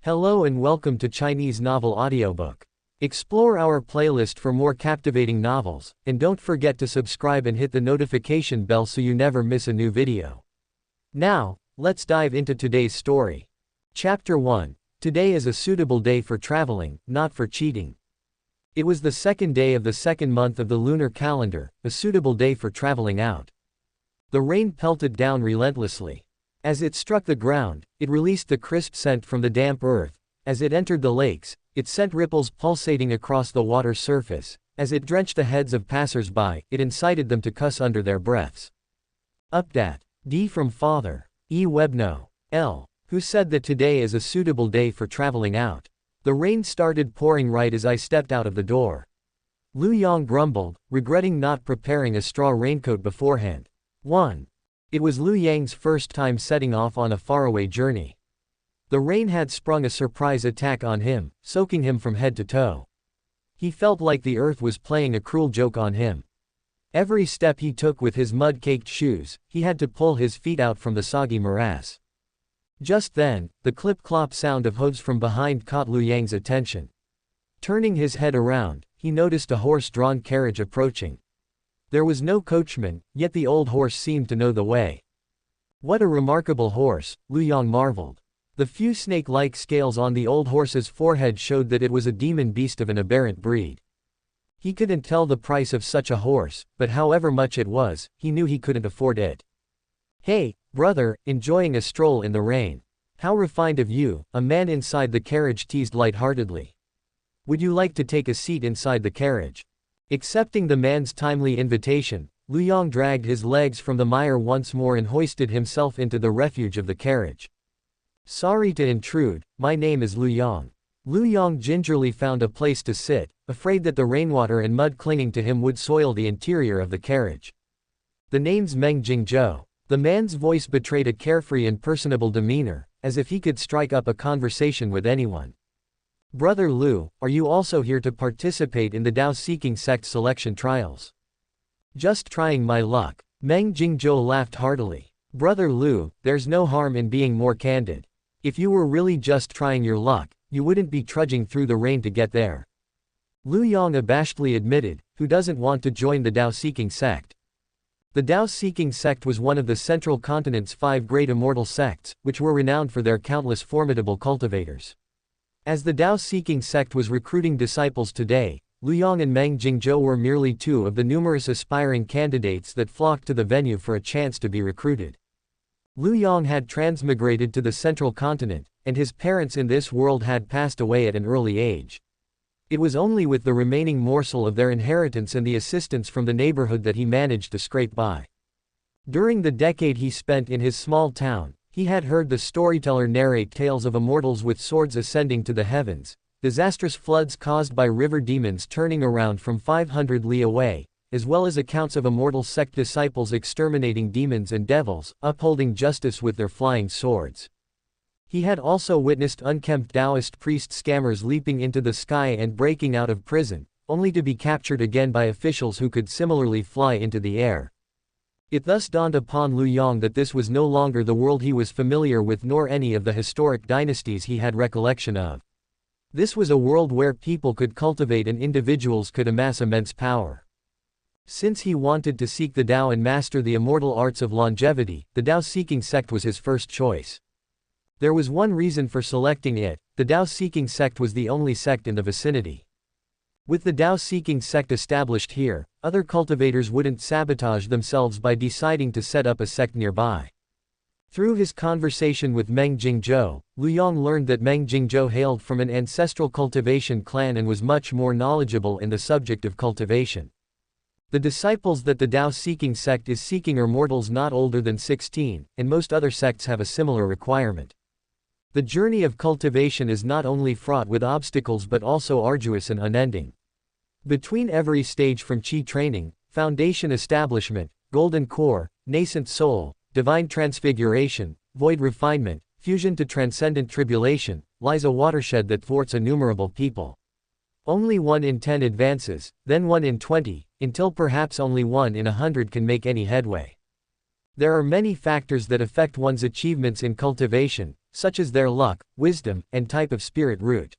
Hello and welcome to Chinese Novel Audiobook. Explore our playlist for more captivating novels, and don't forget to subscribe and hit the notification bell so you never miss a new video. Now, let's dive into today's story. Chapter 1. Today is a suitable day for traveling, not for cheating. It was the second day of the second month of the lunar calendar, a suitable day for traveling out. The rain pelted down relentlessly. As it struck the ground, it released the crisp scent from the damp earth. As it entered the lakes, it sent ripples pulsating across the water's surface. As it drenched the heads of passers-by, it incited them to cuss under their breaths. Updat. D from Father. E Webno. L. Who said that today is a suitable day for traveling out? The rain started pouring right as I stepped out of the door. Lu Yang grumbled, regretting not preparing a straw raincoat beforehand. 1. It was Lu Yang's first time setting off on a faraway journey. The rain had sprung a surprise attack on him, soaking him from head to toe. He felt like the earth was playing a cruel joke on him. Every step he took with his mud-caked shoes, he had to pull his feet out from the soggy morass. Just then, the clip-clop sound of hooves from behind caught Lu Yang's attention. Turning his head around, he noticed a horse-drawn carriage approaching. There was no coachman, yet the old horse seemed to know the way. What a remarkable horse, Lu Yang marveled. The few snake-like scales on the old horse's forehead showed that it was a demon beast of an aberrant breed. He couldn't tell the price of such a horse, but however much it was, he knew he couldn't afford it. "Hey, brother, enjoying a stroll in the rain. How refined of you," a man inside the carriage teased lightheartedly. "Would you like to take a seat inside the carriage?" Accepting the man's timely invitation, Lu Yang dragged his legs from the mire once more and hoisted himself into the refuge of the carriage. "Sorry to intrude, my name is Lu Yang." Lu Yang gingerly found a place to sit, afraid that the rainwater and mud clinging to him would soil the interior of the carriage. "The name's Meng Jingzhou." The man's voice betrayed a carefree and personable demeanor, as if he could strike up a conversation with anyone. "Brother Lu, are you also here to participate in the Tao-seeking sect selection trials?" "Just trying my luck." Meng Jingzhou laughed heartily. "Brother Lu, there's no harm in being more candid. If you were really just trying your luck, you wouldn't be trudging through the rain to get there." Lu Yang abashedly admitted, who doesn't want to join the Tao-seeking sect? The Tao-seeking sect was one of the central continent's 5 great immortal sects, which were renowned for their countless formidable cultivators. As the Tao-seeking sect was recruiting disciples today, Lu Yang and Meng Jingzhou were merely 2 of the numerous aspiring candidates that flocked to the venue for a chance to be recruited. Lu Yang had transmigrated to the central continent, and his parents in this world had passed away at an early age. It was only with the remaining morsel of their inheritance and the assistance from the neighborhood that he managed to scrape by. During the decade he spent in his small town, he had heard the storyteller narrate tales of immortals with swords ascending to the heavens, disastrous floods caused by river demons turning around from 500 li away, as well as accounts of immortal sect disciples exterminating demons and devils, upholding justice with their flying swords. He had also witnessed unkempt Taoist priest scammers leaping into the sky and breaking out of prison, only to be captured again by officials who could similarly fly into the air. It thus dawned upon Lu Yang that this was no longer the world he was familiar with nor any of the historic dynasties he had recollection of. This was a world where people could cultivate and individuals could amass immense power. Since he wanted to seek the Tao and master the immortal arts of longevity, the Tao-seeking sect was his first choice. There was one reason for selecting it: the Tao-seeking sect was the only sect in the vicinity. With the Tao-seeking sect established here, other cultivators wouldn't sabotage themselves by deciding to set up a sect nearby. Through his conversation with Meng Jingzhou, Lu Yang learned that Meng Jingzhou hailed from an ancestral cultivation clan and was much more knowledgeable in the subject of cultivation. The disciples that the Tao-seeking sect is seeking are mortals not older than 16, and most other sects have a similar requirement. The journey of cultivation is not only fraught with obstacles but also arduous and unending. Between every stage from Qi training, foundation establishment, golden core, nascent soul, divine transfiguration, void refinement, fusion to transcendent tribulation, lies a watershed that thwarts innumerable people. Only 1 in 10 advances, then 1 in 20, until perhaps only 1 in 100 can make any headway. There are many factors that affect one's achievements in cultivation, such as their luck, wisdom, and type of spirit root.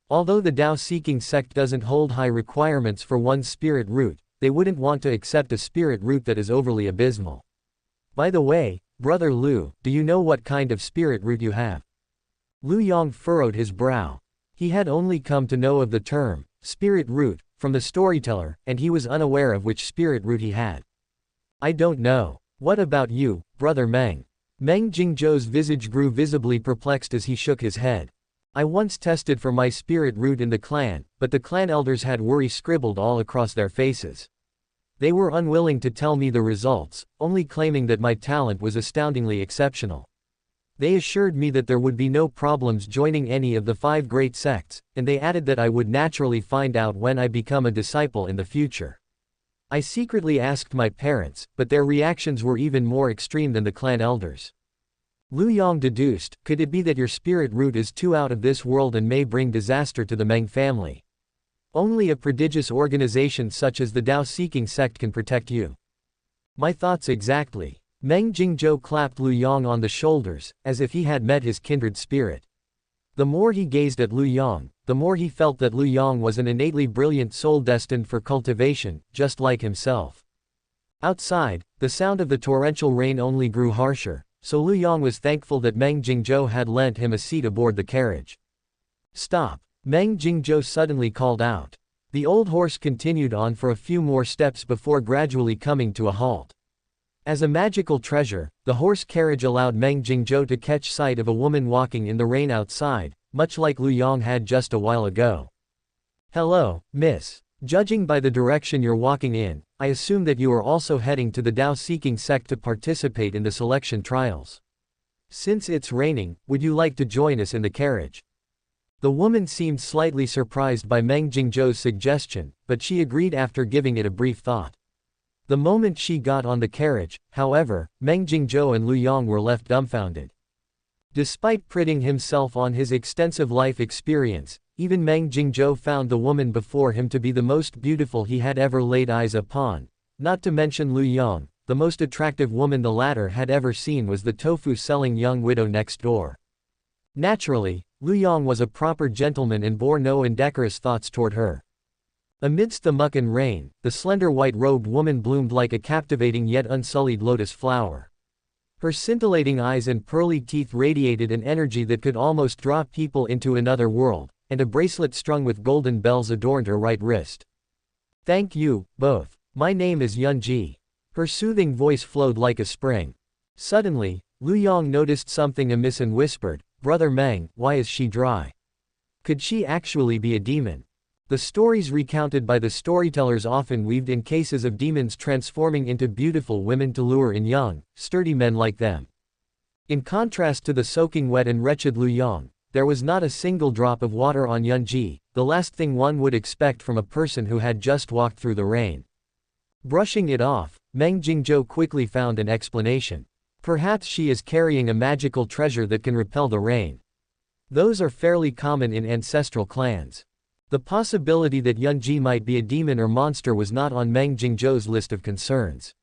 Although the Tao-seeking sect doesn't hold high requirements for one's spirit root, they wouldn't want to accept a spirit root that is overly abysmal. By the way, Brother Lu, do you know what kind of spirit root you have? Lu Yang furrowed his brow. He had only come to know of the term, spirit root, from the storyteller, and he was unaware of which spirit root he had. I don't know. What about you, Brother Meng? Meng Jingzhou's visage grew visibly perplexed as he shook his head. I once tested for my spirit root in the clan, but the clan elders had worry scribbled all across their faces. They were unwilling to tell me the results, only claiming that my talent was astoundingly exceptional. They assured me that there would be no problems joining any of the 5 great sects, and they added that I would naturally find out when I become a disciple in the future. I secretly asked my parents, but their reactions were even more extreme than the clan elders. Lu Yang deduced, could it be that your spirit root is too out of this world and may bring disaster to the Meng family? Only a prodigious organization such as the Tao-seeking sect can protect you. My thoughts exactly. Meng Jingzhou clapped Lu Yang on the shoulders, as if he had met his kindred spirit. The more he gazed at Lu Yang, the more he felt that Lu Yang was an innately brilliant soul destined for cultivation, just like himself. Outside, the sound of the torrential rain only grew harsher, so Lu Yang was thankful that Meng Jingzhou had lent him a seat aboard the carriage. Stop! Meng Jingzhou suddenly called out. The old horse continued on for a few more steps before gradually coming to a halt. As a magical treasure, the horse carriage allowed Meng Jingzhou to catch sight of a woman walking in the rain outside, much like Lu Yang had just a while ago. Hello, miss. Judging by the direction you're walking in, I assume that you are also heading to the Tao-seeking sect to participate in the selection trials. Since it's raining, would you like to join us in the carriage? The woman seemed slightly surprised by Meng Jingzhou's suggestion, but she agreed after giving it a brief thought. The moment she got on the carriage, however, Meng Jingzhou and Lu Yang were left dumbfounded. Despite priding himself on his extensive life experience, even Meng Jingzhou found the woman before him to be the most beautiful he had ever laid eyes upon. Not to mention Lu Yang, the most attractive woman the latter had ever seen was the tofu-selling young widow next door. Naturally, Lu Yang was a proper gentleman and bore no indecorous thoughts toward her. Amidst the muck and rain, the slender white-robed woman bloomed like a captivating yet unsullied lotus flower. Her scintillating eyes and pearly teeth radiated an energy that could almost draw people into another world, and a bracelet strung with golden bells adorned her right wrist. Thank you, both. My name is Yunji. Her soothing voice flowed like a spring. Suddenly, Lu Yang noticed something amiss and whispered, Brother Meng, why is she dry? Could she actually be a demon? The stories recounted by the storytellers often weaved in cases of demons transforming into beautiful women to lure in young, sturdy men like them. In contrast to the soaking wet and wretched Lu Yang, there was not a single drop of water on Yunji, the last thing one would expect from a person who had just walked through the rain. Brushing it off, Meng Jingzhou quickly found an explanation. Perhaps she is carrying a magical treasure that can repel the rain. Those are fairly common in ancestral clans. The possibility that Yunji might be a demon or monster was not on Meng Jingzhou's list of concerns.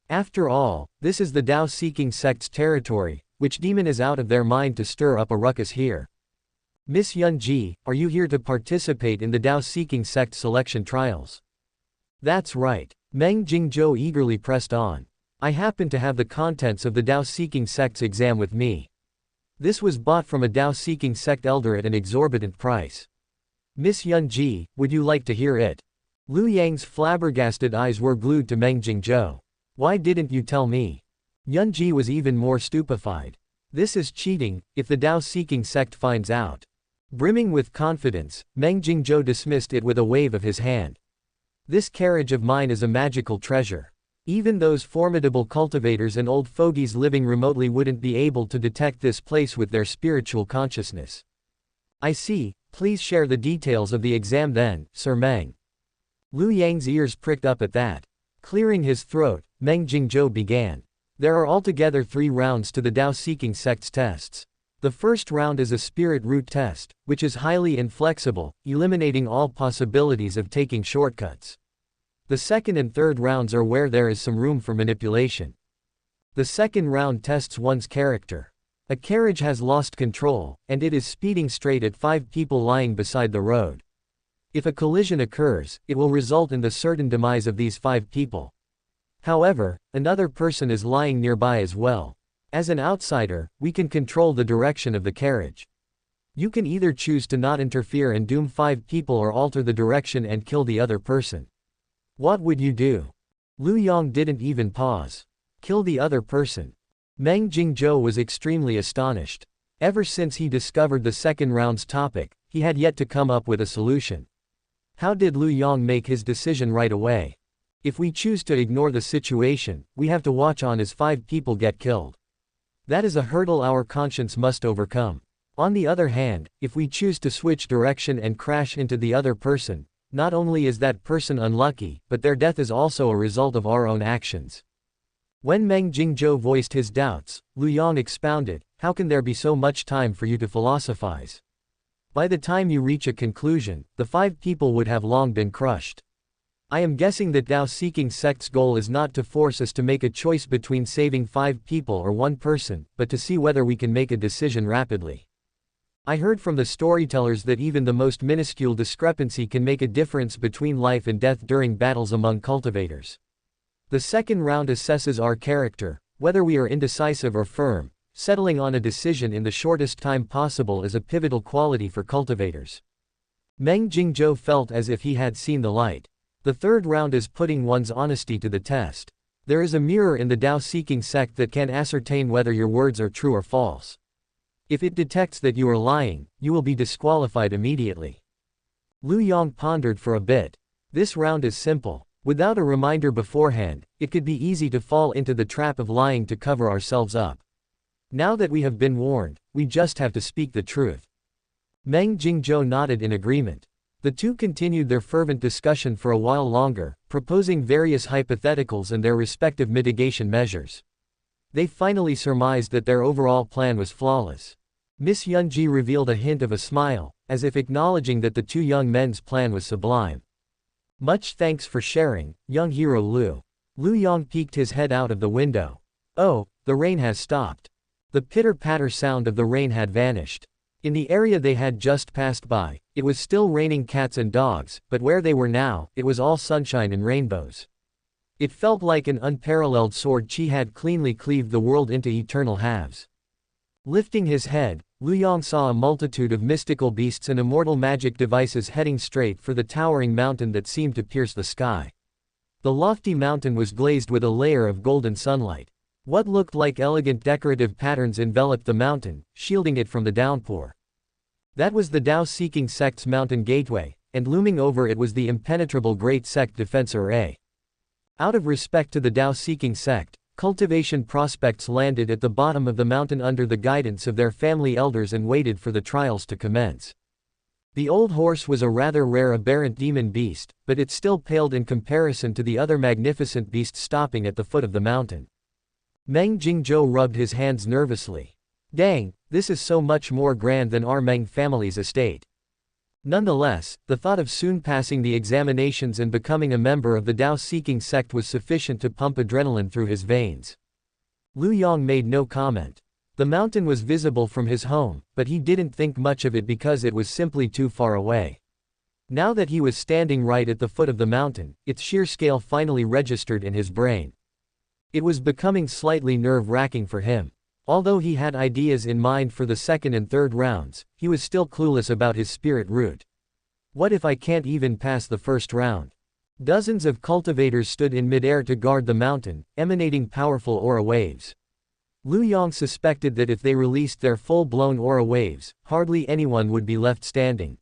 After all, this is the Tao-seeking sect's territory, which demon is out of their mind to stir up a ruckus here? Miss Yunji, are you here to participate in the Tao-seeking sect selection trials? That's right. Meng Jingzhou eagerly pressed on. I happen to have the contents of the Tao-seeking sect's exam with me. This was bought from a Tao-seeking sect elder at an exorbitant price. Miss Yunji, would you like to hear it? Lu Yang's flabbergasted eyes were glued to Meng Jingzhou. Why didn't you tell me? Yunji was even more stupefied. This is cheating, if the Tao-seeking sect finds out. Brimming with confidence, Meng Jingzhou dismissed it with a wave of his hand. This carriage of mine is a magical treasure. Even those formidable cultivators and old fogies living remotely wouldn't be able to detect this place with their spiritual consciousness. I see, please share the details of the exam then, Sir Meng. Lu Yang's ears pricked up at that. Clearing his throat, Meng Jingzhou began. There are altogether 3 rounds to the Tao-seeking sect's tests. The first round is a spirit root test, which is highly inflexible, eliminating all possibilities of taking shortcuts. The second and third rounds are where there is some room for manipulation. The second round tests one's character. A carriage has lost control, and it is speeding straight at 5 people lying beside the road. If a collision occurs, it will result in the certain demise of these 5 people. However, another person is lying nearby as well. As an outsider, we can control the direction of the carriage. You can either choose to not interfere and doom 5 people or alter the direction and kill the other person. What would you do? Lu Yang didn't even pause. Kill the other person. Meng Jingzhou was extremely astonished. Ever since he discovered the second round's topic, he had yet to come up with a solution. How did Lu Yang make his decision right away? If we choose to ignore the situation, we have to watch on as 5 people get killed. That is a hurdle our conscience must overcome. On the other hand, if we choose to switch direction and crash into the other person, not only is that person unlucky, but their death is also a result of our own actions. When Meng Jingzhou voiced his doubts, Lu Yang expounded, how can there be so much time for you to philosophize? By the time you reach a conclusion, the 5 people would have long been crushed. I am guessing that Tao-seeking sect's goal is not to force us to make a choice between saving 5 people or 1 person, but to see whether we can make a decision rapidly. I heard from the storytellers that even the most minuscule discrepancy can make a difference between life and death during battles among cultivators. The second round assesses our character, whether we are indecisive or firm. Settling on a decision in the shortest time possible is a pivotal quality for cultivators. Meng Jingzhou felt as if he had seen the light. The third round is putting one's honesty to the test. There is a mirror in the Tao-seeking sect that can ascertain whether your words are true or false. If it detects that you are lying, you will be disqualified immediately. Lu Yang pondered for a bit. This round is simple. Without a reminder beforehand, it could be easy to fall into the trap of lying to cover ourselves up. Now that we have been warned, we just have to speak the truth. Meng Jingzhou nodded in agreement. The two continued their fervent discussion for a while longer, proposing various hypotheticals and their respective mitigation measures. They finally surmised that their overall plan was flawless. Miss Yunji revealed a hint of a smile, as if acknowledging that the two young men's plan was sublime. Much thanks for sharing, young hero Lu. Lu Yang peeked his head out of the window. Oh, the rain has stopped. The pitter-patter sound of the rain had vanished. In the area they had just passed by, it was still raining cats and dogs, but where they were now, it was all sunshine and rainbows. It felt like an unparalleled sword Qi had cleanly cleaved the world into eternal halves. Lifting his head, Lu Yang saw a multitude of mystical beasts and immortal magic devices heading straight for the towering mountain that seemed to pierce the sky. The lofty mountain was glazed with a layer of golden sunlight. What looked like elegant decorative patterns enveloped the mountain, shielding it from the downpour. That was the Tao-seeking sect's mountain gateway, and looming over it was the impenetrable Great Sect Defense Array. Out of respect to the Tao-seeking sect, Cultivation prospects landed at the bottom of the mountain under the guidance of their family elders and waited for the trials to commence. The old horse was a rather rare aberrant demon beast, but it still paled in comparison to the other magnificent beasts stopping at the foot of the mountain. Meng Jingzhou rubbed his hands nervously. Dang, this is so much more grand than our Meng family's estate. Nonetheless, the thought of soon passing the examinations and becoming a member of the Tao-seeking sect was sufficient to pump adrenaline through his veins. Lu Yang made no comment. The mountain was visible from his home, but he didn't think much of it because it was simply too far away. Now that he was standing right at the foot of the mountain, its sheer scale finally registered in his brain. It was becoming slightly nerve-wracking for him. Although he had ideas in mind for the second and third rounds, he was still clueless about his spirit route. What if I can't even pass the first round? Dozens of cultivators stood in midair to guard the mountain, emanating powerful aura waves. Lu Yang suspected that if they released their full-blown aura waves, hardly anyone would be left standing.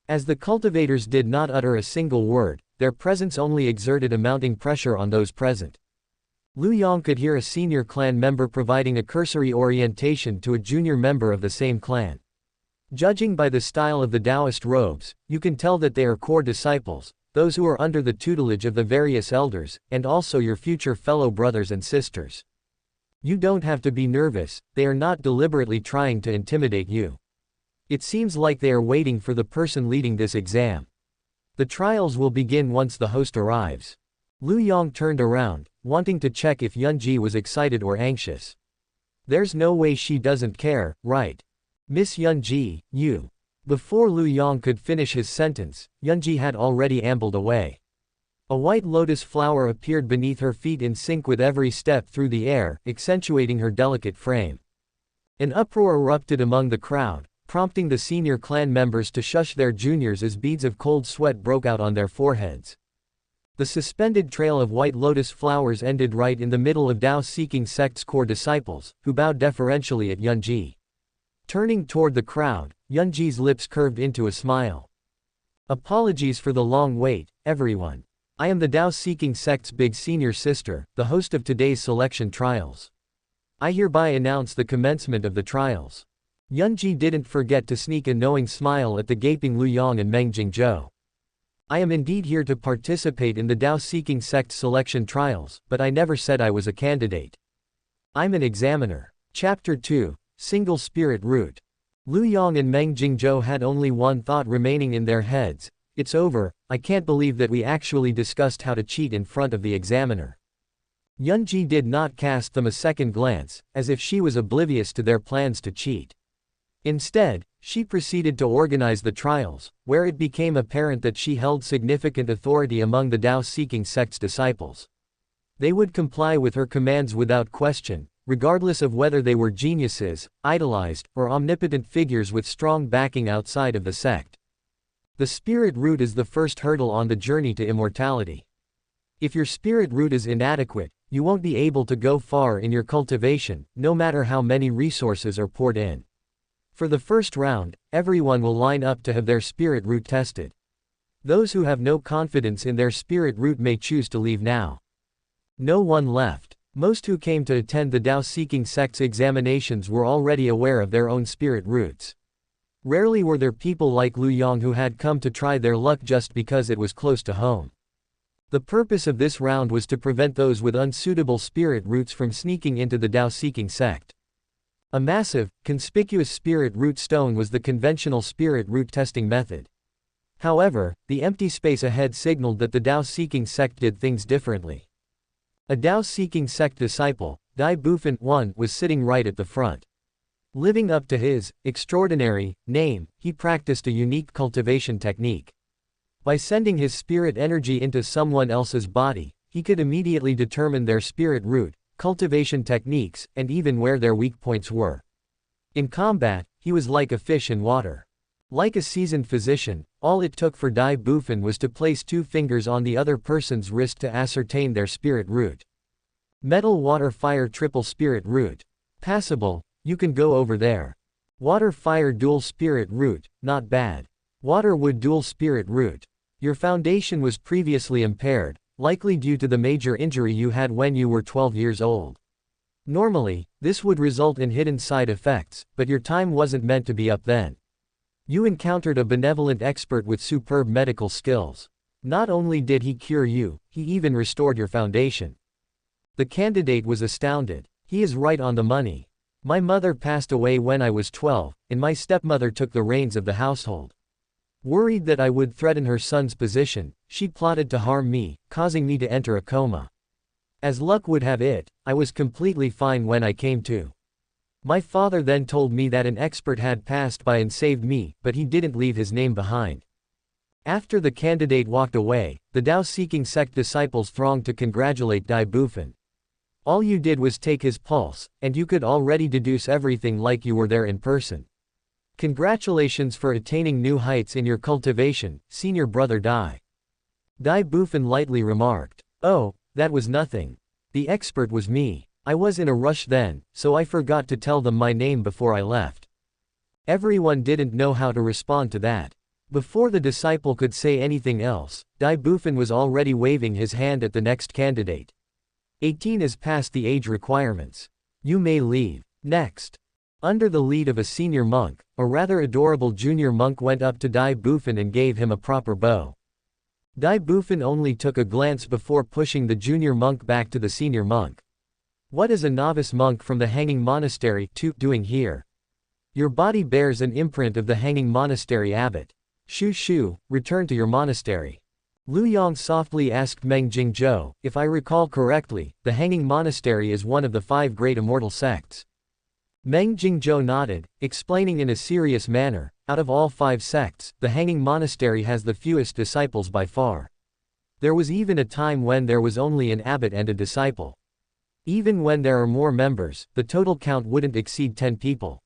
As the cultivators did not utter a single word, their presence only exerted a mounting pressure on those present. Lu Yang could hear a senior clan member providing a cursory orientation to a junior member of the same clan. Judging by the style of the Taoist robes, you can tell that they are core disciples, those who are under the tutelage of the various elders, and also your future fellow brothers and sisters. You don't have to be nervous, they are not deliberately trying to intimidate you. It seems like they are waiting for the person leading this exam. The trials will begin once the host arrives. Lu Yang turned around, wanting to check if Yunji was excited or anxious. There's no way she doesn't care, right? Miss Yunji, you. Before Lu Yang could finish his sentence, Yunji had already ambled away. A white lotus flower appeared beneath her feet in sync with every step through the air, accentuating her delicate frame. An uproar erupted among the crowd, prompting the senior clan members to shush their juniors as beads of cold sweat broke out on their foreheads. The suspended trail of white lotus flowers ended right in the middle of Tao-seeking sect's core disciples, who bowed deferentially at Yunji. Turning toward the crowd, Yunji's lips curved into a smile. Apologies for the long wait, everyone. I am the Tao-seeking sect's big senior sister, the host of today's selection trials. I hereby announce the commencement of the trials. Yunji didn't forget to sneak a knowing smile at the gaping Lu Yang and Meng Jingzhou. I am indeed here to participate in the Tao-seeking sect's selection trials, but I never said I was a candidate. I'm an examiner. Chapter 2, Single Spirit Root. Lu Yang and Meng Jingzhou had only one thought remaining in their heads. It's over, I can't believe that we actually discussed how to cheat in front of the examiner. Yunji did not cast them a second glance, as if she was oblivious to their plans to cheat. Instead, she proceeded to organize the trials, where it became apparent that she held significant authority among the Tao-seeking sect's disciples. They would comply with her commands without question, regardless of whether they were geniuses, idolized, or omnipotent figures with strong backing outside of the sect. The spirit root is the first hurdle on the journey to immortality. If your spirit root is inadequate, you won't be able to go far in your cultivation, no matter how many resources are poured in. For the first round, everyone will line up to have their spirit root tested. Those who have no confidence in their spirit root may choose to leave now. No one left. Most who came to attend the Tao-seeking sect's examinations were already aware of their own spirit roots. Rarely were there people like Lu Yang who had come to try their luck just because it was close to home. The purpose of this round was to prevent those with unsuitable spirit roots from sneaking into the Tao-seeking sect. A massive, conspicuous spirit root stone was the conventional spirit root testing method. However, the empty space ahead signaled that the Tao-seeking sect did things differently. A Tao-seeking sect disciple, Dai Bufan I, was sitting right at the front. Living up to his extraordinary name, he practiced a unique cultivation technique. By sending his spirit energy into someone else's body, he could immediately determine their spirit root, cultivation techniques, and even where their weak points were. In combat, he was like a fish in water. Like a seasoned physician, all it took for Dai Bufan was to place 2 fingers on the other person's wrist to ascertain their spirit root. Metal Water Fire Triple Spirit Root. Passable, you can go over there. Water Fire Dual Spirit Root, not bad. Water Wood Dual Spirit Root. Your foundation was previously impaired, likely due to the major injury you had when you were 12 years old. Normally, this would result in hidden side effects, but your time wasn't meant to be up then. You encountered a benevolent expert with superb medical skills. Not only did he cure you, he even restored your foundation. The candidate was astounded. He is right on the money. My mother passed away when I was 12, and my stepmother took the reins of the household. Worried that I would threaten her son's position, she plotted to harm me, causing me to enter a coma. As luck would have it, I was completely fine when I came to. My father then told me that an expert had passed by and saved me, but he didn't leave his name behind. After the candidate walked away, the Tao-seeking sect disciples thronged to congratulate Dai Bufan. All you did was take his pulse, and you could already deduce everything like you were there in person. Congratulations for attaining new heights in your cultivation, senior brother Dai. Dai Bufan lightly remarked. Oh, that was nothing. The expert was me. I was in a rush then, so I forgot to tell them my name before I left. Everyone didn't know how to respond to that. Before the disciple could say anything else, Dai Bufan was already waving his hand at the next candidate. 18 is past the age requirements. You may leave. Next. Under the lead of a senior monk, a rather adorable junior monk went up to Dai Bufan and gave him a proper bow. Dai Bufan only took a glance before pushing the junior monk back to the senior monk. What is a novice monk from the Hanging Monastery doing here? Your body bears an imprint of the Hanging Monastery abbot. Shoo shoo, return to your monastery. Lu Yang softly asked Meng Jingzhou, if I recall correctly, the Hanging Monastery is one of the 5 great immortal sects. Meng Jingzhou nodded, explaining in a serious manner, out of all 5 sects, the Hanging Monastery has the fewest disciples by far. There was even a time when there was only an abbot and a disciple. Even when there are more members, the total count wouldn't exceed 10 people.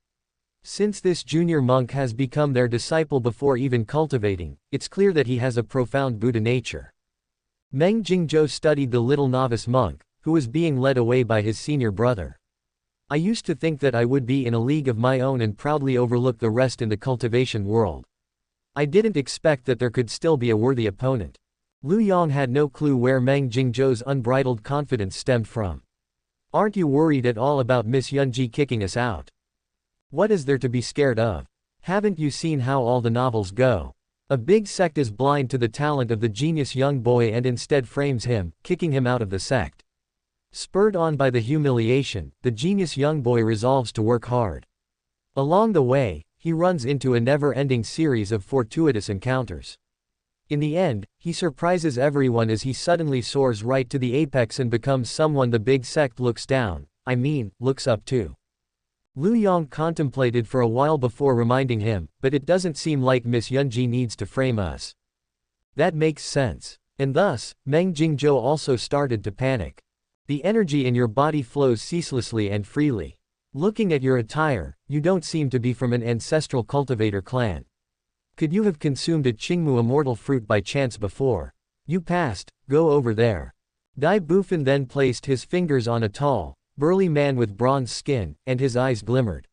Since this junior monk has become their disciple before even cultivating, it's clear that he has a profound Buddha nature. Meng Jingzhou studied the little novice monk, who was being led away by his senior brother. I used to think that I would be in a league of my own and proudly overlook the rest in the cultivation world. I didn't expect that there could still be a worthy opponent. Lu Yang had no clue where Meng Jingzhou's unbridled confidence stemmed from. Aren't you worried at all about Miss Yunji kicking us out? What is there to be scared of? Haven't you seen how all the novels go? A big sect is blind to the talent of the genius young boy and instead frames him, kicking him out of the sect. Spurred on by the humiliation, the genius young boy resolves to work hard. Along the way, he runs into a never-ending series of fortuitous encounters. In the end, he surprises everyone as he suddenly soars right to the apex and becomes someone the big sect looks up to. Lu Yang contemplated for a while before reminding him, but it doesn't seem like Miss Yunji needs to frame us. That makes sense. And thus, Meng Jingzhou also started to panic. The energy in your body flows ceaselessly and freely. Looking at your attire, you don't seem to be from an ancestral cultivator clan. Could you have consumed a Qingmu immortal fruit by chance before? You passed, go over there. Dai Bufan then placed his fingers on a tall, burly man with bronze skin, and his eyes glimmered.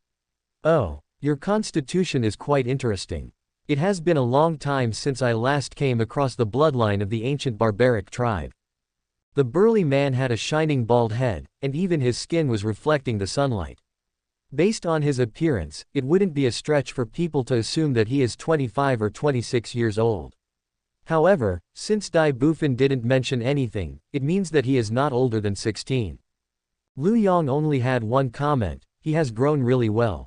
Oh, your constitution is quite interesting. It has been a long time since I last came across the bloodline of the ancient barbaric tribe. The burly man had a shining bald head, and even his skin was reflecting the sunlight. Based on his appearance, it wouldn't be a stretch for people to assume that he is 25 or 26 years old. However, since Dai Bufan didn't mention anything, it means that he is not older than 16. Lu Yang only had one comment: he has grown really well.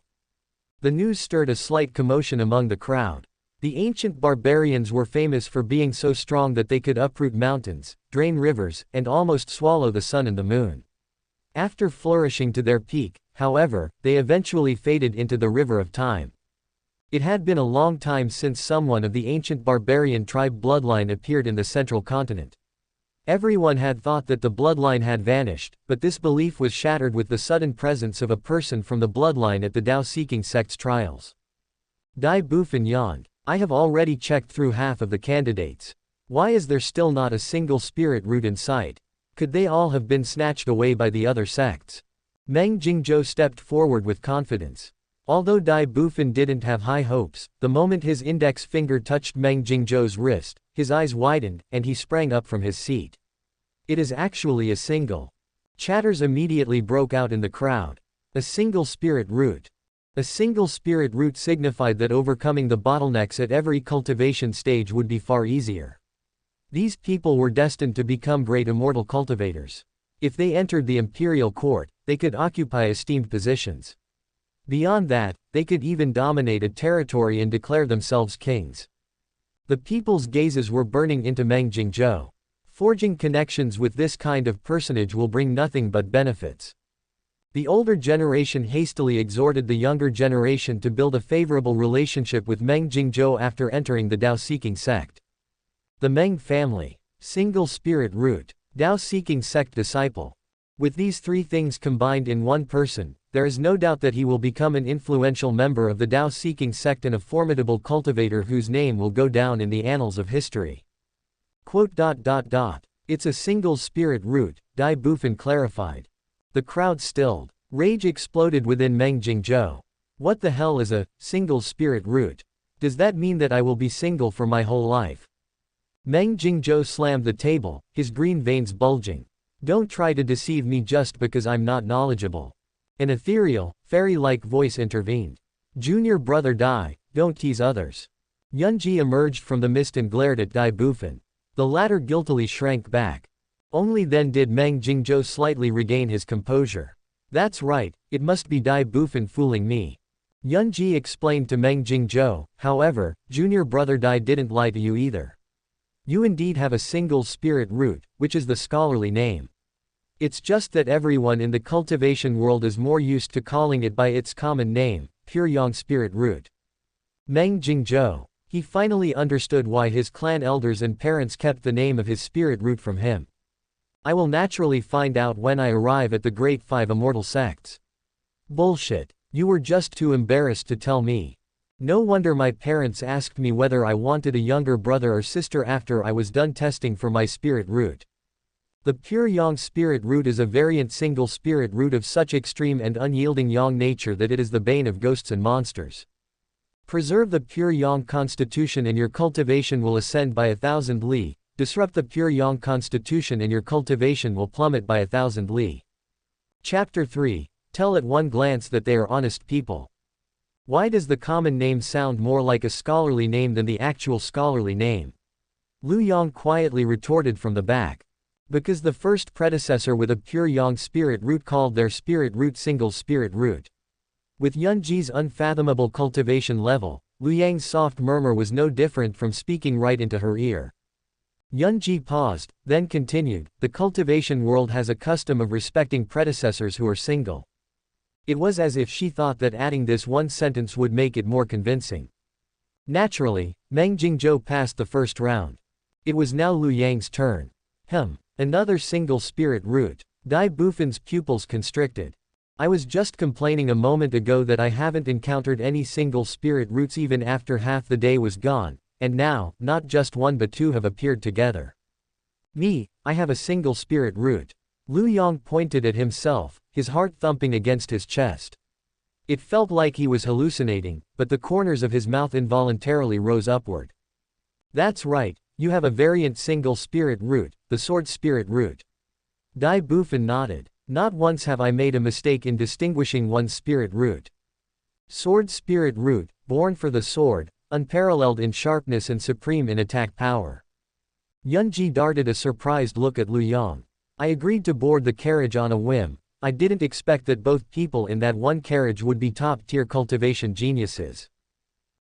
The news stirred a slight commotion among the crowd. The ancient barbarians were famous for being so strong that they could uproot mountains, drain rivers, and almost swallow the sun and the moon. After flourishing to their peak, however, they eventually faded into the river of time. It had been a long time since someone of the ancient barbarian tribe bloodline appeared in the central continent. Everyone had thought that the bloodline had vanished, but this belief was shattered with the sudden presence of a person from the bloodline at the Tao-seeking sect's trials. Dai Bufan yawned. I have already checked through half of the candidates. Why is there still not a single spirit root in sight? Could they all have been snatched away by the other sects? Meng Jingzhou stepped forward with confidence. Although Dai Bufan didn't have high hopes, the moment his index finger touched Meng Jingzhou's wrist, his eyes widened, and he sprang up from his seat. It is actually a single. Chatters immediately broke out in the crowd. A single spirit root. A single spirit root signified that overcoming the bottlenecks at every cultivation stage would be far easier. These people were destined to become great immortal cultivators. If they entered the imperial court, they could occupy esteemed positions. Beyond that, they could even dominate a territory and declare themselves kings. The people's gazes were burning into Meng Jingzhou. Forging connections with this kind of personage will bring nothing but benefits. The older generation hastily exhorted the younger generation to build a favorable relationship with Meng Jingzhou after entering the Tao-seeking sect. The Meng family. Single spirit root. Tao-seeking sect disciple. With these 3 things combined in one person, there is no doubt that he will become an influential member of the Tao-seeking sect and a formidable cultivator whose name will go down in the annals of history. It's a single spirit root, Dai Bufan clarified. The crowd stilled. Rage exploded within Meng Jingzhou. What the hell is a single spirit root? Does that mean that I will be single for my whole life? Meng Jingzhou slammed the table, his green veins bulging. Don't try to deceive me just because I'm not knowledgeable. An ethereal, fairy-like voice intervened. Junior brother Dai, don't tease others. Yunji emerged from the mist and glared at Dai Bufan. The latter guiltily shrank back. Only then did Meng Jingzhou slightly regain his composure. That's right, it must be Dai Bufan fooling me. Yunji explained to Meng Jingzhou, however, junior brother Dai didn't lie to you either. You indeed have a single spirit root, which is the scholarly name. It's just that everyone in the cultivation world is more used to calling it by its common name, Pure Yang spirit root. Meng Jingzhou. He finally understood why his clan elders and parents kept the name of his spirit root from him. I will naturally find out when I arrive at the Great Five Immortal Sects. Bullshit. You were just too embarrassed to tell me. No wonder my parents asked me whether I wanted a younger brother or sister after I was done testing for my spirit root. The pure Yang spirit root is a variant single spirit root of such extreme and unyielding Yang nature that it is the bane of ghosts and monsters. Preserve the pure Yang constitution and your cultivation will ascend by 1,000 li. Disrupt the pure Yang constitution and your cultivation will plummet by 1,000 li. Chapter 3. Tell at one glance that they are honest people. Why does the common name sound more like a scholarly name than the actual scholarly name? Lu Yang quietly retorted from the back. Because the first predecessor with a pure Yang spirit root called their spirit root single spirit root. With Yunji's unfathomable cultivation level, Lu Yang's soft murmur was no different from speaking right into her ear. Yunji paused, then continued, the cultivation world has a custom of respecting predecessors who are single. It was as if she thought that adding this one sentence would make it more convincing. Naturally, Meng Jingzhou passed the first round. It was now Lu Yang's turn. Another single spirit root. Dai Bufan's pupils constricted. I was just complaining a moment ago that I haven't encountered any single spirit roots even after half the day was gone, and now, not just one but two have appeared together. Me, I have a single spirit root. Lu Yang pointed at himself, his heart thumping against his chest. It felt like he was hallucinating, but the corners of his mouth involuntarily rose upward. That's right, you have a variant single spirit root, the sword spirit root. Dai Bufan nodded. Not once have I made a mistake in distinguishing one's spirit root. Sword spirit root, born for the sword, unparalleled in sharpness and supreme in attack power. Yunji darted a surprised look at Lu Yang. I agreed to board the carriage on a whim. I didn't expect that both people in that one carriage would be top-tier cultivation geniuses.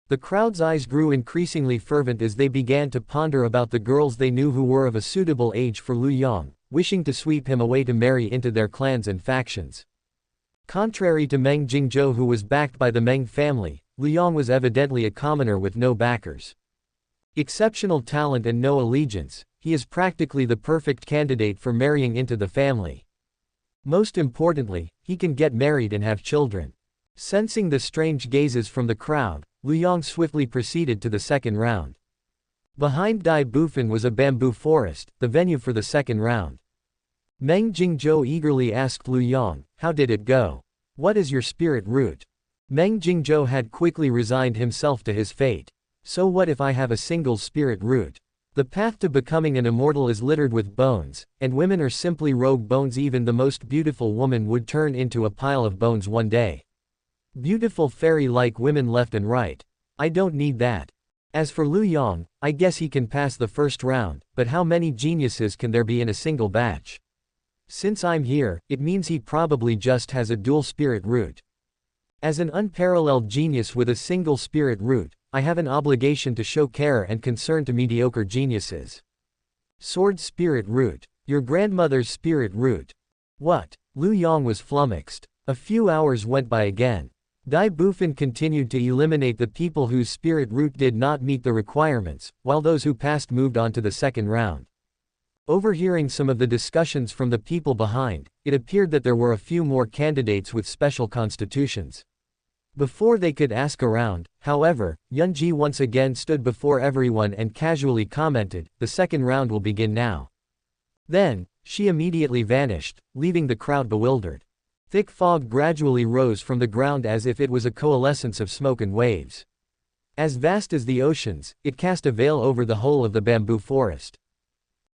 The crowd's eyes grew increasingly fervent as they began to ponder about the girls they knew who were of a suitable age for Lu Yang, wishing to sweep him away to marry into their clans and factions. Contrary to Meng Jingzhou, who was backed by the Meng family, Lu Yang was evidently a commoner with no backers. Exceptional talent and no allegiance, he is practically the perfect candidate for marrying into the family. Most importantly, he can get married and have children. Sensing the strange gazes from the crowd, Lu Yang swiftly proceeded to the second round. Behind Dai Bufan was a bamboo forest, the venue for the second round. Meng Jingzhou eagerly asked Lu Yang, how did it go? What is your spirit root? Meng Jingzhou had quickly resigned himself to his fate. So what if I have a single spirit root? The path to becoming an immortal is littered with bones, and women are simply rogue bones. Even the most beautiful woman would turn into a pile of bones one day. Beautiful fairy-like women left and right. I don't need that. As for Lu Yang, I guess he can pass the first round, but how many geniuses can there be in a single batch? Since I'm here, it means he probably just has a dual spirit root. As an unparalleled genius with a single spirit root, I have an obligation to show care and concern to mediocre geniuses. Sword spirit root. Your grandmother's spirit root. What? Lu Yang was flummoxed. A few hours went by again. Dai Bufan continued to eliminate the people whose spirit root did not meet the requirements, while those who passed moved on to the second round. Overhearing some of the discussions from the people behind, it appeared that there were a few more candidates with special constitutions. Before they could ask around, however, Yunji once again stood before everyone and casually commented, the second round will begin now. Then, she immediately vanished, leaving the crowd bewildered. Thick fog gradually rose from the ground as if it was a coalescence of smoke and waves. As vast as the oceans, it cast a veil over the whole of the bamboo forest.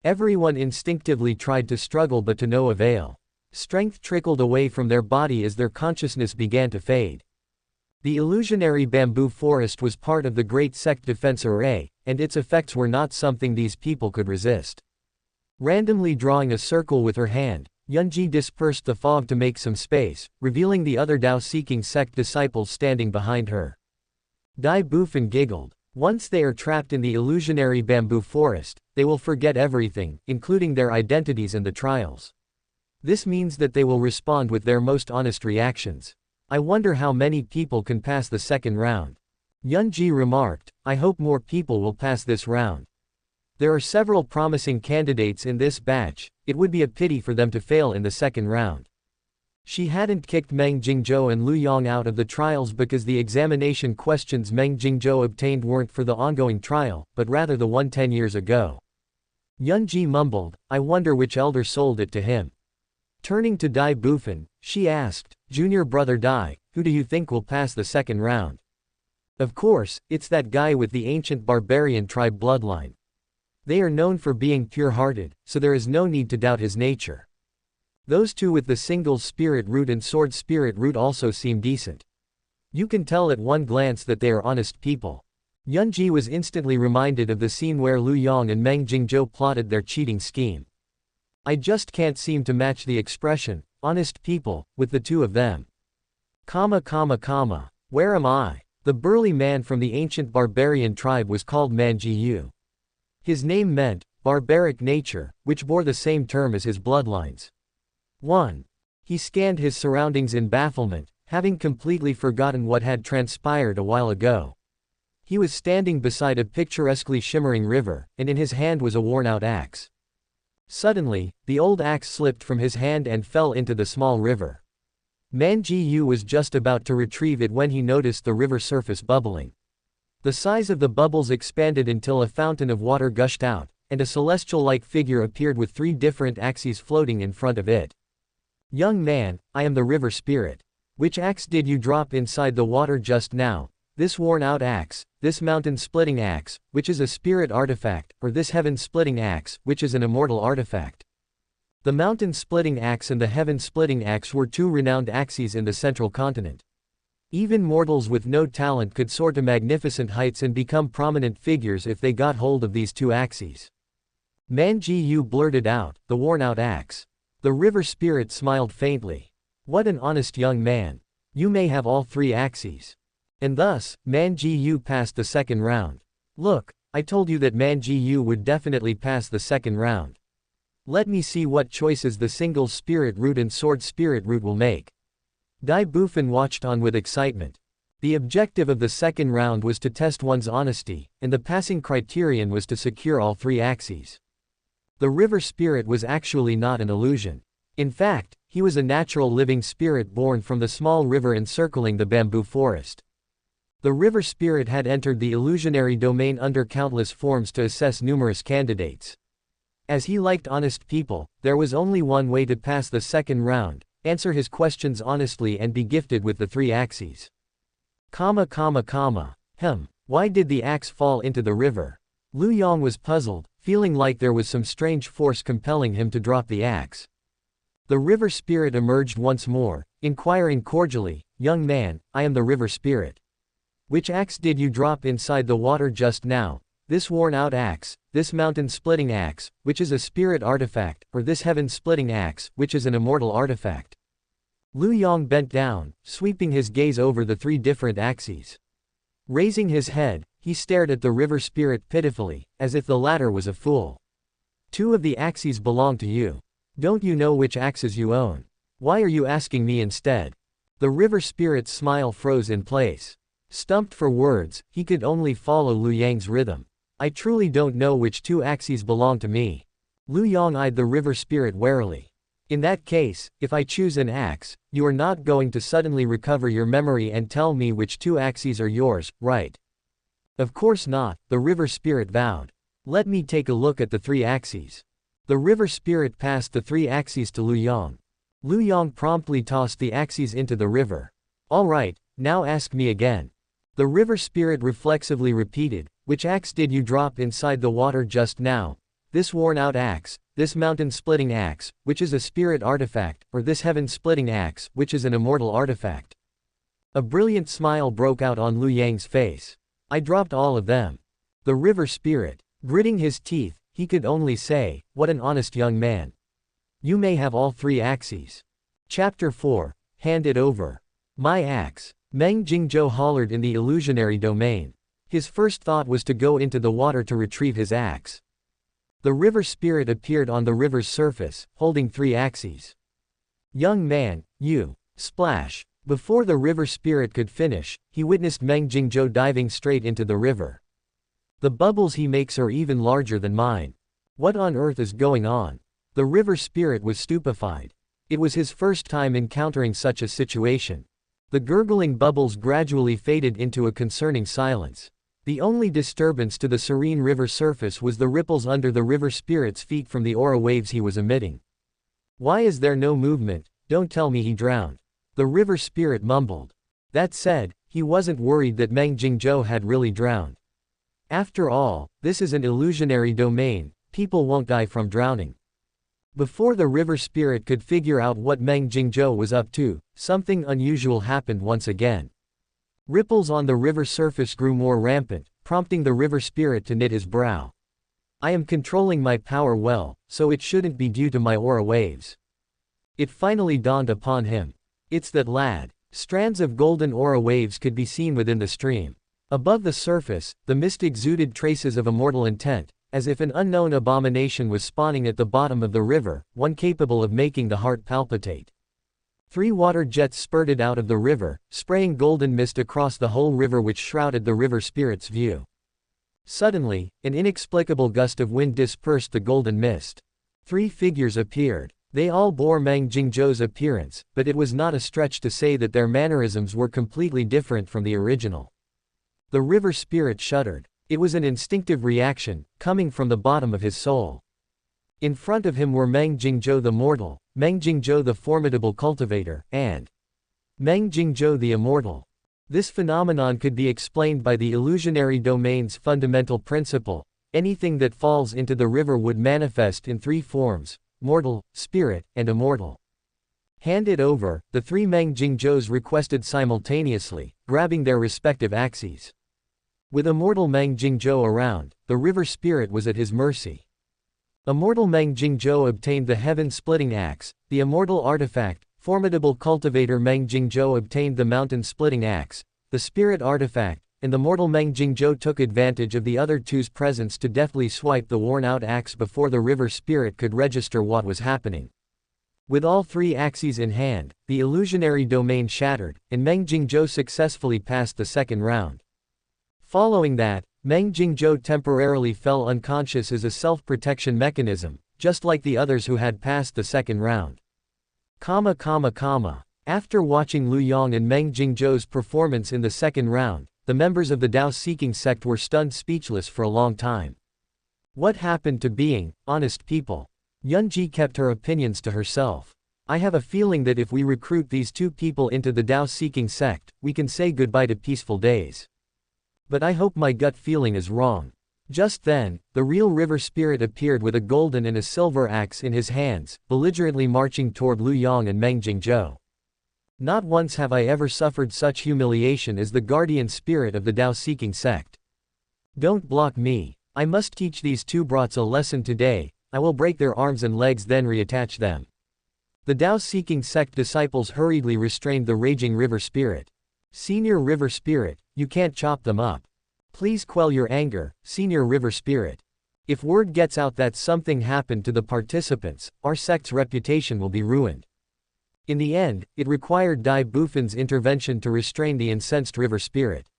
Everyone instinctively tried to struggle but to no avail. Strength trickled away from their body as their consciousness began to fade. The illusionary bamboo forest was part of the Great Sect Defense Array, and its effects were not something these people could resist. Randomly drawing a circle with her hand, Yunji dispersed the fog to make some space, revealing the other Dao-seeking sect disciples standing behind her. Dai Bufan giggled. Once they are trapped in the illusionary bamboo forest, they will forget everything, including their identities and the trials. This means that they will respond with their most honest reactions. I wonder how many people can pass the second round. Yunji remarked, I hope more people will pass this round. There are several promising candidates in this batch, it would be a pity for them to fail in the second round. She hadn't kicked Meng Jingzhou and Lu Yang out of the trials because the examination questions Meng Jingzhou obtained weren't for the ongoing trial, but rather the one 10 years ago. Yunji mumbled, I wonder which elder sold it to him. Turning to Dai Bufan, she asked, Junior brother Dai, who do you think will pass the second round? Of course, it's that guy with the ancient barbarian tribe bloodline. They are known for being pure-hearted, so there is no need to doubt his nature. Those two with the single spirit root and sword spirit root also seem decent. You can tell at one glance that they are honest people. Yunji was instantly reminded of the scene where Lu Yang and Meng Jingzhou plotted their cheating scheme. I just can't seem to match the expression, honest people, with the two of them. Where am I? The burly man from the ancient barbarian tribe was called Manjiyu. His name meant, barbaric nature, which bore the same term as his bloodlines. 1. He scanned his surroundings in bafflement, having completely forgotten what had transpired a while ago. He was standing beside a picturesquely shimmering river, and in his hand was a worn-out axe. Suddenly, the old axe slipped from his hand and fell into the small river. Manjiyu was just about to retrieve it when he noticed the river surface bubbling. The size of the bubbles expanded until a fountain of water gushed out, and a celestial-like figure appeared with 3 different axes floating in front of it. Young man, I am the river spirit. Which axe did you drop inside the water just now? This worn-out axe, this mountain-splitting axe, which is a spirit artifact, or this heaven-splitting axe, which is an immortal artifact? The mountain-splitting axe and the heaven-splitting axe were 2 renowned axes in the central continent. Even mortals with no talent could soar to magnificent heights and become prominent figures if they got hold of these 2 axes. Manjiyu blurted out, the worn-out axe. The river spirit smiled faintly. What an honest young man. You may have all 3 axes. And thus, Manjiyu passed the second round. Look, I told you that Manjiyu would definitely pass the second round. Let me see what choices the single spirit root and sword spirit root will make. Dai Bufan watched on with excitement. The objective of the second round was to test one's honesty, and the passing criterion was to secure all 3 axes. The river spirit was actually not an illusion. In fact, he was a natural living spirit born from the small river encircling the bamboo forest. The river spirit had entered the illusionary domain under countless forms to assess numerous candidates. As he liked honest people, there was only one way to pass the second round: answer his questions honestly and be gifted with the 3 axes. Why did the axe fall into the river? Lu Yang was puzzled, feeling like there was some strange force compelling him to drop the axe. The river spirit emerged once more, inquiring cordially, Young man, I am the river spirit. Which axe did you drop inside the water just now? This worn-out axe, this mountain-splitting axe, which is a spirit artifact, or this heaven-splitting axe, which is an immortal artifact? Lu Yang bent down, sweeping his gaze over the 3 different axes. Raising his head, he stared at the river spirit pitifully, as if the latter was a fool. 2 of the axes belong to you. Don't you know which axes you own? Why are you asking me instead? The river spirit's smile froze in place. Stumped for words, he could only follow Lu Yang's rhythm. I truly don't know which 2 axes belong to me. Lu Yang eyed the river spirit warily. In that case, if I choose an axe, you are not going to suddenly recover your memory and tell me which 2 axes are yours, right? Of course not, the river spirit vowed. Let me take a look at the 3 axes. The river spirit passed the 3 axes to Lu Yang. Lu Yang promptly tossed the axes into the river. All right, now ask me again. The river spirit reflexively repeated, which axe did you drop inside the water just now? This worn-out axe, this mountain-splitting axe, which is a spirit artifact, or this heaven-splitting axe, which is an immortal artifact? A brilliant smile broke out on Lu Yang's face. I dropped all of them. The river spirit, gritting his teeth, he could only say, what an honest young man. You may have all 3 axes. Chapter 4, Hand it over. My axe. Meng Jingzhou hollered in the illusionary domain. His first thought was to go into the water to retrieve his axe. The river spirit appeared on the river's surface, holding 3 axes. "Young man, you." Splash. Before the river spirit could finish, he witnessed Meng Jingzhou diving straight into the river. "The bubbles he makes are even larger than mine. What on earth is going on?" The river spirit was stupefied. It was his first time encountering such a situation. The gurgling bubbles gradually faded into a concerning silence. The only disturbance to the serene river surface was the ripples under the river spirit's feet from the aura waves he was emitting. "Why is there no movement? Don't tell me he drowned." The river spirit mumbled. That said, he wasn't worried that Meng Jingzhou had really drowned. After all, this is an illusionary domain, people won't die from drowning. Before the river spirit could figure out what Meng Jingzhou was up to, something unusual happened once again. Ripples on the river surface grew more rampant, prompting the river spirit to knit his brow. "I am controlling my power well, so it shouldn't be due to my aura waves." It finally dawned upon him. It's that lad. Strands of golden aura waves could be seen within the stream. Above the surface, the mist exuded traces of immortal intent, as if an unknown abomination was spawning at the bottom of the river, one capable of making the heart palpitate. 3 water jets spurted out of the river, spraying golden mist across the whole river which shrouded the river spirit's view. Suddenly, an inexplicable gust of wind dispersed the golden mist. 3 figures appeared. They all bore Meng Jingzhou's appearance, but it was not a stretch to say that their mannerisms were completely different from the original. The river spirit shuddered. It was an instinctive reaction, coming from the bottom of his soul. In front of him were Meng Jingzhou the mortal, Meng Jingzhou the formidable cultivator, and Meng Jingzhou the immortal. This phenomenon could be explained by the illusionary domain's fundamental principle: anything that falls into the river would manifest in 3 forms: mortal, spirit, and immortal. "Hand it over," the 3 Meng Jingzhous requested simultaneously, grabbing their respective axes. With immortal Meng Jingzhou around, the river spirit was at his mercy. Immortal Meng Jingzhou obtained the heaven-splitting axe, the immortal artifact. Formidable cultivator Meng Jingzhou obtained the mountain-splitting axe, the spirit artifact, and the mortal Meng Jingzhou took advantage of the other 2's presence to deftly swipe the worn-out axe before the river spirit could register what was happening. With all 3 axes in hand, the illusionary domain shattered, and Meng Jingzhou successfully passed the second round. Following that, Meng Jingzhou temporarily fell unconscious as a self-protection mechanism, just like the others who had passed the second round. After watching Lu Yang and Meng Jingzhou's performance in the second round, the members of the Tao-seeking sect were stunned speechless for a long time. What happened to being honest people? Yunji kept her opinions to herself. "I have a feeling that if we recruit these 2 people into the Tao-seeking sect, we can say goodbye to peaceful days. But I hope my gut feeling is wrong." Just then, the real river spirit appeared with a golden and a silver axe in his hands, belligerently marching toward Lu Yang and Meng Jingzhou. Not once have I ever suffered such humiliation as the guardian spirit of the Tao-seeking sect. Don't block me. I must teach these 2 brats a lesson today. I will break their arms and legs then reattach them. The Tao-seeking sect disciples hurriedly restrained the raging river spirit. "Senior river spirit, you can't chop them up. Please quell your anger, senior river spirit. If word gets out that something happened to the participants, our sect's reputation will be ruined." In the end, it required Dai Bufan's intervention to restrain the incensed river spirit.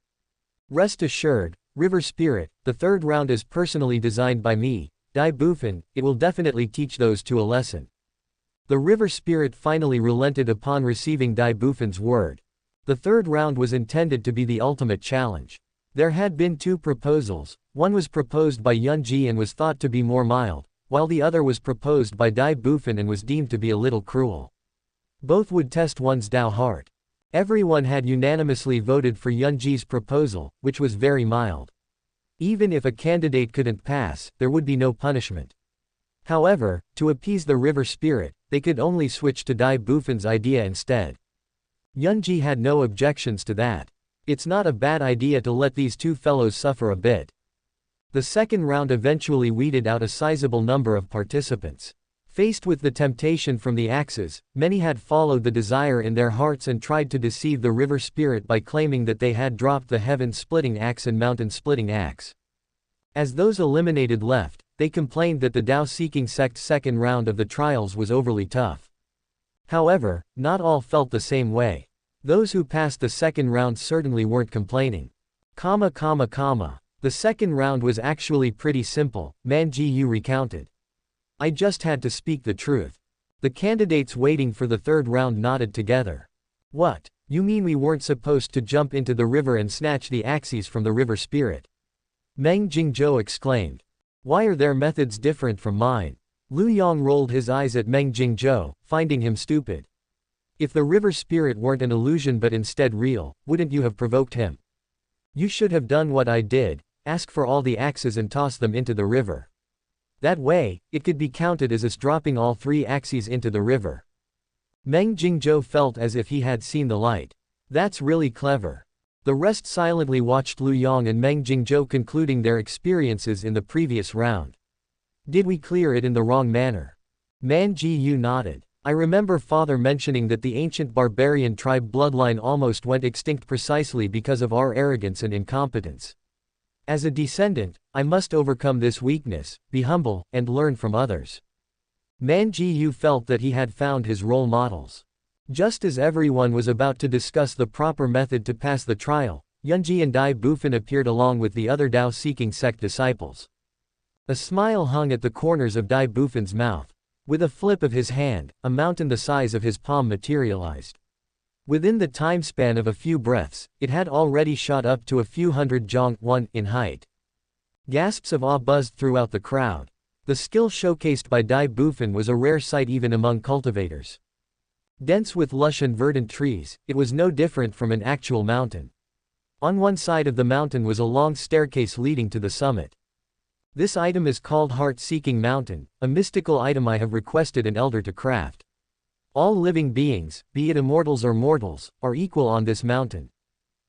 "Rest assured, river spirit, the 3rd round is personally designed by me, Dai Bufan. It will definitely teach those 2 a lesson." The river spirit finally relented upon receiving Dai Bufan's word. The 3rd round was intended to be the ultimate challenge. There had been 2 proposals. One was proposed by Yunji and was thought to be more mild, while the other was proposed by Dai Bufan and was deemed to be a little cruel. Both would test one's Dao heart. Everyone had unanimously voted for Yunji's proposal, which was very mild. Even if a candidate couldn't pass, there would be no punishment. However, to appease the river spirit, they could only switch to Dai Bufan's idea instead. Yunji had no objections to that. It's not a bad idea to let these 2 fellows suffer a bit. The second round eventually weeded out a sizable number of participants. Faced with the temptation from the axes, many had followed the desire in their hearts and tried to deceive the river spirit by claiming that they had dropped the heaven-splitting axe and mountain-splitting axe. As those eliminated left, they complained that the Tao-seeking sect's second round of the trials was overly tough. However, not all felt the same way. Those who passed the second round certainly weren't complaining. The second round was actually pretty simple, Man Ji-yu recounted. I just had to speak the truth. The candidates waiting for the third round nodded together. What? You mean we weren't supposed to jump into the river and snatch the axes from the river spirit? Meng Jingzhou exclaimed. Why are their methods different from mine? Lu Yang rolled his eyes at Meng Jingzhou, finding him stupid. If the river spirit weren't an illusion but instead real, wouldn't you have provoked him? You should have done what I did, ask for all the axes and toss them into the river. That way, it could be counted as us dropping all 3 axes into the river. Meng Jingzhou felt as if he had seen the light. That's really clever. The rest silently watched Lu Yang and Meng Jingzhou concluding their experiences in the previous round. Did we clear it in the wrong manner? Man Ji-yu nodded. I remember father mentioning that the ancient barbarian tribe bloodline almost went extinct precisely because of our arrogance and incompetence. As a descendant, I must overcome this weakness, be humble, and learn from others. Man Ji-yu felt that he had found his role models. Just as everyone was about to discuss the proper method to pass the trial, Yunji and Dai Bufan appeared along with the other Tao-seeking sect disciples. A smile hung at the corners of Dai Bufan's mouth. With a flip of his hand, a mountain the size of his palm materialized. Within the time span of a few breaths, it had already shot up to a few hundred zhong in height. Gasps of awe buzzed throughout the crowd. The skill showcased by Dai Bufan was a rare sight even among cultivators. Dense with lush and verdant trees, it was no different from an actual mountain. On one side of the mountain was a long staircase leading to the summit. This item is called Heart-Seeking Mountain, a mystical item I have requested an elder to craft. All living beings, be it immortals or mortals, are equal on this mountain.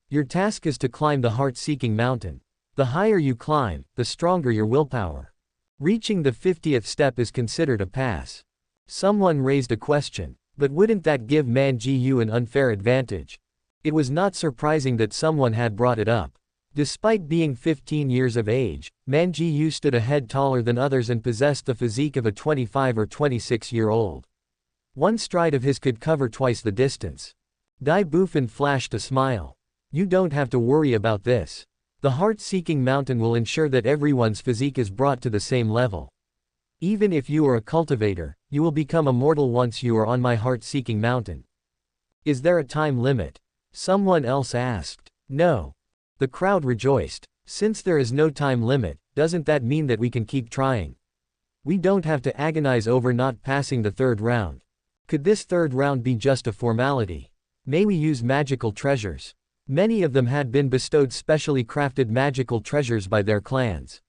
Your task is to climb the Heart-Seeking Mountain. The higher you climb, the stronger your willpower. Reaching the 50th step is considered a pass. Someone raised a question, but wouldn't that give Man Ji-yu an unfair advantage? It was not surprising that someone had brought it up. Despite being 15 years of age, Man Ji-yu stood a head taller than others and possessed the physique of a 25 or 26-year-old. One stride of his could cover twice the distance. Dai Bufan flashed a smile. You don't have to worry about this. The Heart-Seeking Mountain will ensure that everyone's physique is brought to the same level. Even if you are a cultivator, you will become immortal once you are on my Heart-Seeking Mountain. Is there a time limit? Someone else asked. No. The crowd rejoiced. Since there is no time limit, doesn't that mean that we can keep trying? We don't have to agonize over not passing the third round. Could this third round be just a formality? May we use magical treasures? Many of them had been bestowed specially crafted magical treasures by their clans.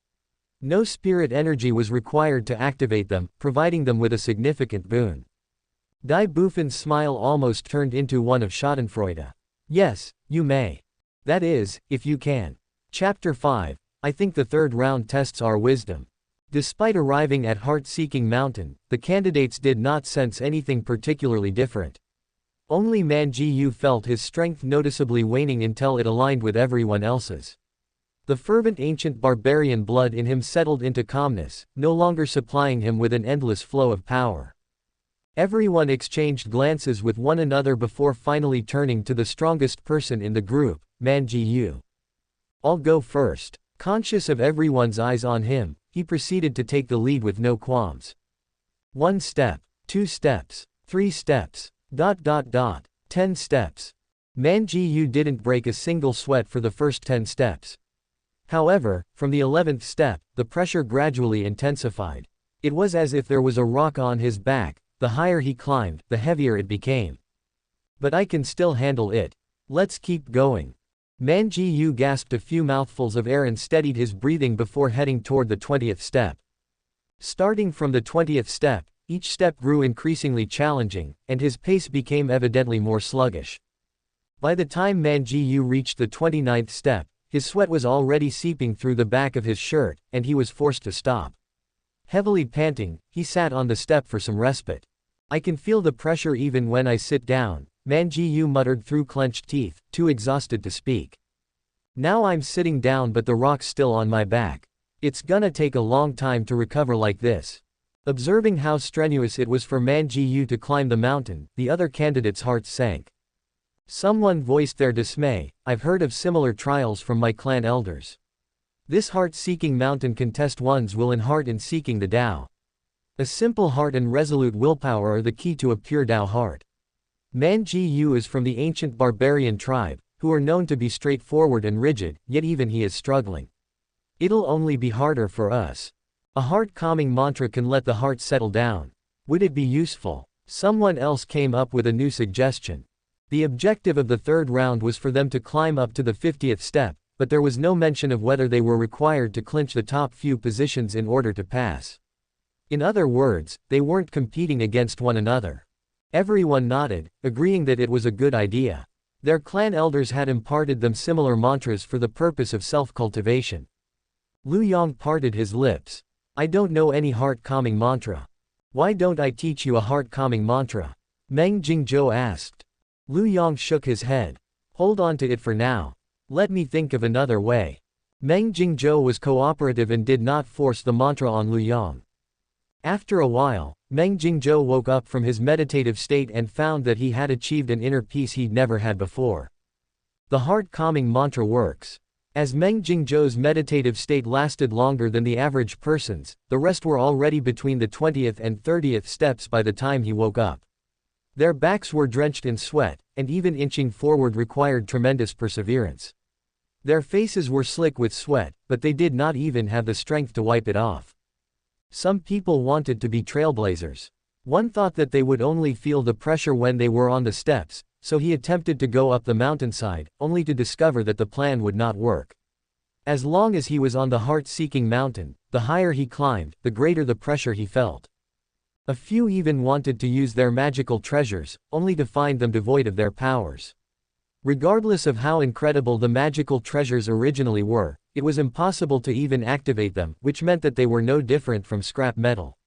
No spirit energy was required to activate them, providing them with a significant boon. Dai Bufan's smile almost turned into one of schadenfreude. Yes, you may. That is, if you can. Chapter 5. I think the third round tests our wisdom. Despite arriving at Heart-Seeking Mountain, the candidates did not sense anything particularly different. Only Man Ji-yu felt his strength noticeably waning until it aligned with everyone else's. The fervent ancient barbarian blood in him settled into calmness, no longer supplying him with an endless flow of power. Everyone exchanged glances with one another before finally turning to the strongest person in the group, Man Ji-yu. I'll go first. Conscious of everyone's eyes on him, he proceeded to take the lead with no qualms. 1 step, 2 steps, 3 steps, 10 steps. Man Ji-yu didn't break a single sweat for the first 10 steps. However, from the 11th step, the pressure gradually intensified. It was as if there was a rock on his back. The higher he climbed, the heavier it became. But I can still handle it. Let's keep going. Man Ji-yu gasped a few mouthfuls of air and steadied his breathing before heading toward the 20th step. Starting from the 20th step, each step grew increasingly challenging, and his pace became evidently more sluggish. By the time Man Ji-yu reached the 29th step, his sweat was already seeping through the back of his shirt, and he was forced to stop. Heavily panting, he sat on the step for some respite. I can feel the pressure even when I sit down, Manji muttered through clenched teeth, too exhausted to speak. Now I'm sitting down but the rock's still on my back. It's gonna take a long time to recover like this. Observing how strenuous it was for Manji to climb the mountain, the other candidates' hearts sank. Someone voiced their dismay. I've heard of similar trials from my clan elders. This heart-seeking mountain contest one's will and heart in seeking the Tao. A simple heart and resolute willpower are the key to a pure Tao heart. Manji is from the ancient barbarian tribe, who are known to be straightforward and rigid, yet even he is struggling. It'll only be harder for us. A heart-calming mantra can let the heart settle down. Would it be useful? Someone else came up with a new suggestion. The objective of the third round was for them to climb up to the 50th step, but there was no mention of whether they were required to clinch the top few positions in order to pass. In other words, they weren't competing against one another. Everyone nodded, agreeing that it was a good idea. Their clan elders had imparted them similar mantras for the purpose of self-cultivation. Lu Yang parted his lips. I don't know any heart-calming mantra. Why don't I teach you a heart-calming mantra? Meng Jingzhou asked. Lu Yang shook his head. Hold on to it for now. Let me think of another way. Meng Jingzhou was cooperative and did not force the mantra on Lu Yang. After a while, Meng Jingzhou woke up from his meditative state and found that he had achieved an inner peace he'd never had before. The heart-calming mantra works. As Meng Jingzhou's meditative state lasted longer than the average person's, the rest were already between the 20th and 30th steps by the time he woke up. Their backs were drenched in sweat, and even inching forward required tremendous perseverance. Their faces were slick with sweat, but they did not even have the strength to wipe it off. Some people wanted to be trailblazers. One thought that they would only feel the pressure when they were on the steps, so he attempted to go up the mountainside, only to discover that the plan would not work. As long as he was on the heart-seeking mountain, the higher he climbed, the greater the pressure he felt. A few even wanted to use their magical treasures, only to find them devoid of their powers. Regardless of how incredible the magical treasures originally were, it was impossible to even activate them, which meant that they were no different from scrap metal.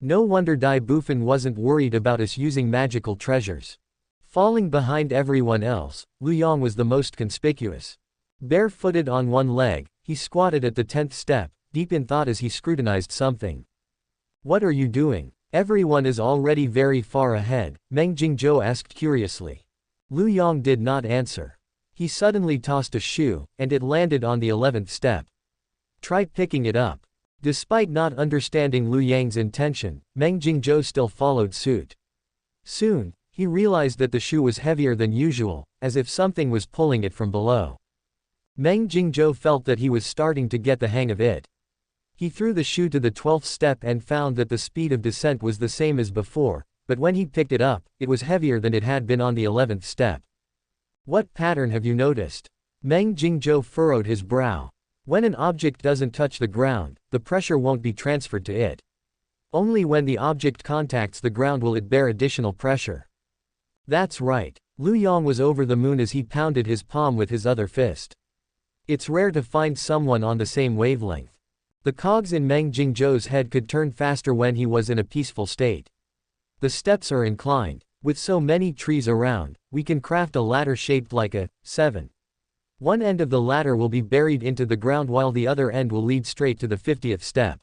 No wonder Dai Bufan wasn't worried about us using magical treasures. Falling behind everyone else, Lu Yang was the most conspicuous. Barefooted on one leg, he squatted at the 10th step, deep in thought as he scrutinized something. What are you doing? Everyone is already very far ahead, Meng Jingzhou asked curiously. Lu Yang did not answer. He suddenly tossed a shoe, and it landed on the 11th step. Try picking it up. Despite not understanding Lu Yang's intention, Meng Jingzhou still followed suit. Soon, he realized that the shoe was heavier than usual, as if something was pulling it from below. Meng Jingzhou felt that he was starting to get the hang of it. He threw the shoe to the 12th step and found that the speed of descent was the same as before, but when he picked it up, it was heavier than it had been on the 11th step. What pattern have you noticed? Meng Jingzhou furrowed his brow. When an object doesn't touch the ground, the pressure won't be transferred to it. Only when the object contacts the ground will it bear additional pressure. That's right. Lu Yang was over the moon as he pounded his palm with his other fist. It's rare to find someone on the same wavelength. The cogs in Meng Jingzhou's head could turn faster when he was in a peaceful state. The steps are inclined. With so many trees around, we can craft a ladder shaped like a 7. One end of the ladder will be buried into the ground while the other end will lead straight to the 50th step.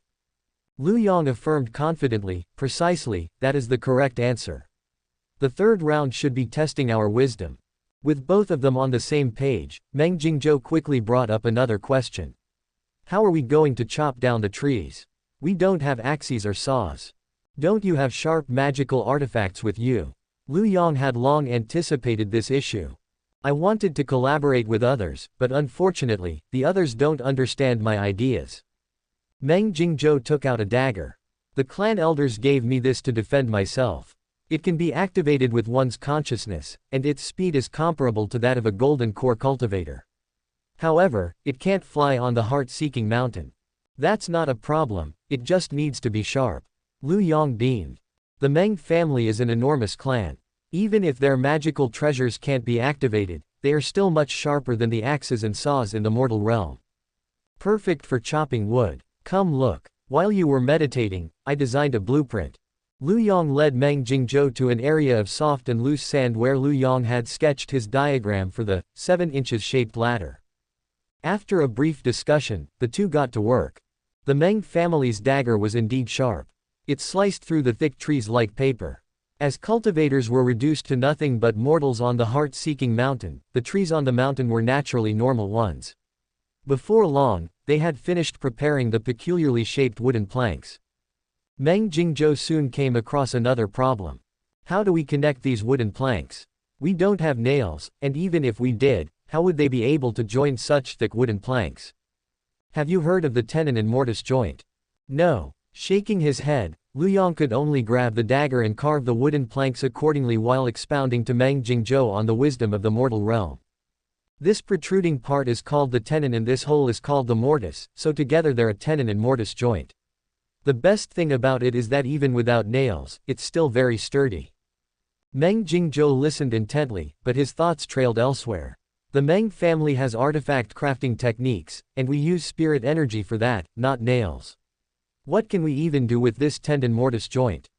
Lu Yang affirmed confidently, precisely, that is the correct answer. The third round should be testing our wisdom. With both of them on the same page, Meng Jingzhou quickly brought up another question. How are we going to chop down the trees? We don't have axes or saws. Don't you have sharp magical artifacts with you? Lu Yang had long anticipated this issue. I wanted to collaborate with others, but unfortunately, the others don't understand my ideas. Meng Jingzhou took out a dagger. The clan elders gave me this to defend myself. It can be activated with one's consciousness, and its speed is comparable to that of a golden core cultivator. However, it can't fly on the heart-seeking mountain. That's not a problem, it just needs to be sharp. Lu Yang beamed. The Meng family is an enormous clan. Even if their magical treasures can't be activated, they are still much sharper than the axes and saws in the mortal realm. Perfect for chopping wood. Come look. While you were meditating, I designed a blueprint. Lu Yang led Meng Jingzhou to an area of soft and loose sand where Lu Yang had sketched his diagram for the 7 inches shaped ladder. After a brief discussion, the two got to work. The Meng family's dagger was indeed sharp. It sliced through the thick trees like paper. As cultivators were reduced to nothing but mortals on the heart-seeking mountain, the trees on the mountain were naturally normal ones. Before long, they had finished preparing the peculiarly shaped wooden planks. Meng Jingzhou soon came across another problem. How do we connect these wooden planks? We don't have nails, and even if we did, how would they be able to join such thick wooden planks? Have you heard of the tenon and mortise joint? No. Shaking his head, Lu Yang could only grab the dagger and carve the wooden planks accordingly while expounding to Meng Jingzhou on the wisdom of the mortal realm. This protruding part is called the tenon and this hole is called the mortise, so together they're a tenon and mortise joint. The best thing about it is that even without nails, it's still very sturdy. Meng Jingzhou listened intently, but his thoughts trailed elsewhere. The Meng family has artifact crafting techniques, and we use spirit energy for that, not nails. What can we even do with this tenon mortise joint?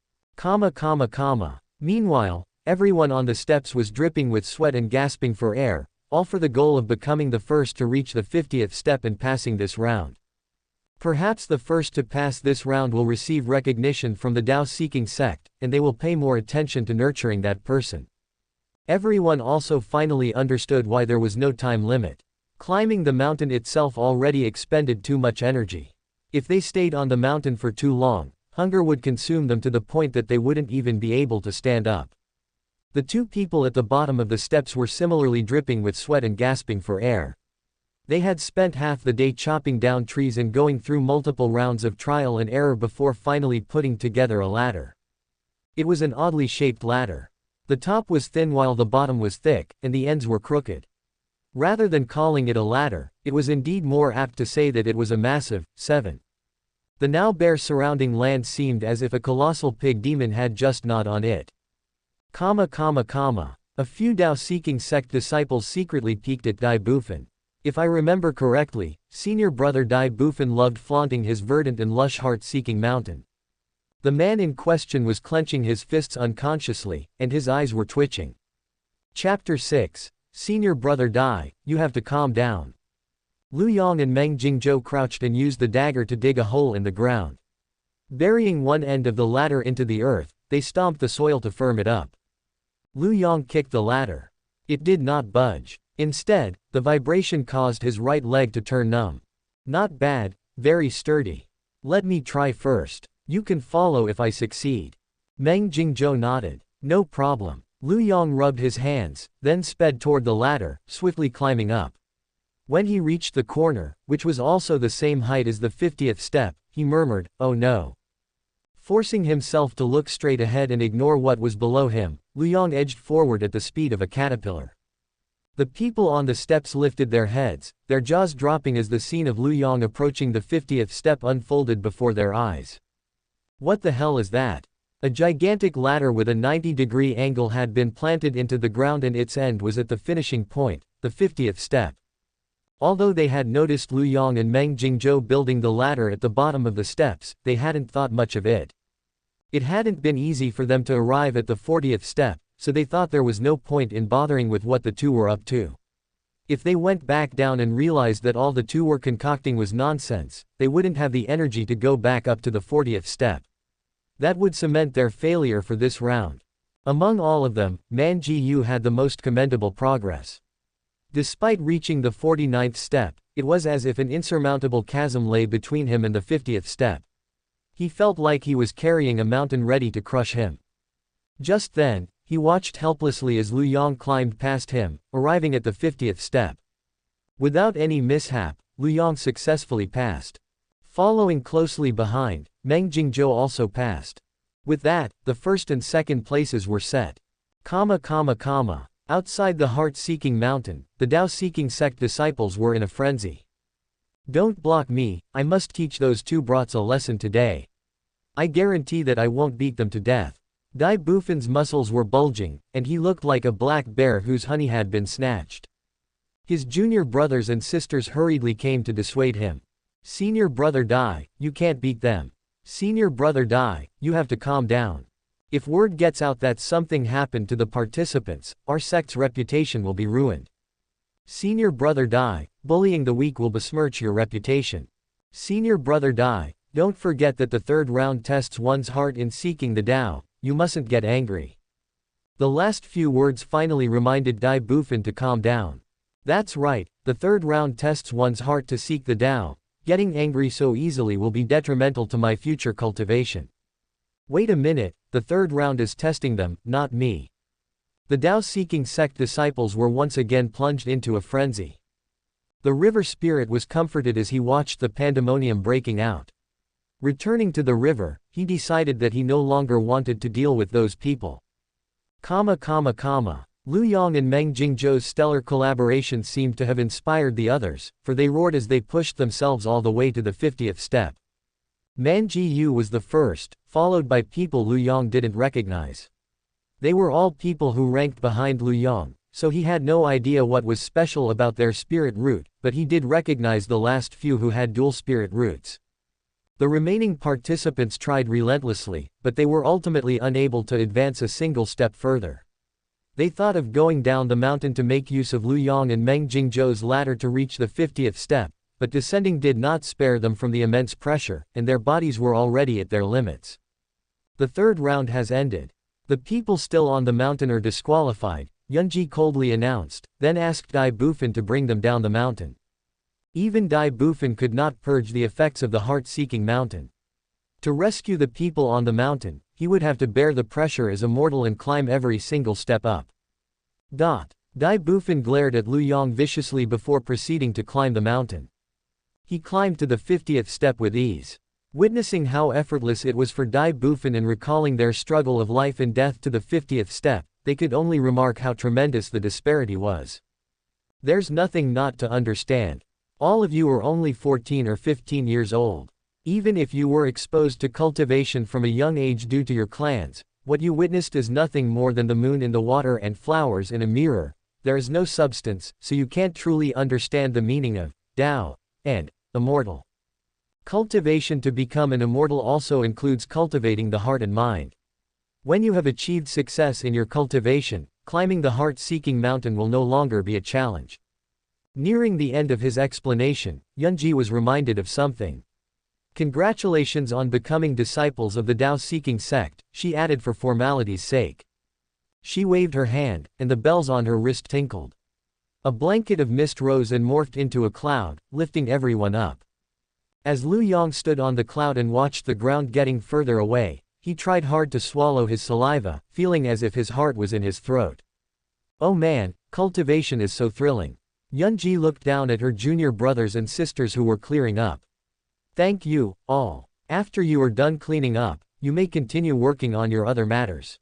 Meanwhile, everyone on the steps was dripping with sweat and gasping for air, all for the goal of becoming the first to reach the 50th step and passing this round. Perhaps the first to pass this round will receive recognition from the Tao-seeking sect, and they will pay more attention to nurturing that person. Everyone also finally understood why there was no time limit. Climbing the mountain itself already expended too much energy. If they stayed on the mountain for too long, hunger would consume them to the point that they wouldn't even be able to stand up. The two people at the bottom of the steps were similarly dripping with sweat and gasping for air. They had spent half the day chopping down trees and going through multiple rounds of trial and error before finally putting together a ladder. It was an oddly shaped ladder. The top was thin while the bottom was thick, and the ends were crooked. Rather than calling it a ladder, it was indeed more apt to say that it was a massive 7. The now bare surrounding land seemed as if a colossal pig demon had just gnawed on it. A few Tao-seeking sect disciples secretly peeked at Dai Bufan. If I remember correctly, senior brother Dai Bufan loved flaunting his verdant and lush heart-seeking mountain. The man in question was clenching his fists unconsciously, and his eyes were twitching. Chapter 6. Senior brother Dai, you have to calm down. Lu Yang and Meng Jingzhou crouched and used the dagger to dig a hole in the ground. Burying one end of the ladder into the earth, they stomped the soil to firm it up. Lu Yang kicked the ladder. It did not budge. Instead, the vibration caused his right leg to turn numb. Not bad, very sturdy. Let me try first. You can follow if I succeed. Meng Jingzhou nodded. No problem. Lu Yang rubbed his hands, then sped toward the ladder, swiftly climbing up. When he reached the corner, which was also the same height as the 50th step, he murmured, "Oh no." Forcing himself to look straight ahead and ignore what was below him, Lu Yang edged forward at the speed of a caterpillar. The people on the steps lifted their heads, their jaws dropping as the scene of Lu Yang approaching the 50th step unfolded before their eyes. What the hell is that? A gigantic ladder with a 90-degree angle had been planted into the ground and its end was at the finishing point, the 50th step. Although they had noticed Lu Yang and Meng Jingzhou building the ladder at the bottom of the steps, they hadn't thought much of it. It hadn't been easy for them to arrive at the 40th step, so they thought there was no point in bothering with what the two were up to. If they went back down and realized that all the two were concocting was nonsense, they wouldn't have the energy to go back up to the 40th step. That would cement their failure for this round. Among all of them, Man Ji Yu had the most commendable progress. Despite reaching the 49th step, it was as if an insurmountable chasm lay between him and the 50th step. He felt like he was carrying a mountain ready to crush him. Just then, he watched helplessly as Lu Yang climbed past him, arriving at the 50th step. Without any mishap, Lu Yang successfully passed. Following closely behind, Meng Jingzhou also passed. With that, the first and second places were set. Outside the heart-seeking mountain, the Tao-seeking sect disciples were in a frenzy. Don't block me, I must teach those two brats a lesson today. I guarantee that I won't beat them to death. Dai Bufan's muscles were bulging, and he looked like a black bear whose honey had been snatched. His junior brothers and sisters hurriedly came to dissuade him. Senior brother Dai, you can't beat them. Senior brother Dai, you have to calm down. If word gets out that something happened to the participants, our sect's reputation will be ruined. Senior brother Dai, bullying the weak will besmirch your reputation. Senior brother Dai, don't forget that the third round tests one's heart in seeking the Tao, you mustn't get angry. The last few words finally reminded Dai Bufin to calm down. That's right, the third round tests one's heart to seek the Tao. Getting angry so easily will be detrimental to my future cultivation. Wait a minute, the third round is testing them, not me. The Tao-seeking sect disciples were once again plunged into a frenzy. The river spirit was comforted as he watched the pandemonium breaking out. Returning to the river, he decided that he no longer wanted to deal with those people. Lu Yang and Meng Jingzhou's stellar collaboration seemed to have inspired the others, for they roared as they pushed themselves all the way to the 50th step. Man Ji Yu was the first, followed by people Lu Yang didn't recognize. They were all people who ranked behind Lu Yang, so he had no idea what was special about their spirit root, but he did recognize the last few who had dual spirit roots. The remaining participants tried relentlessly, but they were ultimately unable to advance a single step further. They thought of going down the mountain to make use of Lu Yang and Meng Jingzhou's ladder to reach the 50th step, but descending did not spare them from the immense pressure, and their bodies were already at their limits. The third round has ended. The people still on the mountain are disqualified, Yunji coldly announced, then asked Dai Bufin to bring them down the mountain. Even Dai Bufin could not purge the effects of the heart-seeking mountain. To rescue the people on the mountain, he would have to bear the pressure as a mortal and climb every single step up. Dai Bufin glared at Lu Yang viciously before proceeding to climb the mountain. He climbed to the 50th step with ease. Witnessing how effortless it was for Dai Bufin and recalling their struggle of life and death to the 50th step, they could only remark how tremendous the disparity was. There's nothing not to understand. All of you are only 14 or 15 years old. Even if you were exposed to cultivation from a young age due to your clans, what you witnessed is nothing more than the moon in the water and flowers in a mirror. There is no substance, so you can't truly understand the meaning of Tao and immortal. Cultivation to become an immortal also includes cultivating the heart and mind. When you have achieved success in your cultivation, climbing the heart-seeking mountain will no longer be a challenge. Nearing the end of his explanation, Yunji was reminded of something. Congratulations on becoming disciples of the Tao-seeking sect, she added for formality's sake. She waved her hand, and the bells on her wrist tinkled. A blanket of mist rose and morphed into a cloud, lifting everyone up. As Lu Yang stood on the cloud and watched the ground getting further away, he tried hard to swallow his saliva, feeling as if his heart was in his throat. Oh man, cultivation is so thrilling. Yunji looked down at her junior brothers and sisters who were clearing up. Thank you, all. After you are done cleaning up, you may continue working on your other matters.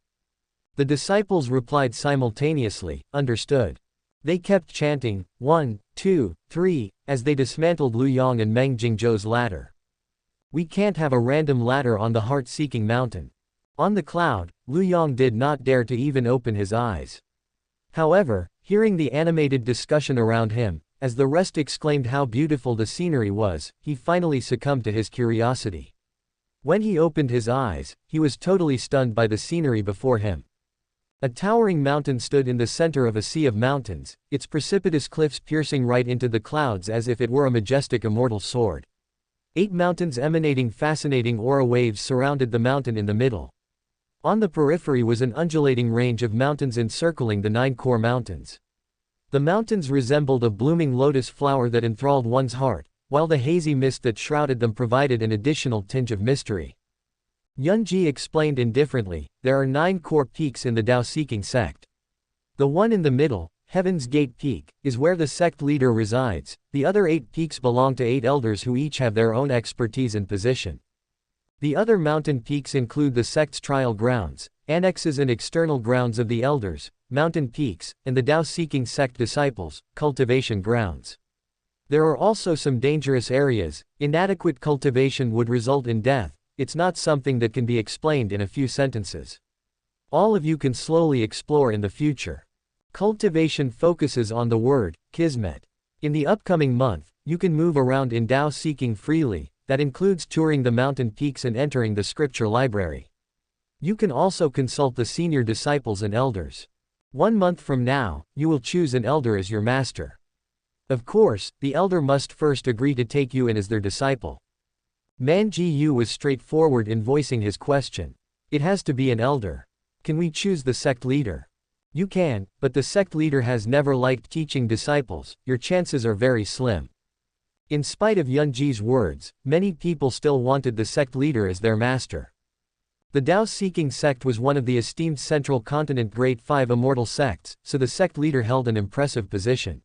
The disciples replied simultaneously, understood. They kept chanting, 1, 2, 3, as they dismantled Lu Yang and Meng Jingzhou's ladder. We can't have a random ladder on the heart-seeking mountain. On the cloud, Lu Yang did not dare to even open his eyes. However, hearing the animated discussion around him, as the rest exclaimed how beautiful the scenery was, he finally succumbed to his curiosity. When he opened his eyes, he was totally stunned by the scenery before him. A towering mountain stood in the center of a sea of mountains, its precipitous cliffs piercing right into the clouds as if it were a majestic immortal sword. 8 mountains emanating fascinating aura waves surrounded the mountain in the middle. On the periphery was an undulating range of mountains encircling the 9 core mountains. The mountains resembled a blooming lotus flower that enthralled one's heart, while the hazy mist that shrouded them provided an additional tinge of mystery. Yunji explained indifferently, there are 9 core peaks in the Tao-seeking sect. The one in the middle, Heaven's Gate Peak, is where the sect leader resides. The other 8 peaks belong to 8 elders who each have their own expertise and position. The other mountain peaks include the sect's trial grounds, annexes and external grounds of the elders, mountain peaks, and the Tao-seeking sect disciples, cultivation grounds. There are also some dangerous areas. Inadequate cultivation would result in death. It's not something that can be explained in a few sentences. All of you can slowly explore in the future. Cultivation focuses on the word, kismet. In the upcoming month, you can move around in Tao seeking freely, that includes touring the mountain peaks and entering the scripture library. You can also consult the senior disciples and elders. 1 month from now, you will choose an elder as your master. Of course, the elder must first agree to take you in as their disciple. Man Ji Yu was straightforward in voicing his question. It has to be an elder. Can we choose the sect leader? You can, but the sect leader has never liked teaching disciples, your chances are very slim. In spite of Yunji's words, many people still wanted the sect leader as their master. The Tao-seeking sect was one of the esteemed Central Continent Great Five immortal sects, so the sect leader held an impressive position.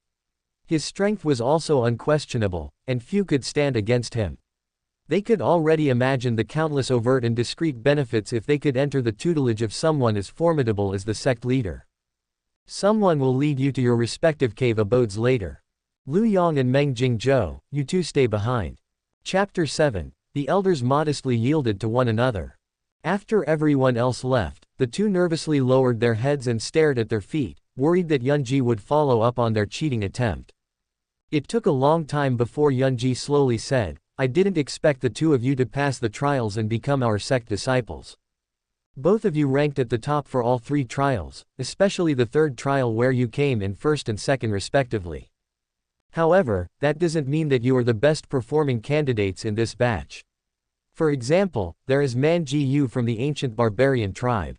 His strength was also unquestionable, and few could stand against him. They could already imagine the countless overt and discreet benefits if they could enter the tutelage of someone as formidable as the sect leader. Someone will lead you to your respective cave abodes later. Lu Yang and Meng Jingzhou, you two stay behind. Chapter 7. The elders modestly yielded to one another. After everyone else left, the two nervously lowered their heads and stared at their feet, worried that Yunji would follow up on their cheating attempt. It took a long time before Yunji slowly said, "I didn't expect the two of you to pass the trials and become our sect disciples. Both of you ranked at the top for all 3 trials, especially the 3rd trial where you came in 1st and 2nd respectively. However, that doesn't mean that you are the best performing candidates in this batch. For example, there is Man Ji Yu from the ancient barbarian tribe.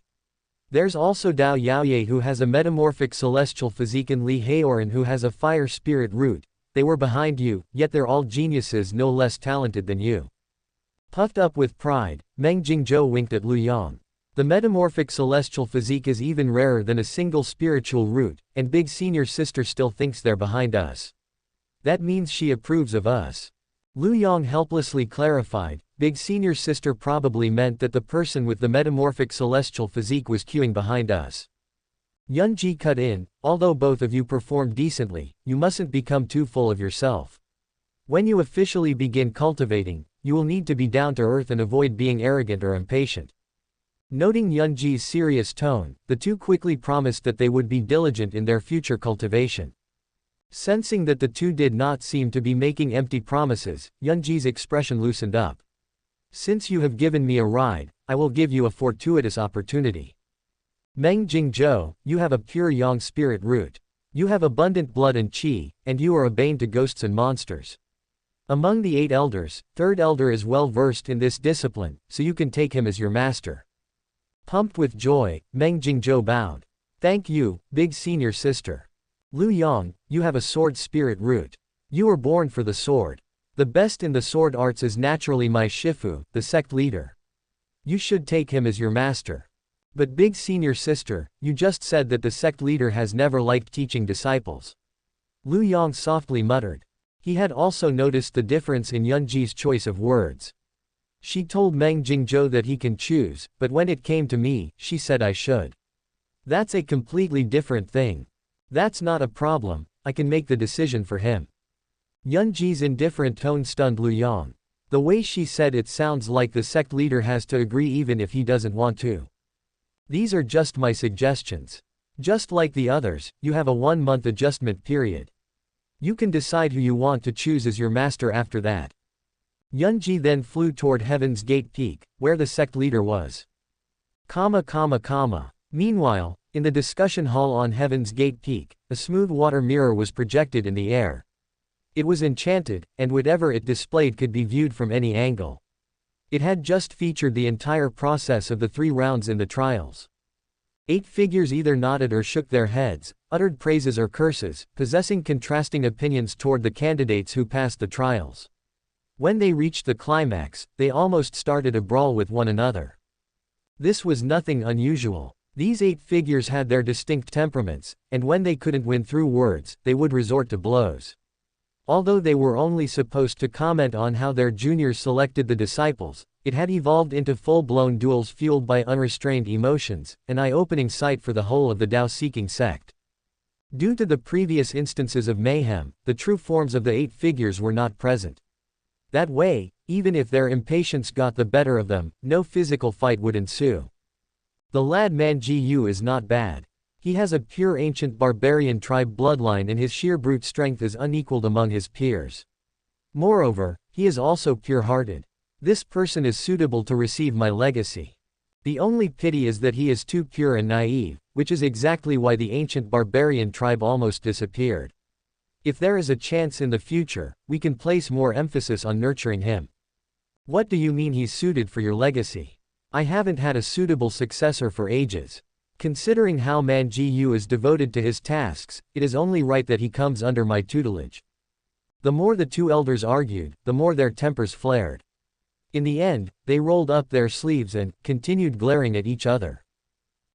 There's also Dao Yaoye who has a metamorphic celestial physique and Li Haoran who has a fire spirit root. They were behind you, yet they're all geniuses no less talented than you." Puffed up with pride, Meng Jingzhou winked at Lu Yang. The metamorphic celestial physique is even rarer than a single spiritual root, and Big Senior Sister still thinks they're behind us. That means she approves of us. Lu Yang helplessly clarified, Big Senior Sister probably meant that the person with the metamorphic celestial physique was queuing behind us. Yunji cut in, although both of you performed decently, you mustn't become too full of yourself. When you officially begin cultivating, you will need to be down to earth and avoid being arrogant or impatient. Noting Yunji's serious tone, the two quickly promised that they would be diligent in their future cultivation. Sensing that the two did not seem to be making empty promises, Yunji's expression loosened up. "Since you have given me a ride, I will give you a fortuitous opportunity. Meng Jingzhou, you have a pure yang spirit root. You have abundant blood and qi, and you are a bane to ghosts and monsters. Among the 8 elders, 3rd elder is well versed in this discipline, so you can take him as your master." Pumped with joy, Meng Jingzhou bowed. "Thank you, Big Senior Sister. Lu Yang, you have a sword spirit root. You were born for the sword. The best in the sword arts is naturally my Shifu, the sect leader. You should take him as your master. But Big Senior Sister, you just said that the sect leader has never liked teaching disciples." Lu Yang softly muttered. He had also noticed the difference in Yunji's choice of words. She told Meng Jingzhou that he can choose, but when it came to me, she said I should. That's a completely different thing. That's not a problem, I can make the decision for him. Yunji's indifferent tone stunned Lu Yang. The way she said it sounds like the sect leader has to agree even if he doesn't want to. "These are just my suggestions. Just like the others, you have a 1-month adjustment period. You can decide who you want to choose as your master after that." Yunji then flew toward Heaven's Gate Peak, where the sect leader was. Meanwhile, in the discussion hall on Heaven's Gate Peak, a smooth water mirror was projected in the air. It was enchanted, and whatever it displayed could be viewed from any angle. It had just featured the entire process of the 3 rounds in the trials. 8 figures either nodded or shook their heads, uttered praises or curses, possessing contrasting opinions toward the candidates who passed the trials. When they reached the climax, they almost started a brawl with one another. This was nothing unusual. These 8 figures had their distinct temperaments, and when they couldn't win through words, they would resort to blows. Although they were only supposed to comment on how their juniors selected the disciples, it had evolved into full-blown duels fueled by unrestrained emotions, an eye-opening sight for the whole of the Tao-seeking sect. Due to the previous instances of mayhem, the true forms of the 8 figures were not present. That way, even if their impatience got the better of them, no physical fight would ensue. The lad Man Ji Yu is not bad. He has a pure ancient barbarian tribe bloodline and his sheer brute strength is unequaled among his peers. Moreover, he is also pure-hearted. This person is suitable to receive my legacy. The only pity is that he is too pure and naive, which is exactly why the ancient barbarian tribe almost disappeared. If there is a chance in the future, we can place more emphasis on nurturing him. What do you mean he's suited for your legacy? I haven't had a suitable successor for ages. Considering how Manji is devoted to his tasks, it is only right that he comes under my tutelage. The more the two elders argued, the more their tempers flared. In the end, they rolled up their sleeves and continued glaring at each other.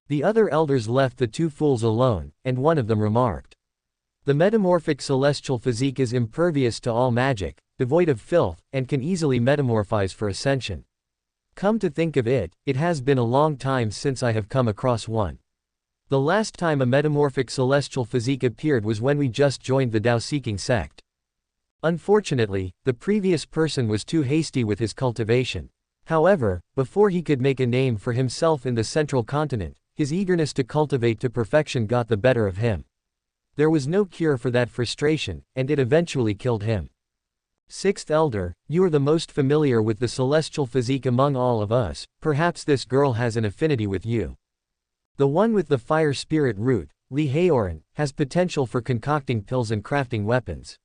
The other elders left the two fools alone, and one of them remarked, "The metamorphic celestial physique is impervious to all magic, devoid of filth, and can easily metamorphise for ascension. Come to think of it, it has been a long time since I have come across one. The last time a metamorphic celestial physique appeared was when we just joined the Tao-seeking sect. Unfortunately, the previous person was too hasty with his cultivation. However, before he could make a name for himself in the central continent, his eagerness to cultivate to perfection got the better of him. There was no cure for that frustration, and it eventually killed him. Sixth Elder, you are the most familiar with the celestial physique among all of us, perhaps this girl has an affinity with you. The one with the fire spirit root, Li Haoran, has potential for concocting pills and crafting weapons.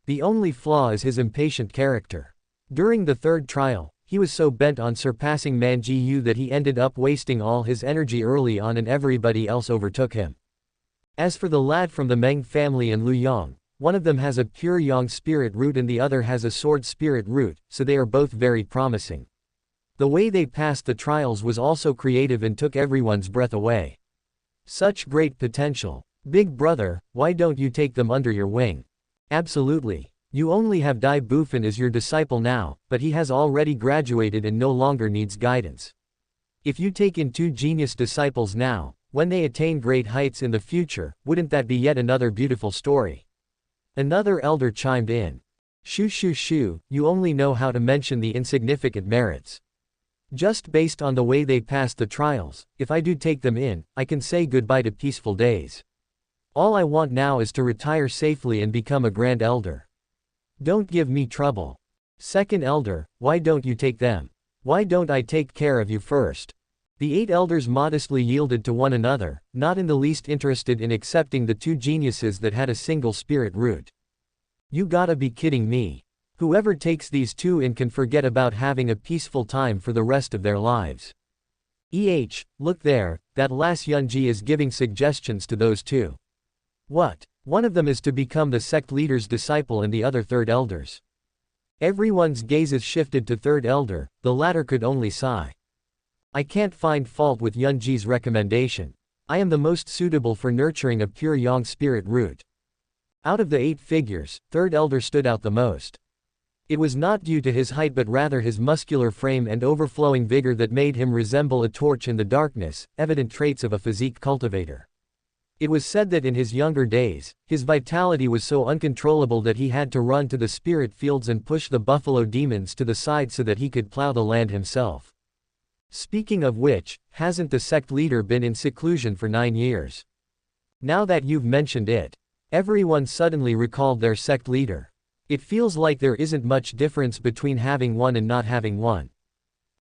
The only flaw is his impatient character. During the third trial, he was so bent on surpassing Manji that he ended up wasting all his energy early on and everybody else overtook him. As for the lad from the Meng family and Lu Yang, one of them has a pure yang spirit root and the other has a sword spirit root, so they are both very promising. The way they passed the trials was also creative and took everyone's breath away. Such great potential. Big brother, why don't you take them under your wing? Absolutely. You only have Dai Bufan as your disciple now, but he has already graduated and no longer needs guidance. If you take in two genius disciples now, when they attain great heights in the future, wouldn't that be yet another beautiful story? Another elder chimed in. Shoo, you only know how to mention the insignificant merits. Just based on the way they passed the trials, if I do take them in, I can say goodbye to peaceful days. All I want now is to retire safely and become a grand elder. Don't give me trouble. Second elder, why don't you take them? Why don't I take care of you first? The 8 elders modestly yielded to one another, not in the least interested in accepting the two geniuses that had a single spirit root. You gotta be kidding me. Whoever takes these two in can forget about having a peaceful time for the rest of their lives. Look there, that last Yunji is giving suggestions to those two. What? One of them is to become the sect leader's disciple and the other third elders. Everyone's gazes shifted to third elder, the latter could only sigh. I can't find fault with Yunji's recommendation. I am the most suitable for nurturing a pure yang spirit root. Out of the 8 figures, third elder stood out the most. It was not due to his height but rather his muscular frame and overflowing vigor that made him resemble a torch in the darkness, evident traits of a physique cultivator. It was said that in his younger days, his vitality was so uncontrollable that he had to run to the spirit fields and push the buffalo demons to the side so that he could plow the land himself. Speaking of which, hasn't the sect leader been in seclusion for 9 years? Now that you've mentioned it, everyone suddenly recalled their sect leader. It feels like there isn't much difference between having one and not having one.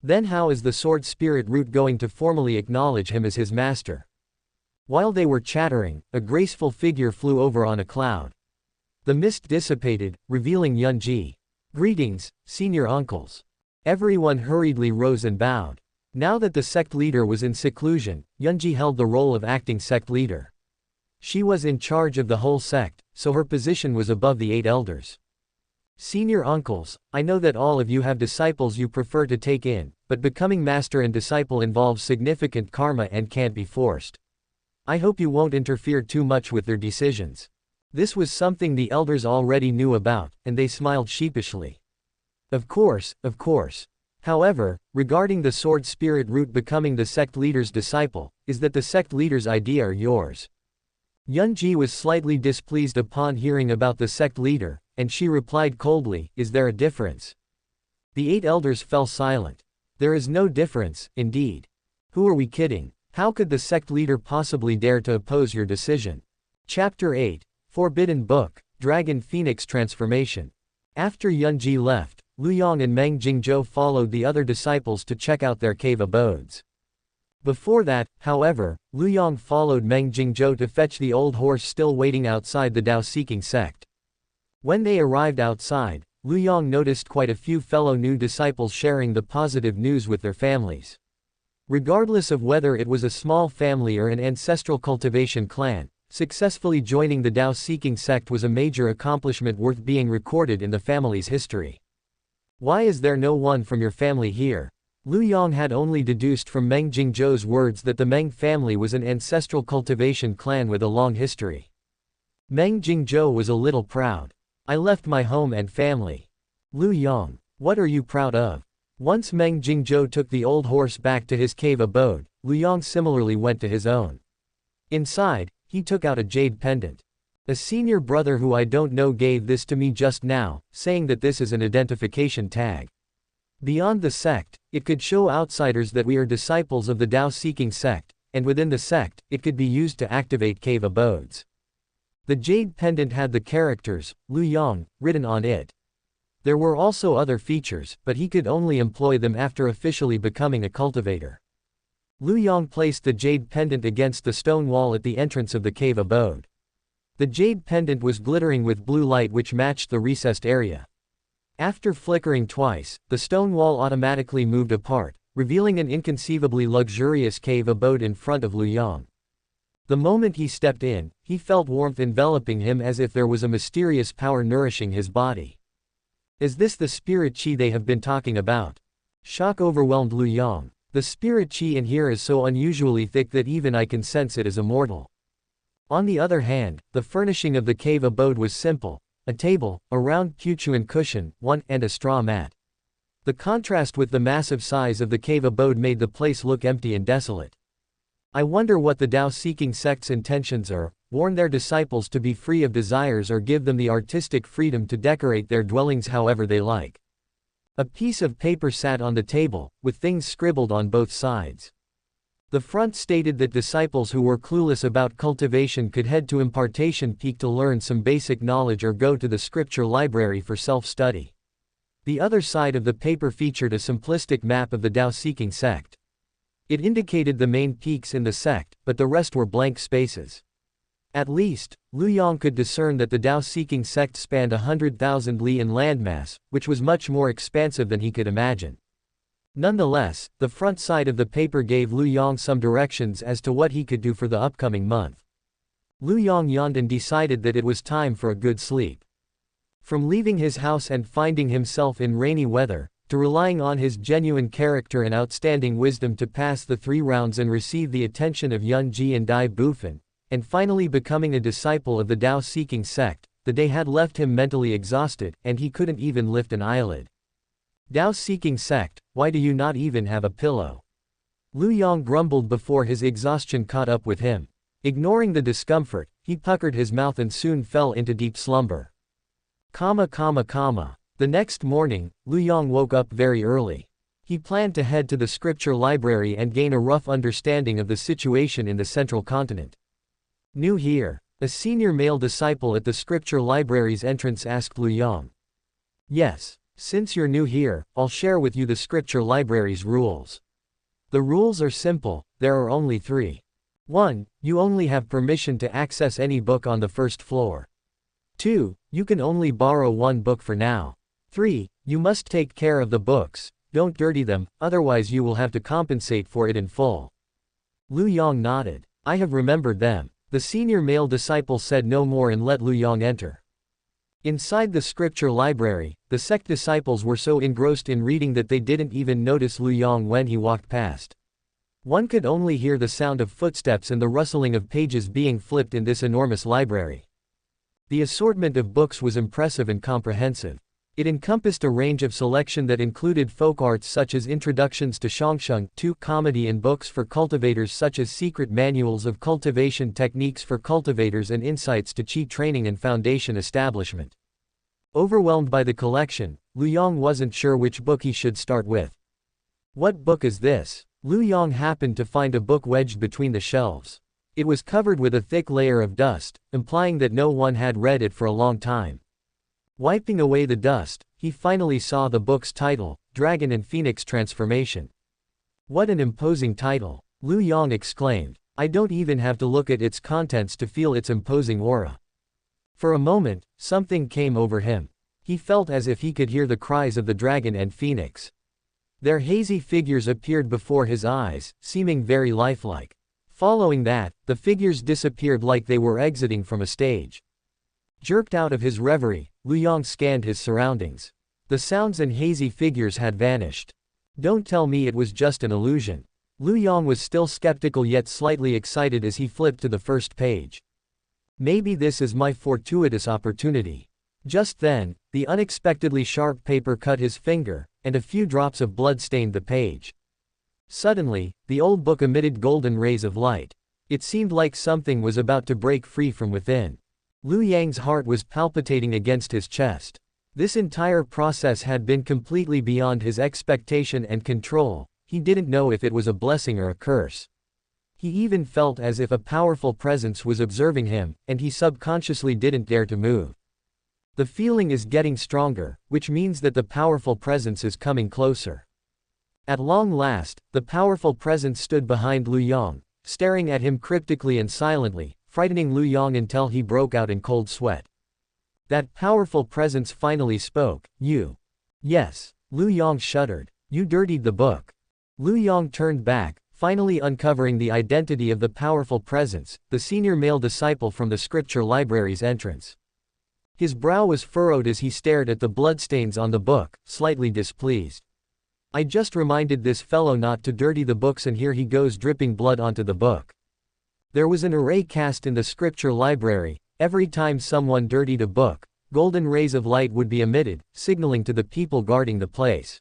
Then how is the sword spirit root going to formally acknowledge him as his master? While they were chattering, a graceful figure flew over on a cloud. The mist dissipated, revealing Yunji. Greetings, senior uncles. Everyone hurriedly rose and bowed. Now that the sect leader was in seclusion, Yunji held the role of acting sect leader. She was in charge of the whole sect, so her position was above the 8 elders. Senior uncles, I know that all of you have disciples you prefer to take in, but becoming master and disciple involves significant karma and can't be forced. I hope you won't interfere too much with their decisions. This was something the elders already knew about, and they smiled sheepishly. Of course. However, regarding the sword spirit root becoming the sect leader's disciple, is that the sect leader's idea or yours? Yunji was slightly displeased upon hearing about the sect leader, and she replied coldly, is there a difference? The 8 elders fell silent. There is no difference, indeed. Who are we kidding? How could the sect leader possibly dare to oppose your decision? Chapter 8, Forbidden Book, Dragon Phoenix Transformation. After Yunji left, Lu Yang and Meng Jingzhou followed the other disciples to check out their cave abodes. Before that, however, Lu Yang followed Meng Jingzhou to fetch the old horse still waiting outside the Tao-seeking sect. When they arrived outside, Lu Yang noticed quite a few fellow new disciples sharing the positive news with their families. Regardless of whether it was a small family or an ancestral cultivation clan, successfully joining the Tao-seeking sect was a major accomplishment worth being recorded in the family's history. Why is there no one from your family here? Lu Yang had only deduced from Meng Jingzhou's words that the Meng family was an ancestral cultivation clan with a long history. Meng Jingzhou was a little proud. I left my home and family. Lu Yang, what are you proud of? Once Meng Jingzhou took the old horse back to his cave abode, Lu Yang similarly went to his own. Inside, he took out a jade pendant. A senior brother who I don't know gave this to me just now, saying that this is an identification tag. Beyond the sect, it could show outsiders that we are disciples of the Tao-seeking sect, and within the sect, it could be used to activate cave abodes. The jade pendant had the characters, Lu Yang, written on it. There were also other features, but he could only employ them after officially becoming a cultivator. Lu Yang placed the jade pendant against the stone wall at the entrance of the cave abode. The jade pendant was glittering with blue light which matched the recessed area. After flickering twice, the stone wall automatically moved apart, revealing an inconceivably luxurious cave abode in front of Lu Yang. The moment he stepped in, he felt warmth enveloping him as if there was a mysterious power nourishing his body. Is this the spirit chi they have been talking about? Shock overwhelmed Lu Yang. The spirit chi in here is so unusually thick that even I can sense it as immortal. On the other hand, the furnishing of the cave abode was simple. A table, a round Puchuan cushion, and a straw mat. The contrast with the massive size of the cave abode made the place look empty and desolate. I wonder what the Tao-seeking sect's intentions are: warn their disciples to be free of desires or give them the artistic freedom to decorate their dwellings however they like. A piece of paper sat on the table, with things scribbled on both sides. The front stated that disciples who were clueless about cultivation could head to Impartation Peak to learn some basic knowledge or go to the scripture library for self-study. The other side of the paper featured a simplistic map of the Tao-seeking sect. It indicated the main peaks in the sect, but the rest were blank spaces. At least, Lu Yang could discern that the Tao-seeking sect spanned 100,000 li in landmass, which was much more expansive than he could imagine. Nonetheless, the front side of the paper gave Lu Yang some directions as to what he could do for the upcoming month. Lu Yang yawned and decided that it was time for a good sleep. From leaving his house and finding himself in rainy weather, to relying on his genuine character and outstanding wisdom to pass the 3 rounds and receive the attention of Yunji and Dai Bufan, and finally becoming a disciple of the Tao-seeking sect, the day had left him mentally exhausted, and he couldn't even lift an eyelid. Tao-seeking sect, why do you not even have a pillow? Lu Yang grumbled before his exhaustion caught up with him. Ignoring the discomfort, he puckered his mouth and soon fell into deep slumber. The next morning, Lu Yang woke up very early. He planned to head to the scripture library and gain a rough understanding of the situation in the central continent. New here? A senior male disciple at the scripture library's entrance asked Lu Yang. Yes. Since you're new here, I'll share with you the scripture library's rules. The rules are simple, there are only 3. 1. You only have permission to access any book on the first floor. 2. You can only borrow 1 book for now. 3. You must take care of the books, don't dirty them, otherwise you will have to compensate for it in full. Lu Yang nodded. I have remembered them. The senior male disciple said no more and let Lu Yang enter. Inside the scripture library, the sect disciples were so engrossed in reading that they didn't even notice Lu Yang when he walked past. One could only hear the sound of footsteps and the rustling of pages being flipped in this enormous library. The assortment of books was impressive and comprehensive. It encompassed a range of selection that included folk arts such as Introductions to Shangsheng, comedy and books for cultivators such as Secret Manuals of Cultivation Techniques for Cultivators and Insights to Qi Training and Foundation Establishment. Overwhelmed by the collection, Lu Yang wasn't sure which book he should start with. What book is this? Lu Yang happened to find a book wedged between the shelves. It was covered with a thick layer of dust, implying that no one had read it for a long time. Wiping away the dust, he finally saw the book's title, Dragon and Phoenix Transformation. What an imposing title! Lu Yang exclaimed. I don't even have to look at its contents to feel its imposing aura. For a moment, something came over him. He felt as if he could hear the cries of the dragon and phoenix. Their hazy figures appeared before his eyes, seeming very lifelike. Following that, the figures disappeared like they were exiting from a stage. Jerked out of his reverie, Lu Yang scanned his surroundings. The sounds and hazy figures had vanished. Don't tell me it was just an illusion. Lu Yang was still skeptical yet slightly excited as he flipped to the first page. Maybe this is my fortuitous opportunity. Just then, the unexpectedly sharp paper cut his finger, and a few drops of blood stained the page. Suddenly, the old book emitted golden rays of light. It seemed like something was about to break free from within. Lu Yang's heart was palpitating against his chest. This entire process had been completely beyond his expectation and control. He didn't know if it was a blessing or a curse. He even felt as if a powerful presence was observing him, and he subconsciously didn't dare to move. The feeling is getting stronger, which means that the powerful presence is coming closer. At long last, the powerful presence stood behind Lu Yang, staring at him cryptically and silently, frightening Lu Yang until he broke out in cold sweat. That powerful presence finally spoke. You. Yes. Lu Yang shuddered. You dirtied the book. Lu Yang turned back, finally uncovering the identity of the powerful presence, the senior male disciple from the scripture library's entrance. His brow was furrowed as he stared at the bloodstains on the book, slightly displeased. I just reminded this fellow not to dirty the books and here he goes dripping blood onto the book. There was an array cast in the scripture library. Every time someone dirtied a book, golden rays of light would be emitted, signaling to the people guarding the place.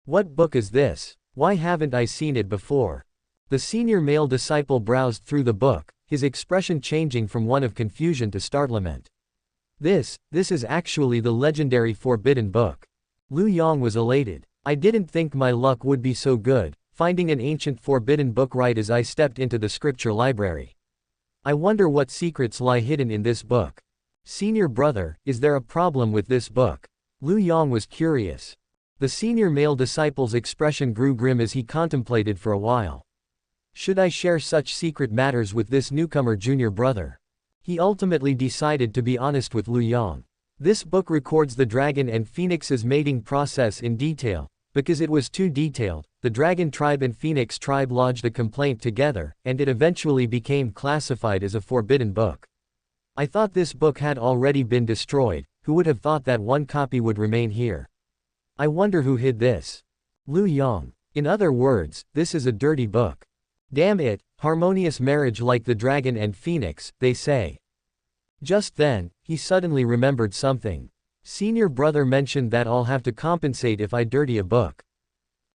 What book is this? Why haven't I seen it before? The senior male disciple browsed through the book, his expression changing from one of confusion to startlement. This is actually the legendary Forbidden Book. Lu Yang was elated. I didn't think my luck would be so good, finding an ancient forbidden book right as I stepped into the scripture library. I wonder what secrets lie hidden in this book. Senior brother, is there a problem with this book? Lu Yang was curious. The senior male disciple's expression grew grim as he contemplated for a while. Should I share such secret matters with this newcomer junior brother? He ultimately decided to be honest with Lu Yang. This book records the dragon and phoenix's mating process in detail. Because it was too detailed, the dragon tribe and phoenix tribe lodged a complaint together, and it eventually became classified as a forbidden book. I thought this book had already been destroyed. Who would have thought that one copy would remain here? I wonder who hid this. Lu Yang. In other words, this is a dirty book. Damn it, harmonious marriage like the dragon and phoenix, they say. Just then, he suddenly remembered something. Senior brother mentioned that I'll have to compensate if I dirty a book.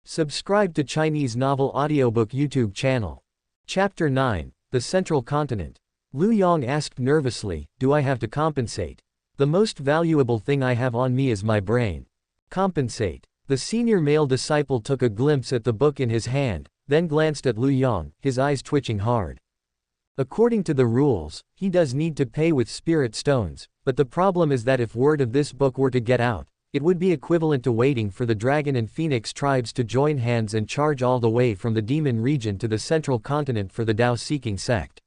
Subscribe to Chinese Novel Audiobook YouTube channel. Chapter 9, The Central Continent. Lu Yang asked nervously, do I have to compensate? The most valuable thing I have on me is my brain. Compensate. The senior male disciple took a glimpse at the book in his hand, then glanced at Lu Yang, his eyes twitching hard. According to the rules, he does need to pay with spirit stones, but the problem is that if word of this book were to get out, it would be equivalent to waiting for the dragon and phoenix tribes to join hands and charge all the way from the demon region to the central continent for the Tao-seeking sect.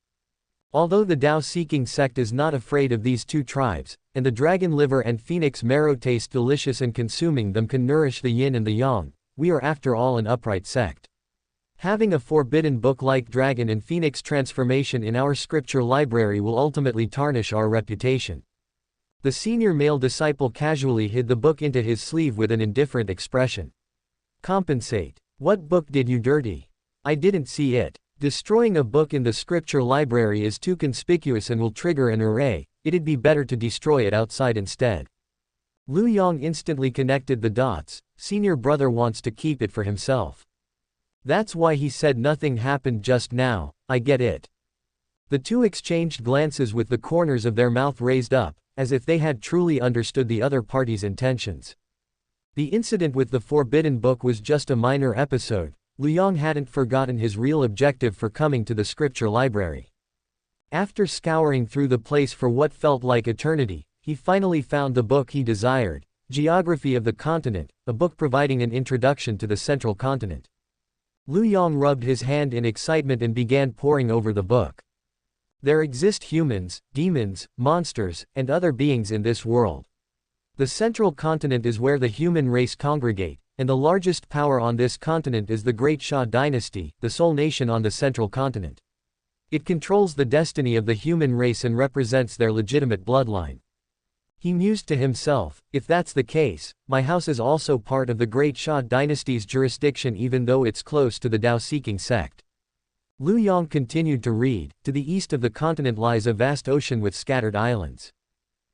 Although the Tao-seeking sect is not afraid of these two tribes, and the dragon liver and phoenix marrow taste delicious and consuming them can nourish the yin and the yang, we are after all an upright sect. Having a forbidden book like Dragon and Phoenix Transformation in our scripture library will ultimately tarnish our reputation. The senior male disciple casually hid the book into his sleeve with an indifferent expression. Compensate. What book did you dirty? I didn't see it. Destroying a book in the scripture library is too conspicuous and will trigger an array. It'd be better to destroy it outside instead. Lu Yang instantly connected the dots. Senior brother wants to keep it for himself. That's why he said nothing happened just now. I get it. The two exchanged glances with the corners of their mouth raised up, as if they had truly understood the other party's intentions. The incident with the forbidden book was just a minor episode. Lu Yang hadn't forgotten his real objective for coming to the scripture library. After scouring through the place for what felt like eternity, he finally found the book he desired, Geography of the Continent, a book providing an introduction to the central continent. Lu Yang rubbed his hand in excitement and began poring over the book. There exist humans, demons, monsters, and other beings in this world. The central continent is where the human race congregate, and the largest power on this continent is the Great Xia dynasty, the sole nation on the central continent. It controls the destiny of the human race and represents their legitimate bloodline. He mused to himself, if that's the case, my house is also part of the Great Xia dynasty's jurisdiction even though it's close to the Tao-seeking sect. Lu Yang continued to read. To the east of the continent lies a vast ocean with scattered islands.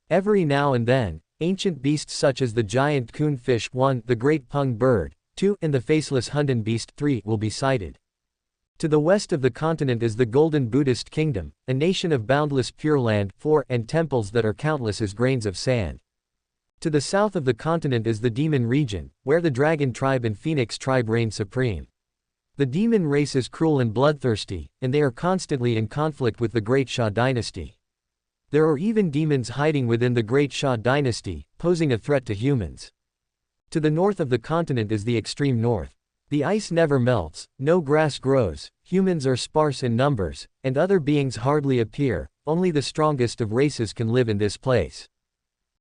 Every now and then, ancient beasts such as the giant coon fish 1, the great pung bird 2, and the faceless Hundan beast 3 will be sighted. To the west of the continent is the Golden Buddhist Kingdom, a nation of boundless pure land 4, and temples that are countless as grains of sand. To the south of the continent is the Demon region, where the Dragon tribe and Phoenix tribe reign supreme. The demon race is cruel and bloodthirsty, and they are constantly in conflict with the Great Xia dynasty. There are even demons hiding within the Great Xia dynasty, posing a threat to humans. To the north of the continent is the extreme north. The ice never melts, no grass grows, humans are sparse in numbers, and other beings hardly appear, only the strongest of races can live in this place.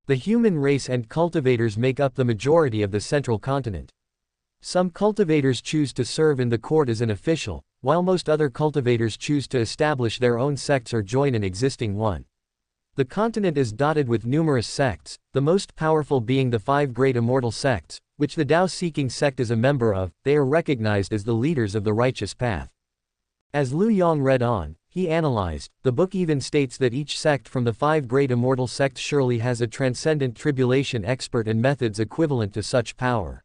The human race and cultivators make up the majority of the central continent. Some cultivators choose to serve in the court as an official, while most other cultivators choose to establish their own sects or join an existing one. The continent is dotted with numerous sects, the most powerful being the 5 great immortal sects, which the Tao-seeking sect is a member of. They are recognized as the leaders of the righteous path. As Lu Yang read on, he analyzed, the book even states that each sect from the 5 great immortal sects surely has a transcendent tribulation expert and methods equivalent to such power.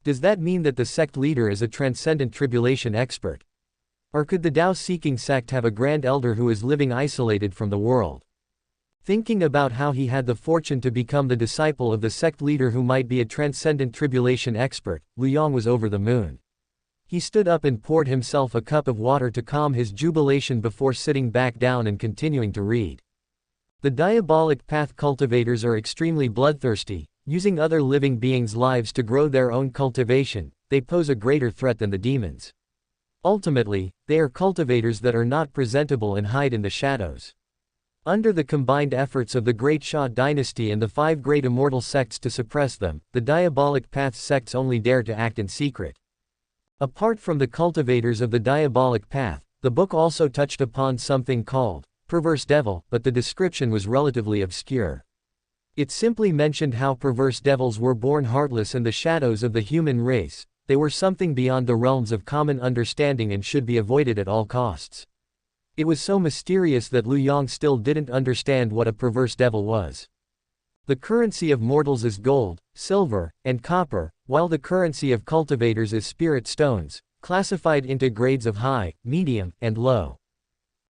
Does that mean that the sect leader is a transcendent tribulation expert? Or could the Tao-seeking sect have a grand elder who is living isolated from the world? Thinking about how he had the fortune to become the disciple of the sect leader who might be a transcendent tribulation expert, Lu Yang was over the moon. He stood up and poured himself a cup of water to calm his jubilation before sitting back down and continuing to read. The diabolic path cultivators are extremely bloodthirsty, using other living beings' lives to grow their own cultivation. They pose a greater threat than the demons. Ultimately, they are cultivators that are not presentable and hide in the shadows. Under the combined efforts of the Great Xia dynasty and the 5 great immortal sects to suppress them, the diabolic path sects only dare to act in secret. Apart from the cultivators of the diabolic path, the book also touched upon something called perverse devil, but the description was relatively obscure. It simply mentioned how perverse devils were born heartless and the shadows of the human race. They were something beyond the realms of common understanding and should be avoided at all costs. It was so mysterious that Lu Yang still didn't understand what a perverse devil was. The currency of mortals is gold, silver, and copper, while the currency of cultivators is spirit stones, classified into grades of high, medium, and low.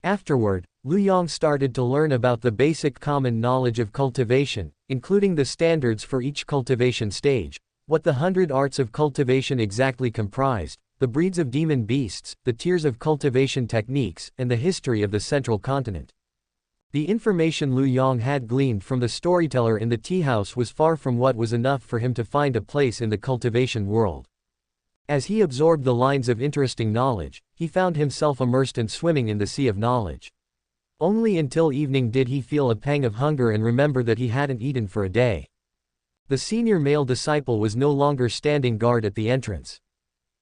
Afterward, Lu Yang started to learn about the basic common knowledge of cultivation, including the standards for each cultivation stage, what the 100 arts of cultivation exactly comprised, the breeds of demon beasts, the tiers of cultivation techniques, and the history of the central continent. The information Lu Yang had gleaned from the storyteller in the tea house was far from what was enough for him to find a place in the cultivation world. As he absorbed the lines of interesting knowledge, he found himself immersed and swimming in the sea of knowledge. Only until evening did he feel a pang of hunger and remember that he hadn't eaten for a day. The senior male disciple was no longer standing guard at the entrance.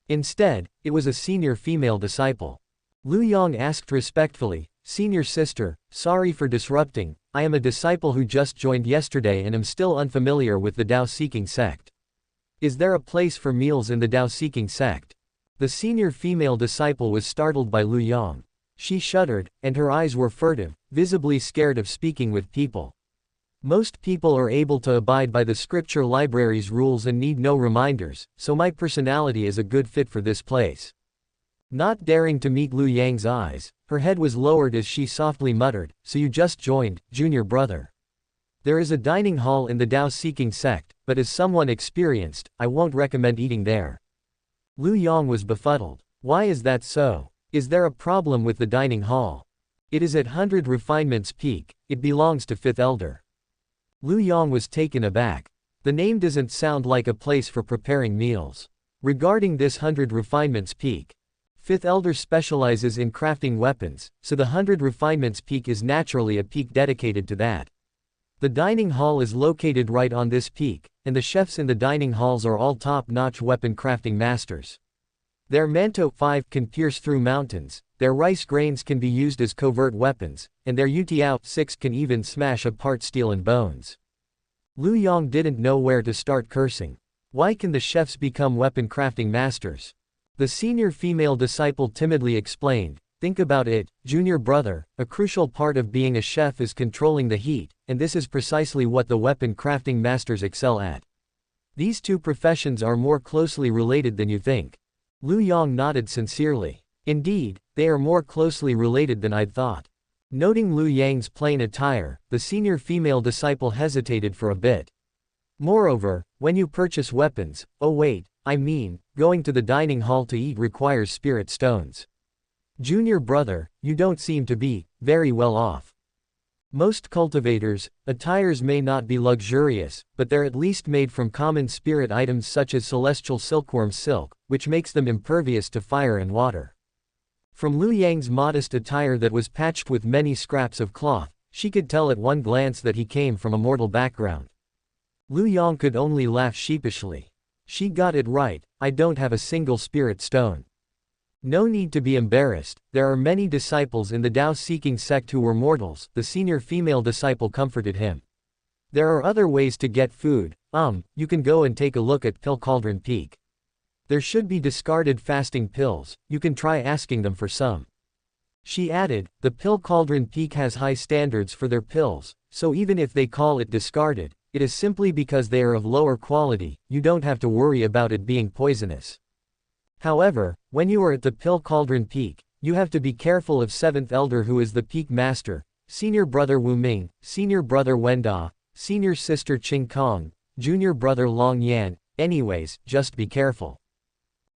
Instead, it was a senior female disciple. Lu Yang asked respectfully, "Senior sister, sorry for disrupting, I am a disciple who just joined yesterday and am still unfamiliar with the Tao-seeking sect. Is there a place for meals in the Tao-seeking sect?" The senior female disciple was startled by Lu Yang. She shuddered, and her eyes were furtive, visibly scared of speaking with people. Most people are able to abide by the scripture library's rules and need no reminders, so my personality is a good fit for this place. Not daring to meet Lu Yang's eyes, her head was lowered as she softly muttered, "So you just joined, junior brother. There is a dining hall in the Tao-seeking sect, but as someone experienced, I won't recommend eating there." Lu Yang was befuddled. Why is that so? Is there a problem with the dining hall? It is at 100 Refinement's peak, it belongs to 5th Elder. Lu Yang was taken aback. The name doesn't sound like a place for preparing meals. Regarding this 100 Refinements Peak, Fifth Elder specializes in crafting weapons, so the 100 Refinements Peak is naturally a peak dedicated to that. The dining hall is located right on this peak, and the chefs in the dining halls are all top-notch weapon crafting masters. Their manto 5 can pierce through mountains, their rice grains can be used as covert weapons, and their Utiao 6 can even smash apart steel and bones. Lu Yang didn't know where to start cursing. Why can the chefs become weapon crafting masters? The senior female disciple timidly explained, think about it, junior brother, a crucial part of being a chef is controlling the heat, and this is precisely what the weapon crafting masters excel at. These two professions are more closely related than you think. Lu Yang nodded sincerely. Indeed, they are more closely related than I'd thought. Noting Lu Yang's plain attire, the senior female disciple hesitated for a bit. Moreover, when you purchase weapons, going to the dining hall to eat requires spirit stones. Junior brother, you don't seem to be very well off. Most cultivators' attires may not be luxurious, but they're at least made from common spirit items such as celestial silkworm silk, which makes them impervious to fire and water. From Lu Yang's modest attire that was patched with many scraps of cloth, she could tell at one glance that he came from a mortal background. Lu Yang could only laugh sheepishly. She got it right, I don't have a single spirit stone. No need to be embarrassed, there are many disciples in the Tao-seeking sect who were mortals, the senior female disciple comforted him. There are other ways to get food, you can go and take a look at Pill Cauldron Peak. There should be discarded fasting pills, you can try asking them for some. She added, the Pill Cauldron Peak has high standards for their pills, so even if they call it discarded, it is simply because they are of lower quality, you don't have to worry about it being poisonous. However, when you are at the Pill Cauldron Peak, you have to be careful of 7th Elder who is the Peak Master, Senior Brother Wu Ming, Senior Brother Wenda, Senior Sister Qing Kong, Junior Brother Long Yan, anyways, just be careful.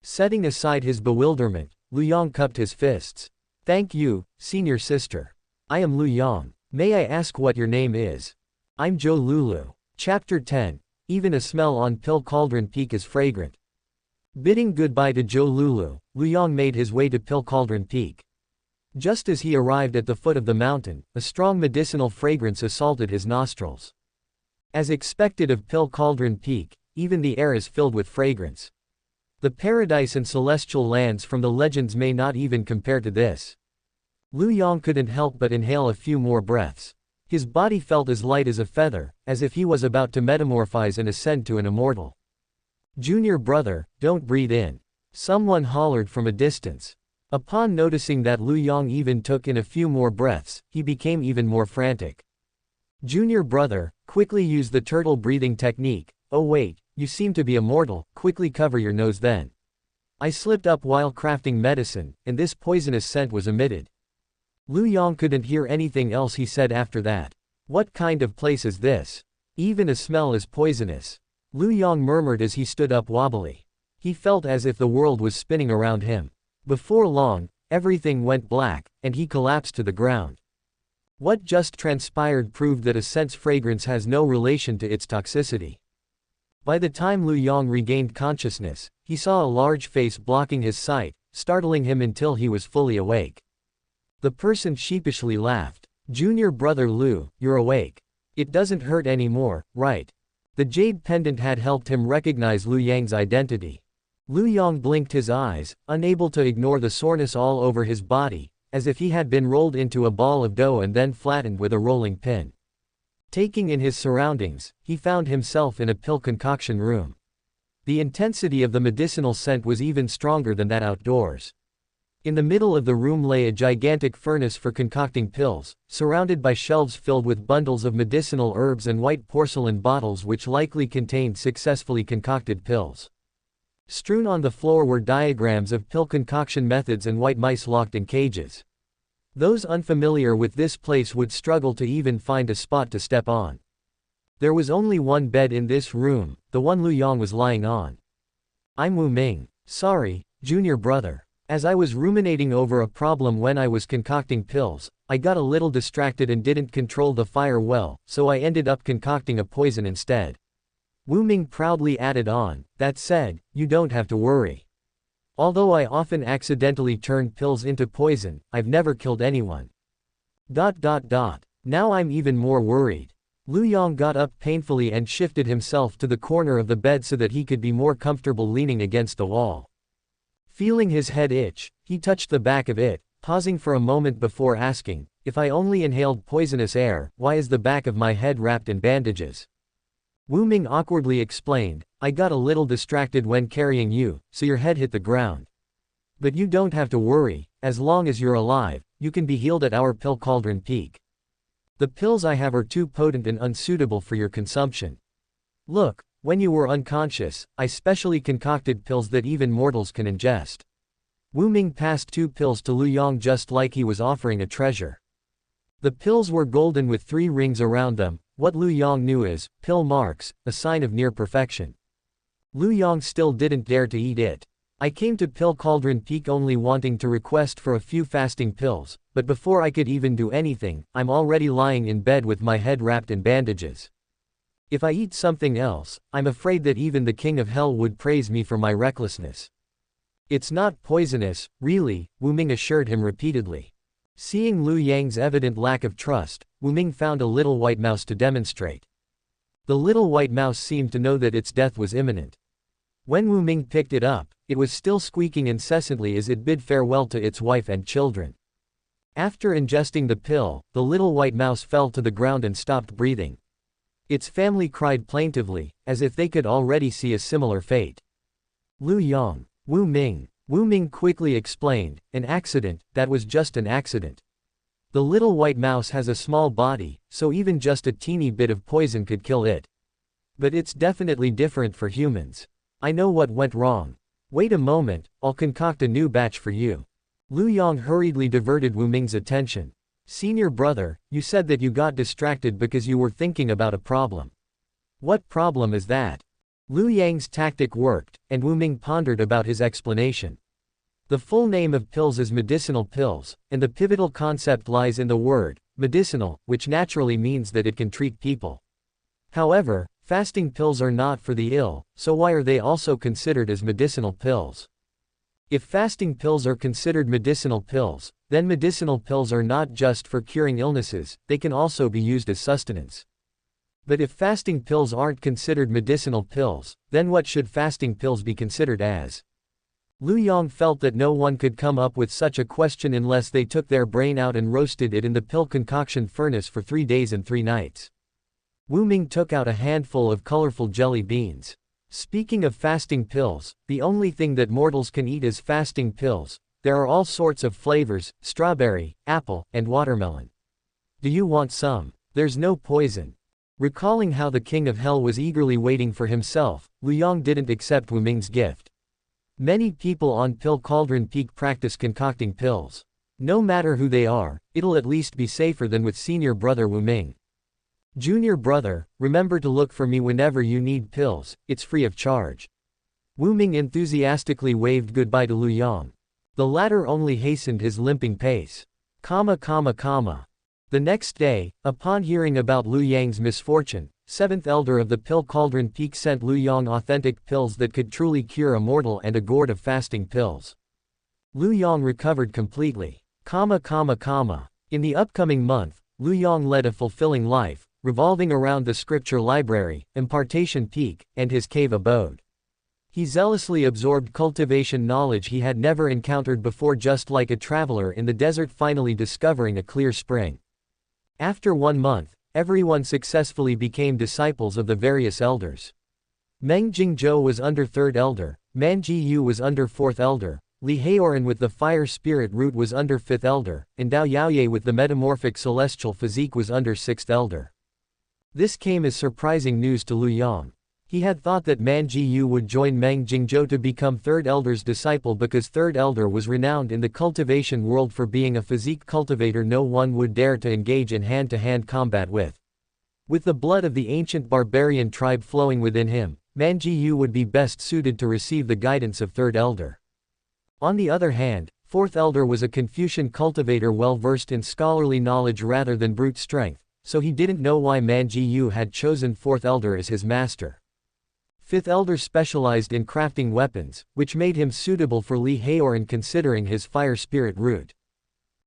Setting aside his bewilderment, Lu Yang cupped his fists. Thank you, Senior Sister. I am Lu Yang. May I ask what your name is? I'm Zhou Lulu. Chapter 10. Even a smell on Pill Cauldron Peak is fragrant. Bidding goodbye to Zhou Lulu, Lu Yang made his way to Pill Cauldron Peak. Just as he arrived at the foot of the mountain, a strong medicinal fragrance assaulted his nostrils. As expected of Pill Cauldron Peak, even the air is filled with fragrance. The paradise and celestial lands from the legends may not even compare to this. Lu Yang couldn't help but inhale a few more breaths. His body felt as light as a feather, as if he was about to metamorphose and ascend to an immortal. Junior brother, don't breathe in. Someone hollered from a distance. Upon noticing that Lu Yang even took in a few more breaths, he became even more frantic. Junior brother, quickly use the turtle breathing technique. Oh wait, you seem to be immortal, quickly cover your nose then. I slipped up while crafting medicine, and this poisonous scent was emitted. Lu Yang couldn't hear anything else he said after that. What kind of place is this? Even a smell is poisonous. Lu Yang murmured as he stood up wobbly. He felt as if the world was spinning around him. Before long, everything went black, and he collapsed to the ground. What just transpired proved that a scent's fragrance has no relation to its toxicity. By the time Lu Yang regained consciousness, he saw a large face blocking his sight, startling him until he was fully awake. The person sheepishly laughed. Junior brother Lu, you're awake. It doesn't hurt anymore, right? The jade pendant had helped him recognize Lu Yang's identity. Lu Yang blinked his eyes, unable to ignore the soreness all over his body, as if he had been rolled into a ball of dough and then flattened with a rolling pin. Taking in his surroundings, he found himself in a pill concoction room. The intensity of the medicinal scent was even stronger than that outdoors. In the middle of the room lay a gigantic furnace for concocting pills, surrounded by shelves filled with bundles of medicinal herbs and white porcelain bottles which likely contained successfully concocted pills. Strewn on the floor were diagrams of pill concoction methods and white mice locked in cages. Those unfamiliar with this place would struggle to even find a spot to step on. There was only one bed in this room, the one Lu Yang was lying on. I'm Wu Ming. Sorry, junior brother. As I was ruminating over a problem when I was concocting pills, I got a little distracted and didn't control the fire well, so I ended up concocting a poison instead. Wu Ming proudly added on, that said, you don't have to worry. Although I often accidentally turn pills into poison, I've never killed anyone. Now I'm even more worried. Lu Yang got up painfully and shifted himself to the corner of the bed so that he could be more comfortable leaning against the wall. Feeling his head itch, he touched the back of it, pausing for a moment before asking, if I only inhaled poisonous air, why is the back of my head wrapped in bandages? Wu Ming awkwardly explained, I got a little distracted when carrying you, so your head hit the ground. But you don't have to worry, as long as you're alive, you can be healed at our pill cauldron peak. The pills I have are too potent and unsuitable for your consumption. Look, when you were unconscious, I specially concocted pills that even mortals can ingest. Wu Ming passed 2 pills to Lu Yang just like he was offering a treasure. The pills were golden with 3 rings around them. What Lu Yang knew is, pill marks, a sign of near perfection. Lu Yang still didn't dare to eat it. I came to Pill Cauldron Peak only wanting to request for a few fasting pills, but before I could even do anything, I'm already lying in bed with my head wrapped in bandages. If I eat something else, I'm afraid that even the King of Hell would praise me for my recklessness. It's not poisonous, really, Wu Ming assured him repeatedly. Seeing Lu Yang's evident lack of trust, Wu Ming found a little white mouse to demonstrate. The little white mouse seemed to know that its death was imminent. When Wu Ming picked it up, it was still squeaking incessantly as it bid farewell to its wife and children. After ingesting the pill, the little white mouse fell to the ground and stopped breathing. Its family cried plaintively, as if they could already see a similar fate. Lu Yang, Wu Ming quickly explained, an accident, that was just an accident. The little white mouse has a small body, so even just a teeny bit of poison could kill it. But it's definitely different for humans. I know what went wrong. Wait a moment, I'll concoct a new batch for you. Lu Yang hurriedly diverted Wu Ming's attention. Senior brother, you said that you got distracted because you were thinking about a problem. What problem is that? Lu Yang's tactic worked, and Wu Ming pondered about his explanation. The full name of pills is medicinal pills, and the pivotal concept lies in the word, medicinal, which naturally means that it can treat people. However, fasting pills are not for the ill, so why are they also considered as medicinal pills? If fasting pills are considered medicinal pills, then medicinal pills are not just for curing illnesses, they can also be used as sustenance. But if fasting pills aren't considered medicinal pills, then what should fasting pills be considered as? Lu Yang felt that no one could come up with such a question unless they took their brain out and roasted it in the pill concoction furnace for 3 days and 3 nights. Wu Ming took out a handful of colorful jelly beans. Speaking of fasting pills, the only thing that mortals can eat is fasting pills. There are all sorts of flavors, strawberry, apple, and watermelon. Do you want some? There's no poison. Recalling how the King of Hell was eagerly waiting for himself, Lu Yang didn't accept Wu Ming's gift. Many people on Pill Cauldron Peak practice concocting pills. No matter who they are, it'll at least be safer than with senior brother Wu Ming. Junior brother, remember to look for me whenever you need pills, it's free of charge. Wu Ming enthusiastically waved goodbye to Lu Yang. The latter only hastened his limping pace. The next day, upon hearing about Lu Yang's misfortune, 7th Elder of the Pill Cauldron Peak sent Lu Yang authentic pills that could truly cure a mortal and a gourd of fasting pills. Lu Yang recovered completely. In the upcoming month, Lu Yang led a fulfilling life, revolving around the scripture library, Impartation Peak, and his cave abode. He zealously absorbed cultivation knowledge he had never encountered before, just like a traveler in the desert finally discovering a clear spring. After 1 month, everyone successfully became disciples of the various elders. Meng Jingzhou was under 3rd Elder, Man Ji Yu was under 4th Elder, Li Haoran with the Fire Spirit Root was under 5th Elder, and Dao Yaoye with the Metamorphic Celestial Physique was under 6th Elder. This came as surprising news to Lu Yang. He had thought that Man Ji Yu would join Meng Jingzhou to become 3rd Elder's disciple because 3rd Elder was renowned in the cultivation world for being a physique cultivator no one would dare to engage in hand-to-hand combat with. With the blood of the ancient barbarian tribe flowing within him, Man Ji Yu would be best suited to receive the guidance of 3rd Elder. On the other hand, Fourth elder was a Confucian cultivator well versed in scholarly knowledge rather than brute strength, so he didn't know why Man Ji Yu had chosen fourth elder as his master. Fifth elder specialized in crafting weapons, which made him suitable for Li Haoran considering his fire spirit root.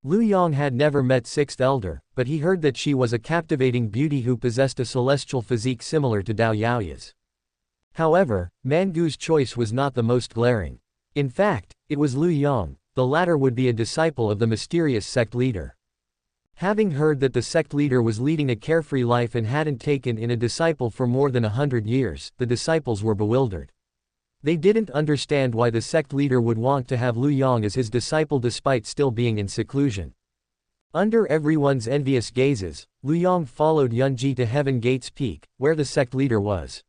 Lu Yang had never met sixth elder, but he heard that she was a captivating beauty who possessed a celestial physique similar to Dao Yaoya's. However, Man Gu's choice was not the most glaring. In fact, it was Lu Yang. The latter would be a disciple of the mysterious sect leader. Having heard that the sect leader was leading a carefree life and hadn't taken in a disciple for more than 100 years, the disciples were bewildered. They didn't understand why the sect leader would want to have Lu Yang as his disciple despite still being in seclusion. Under everyone's envious gazes, Lu Yang followed Yunji to Heaven Gate's peak, where the sect leader was.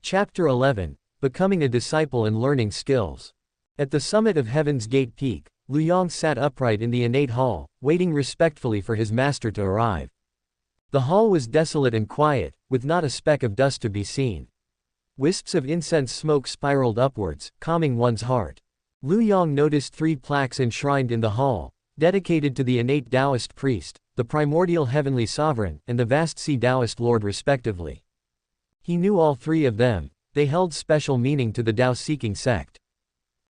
Chapter 11. Becoming a Disciple and Learning Skills. At the summit of Heaven's Gate peak, Lu Yang sat upright in the innate hall, waiting respectfully for his master to arrive. The hall was desolate and quiet, with not a speck of dust to be seen. Wisps of incense smoke spiraled upwards, calming one's heart. Lu Yang noticed 3 plaques enshrined in the hall, dedicated to the innate Taoist priest, the primordial heavenly sovereign, and the vast sea Taoist lord respectively. He knew all 3 of them. They held special meaning to the Tao-seeking sect.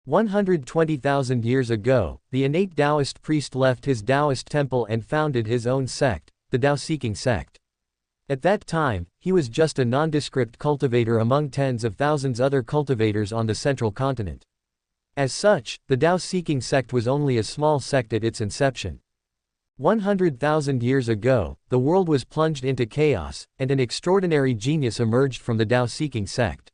120,000 years ago, the innate Taoist priest left his Taoist temple and founded his own sect, the Tao-seeking sect. At that time, he was just a nondescript cultivator among tens of thousands other cultivators on the central continent. As such, the Tao-seeking sect was only a small sect at its inception. 100,000 years ago, the world was plunged into chaos, and an extraordinary genius emerged from the Tao-seeking sect.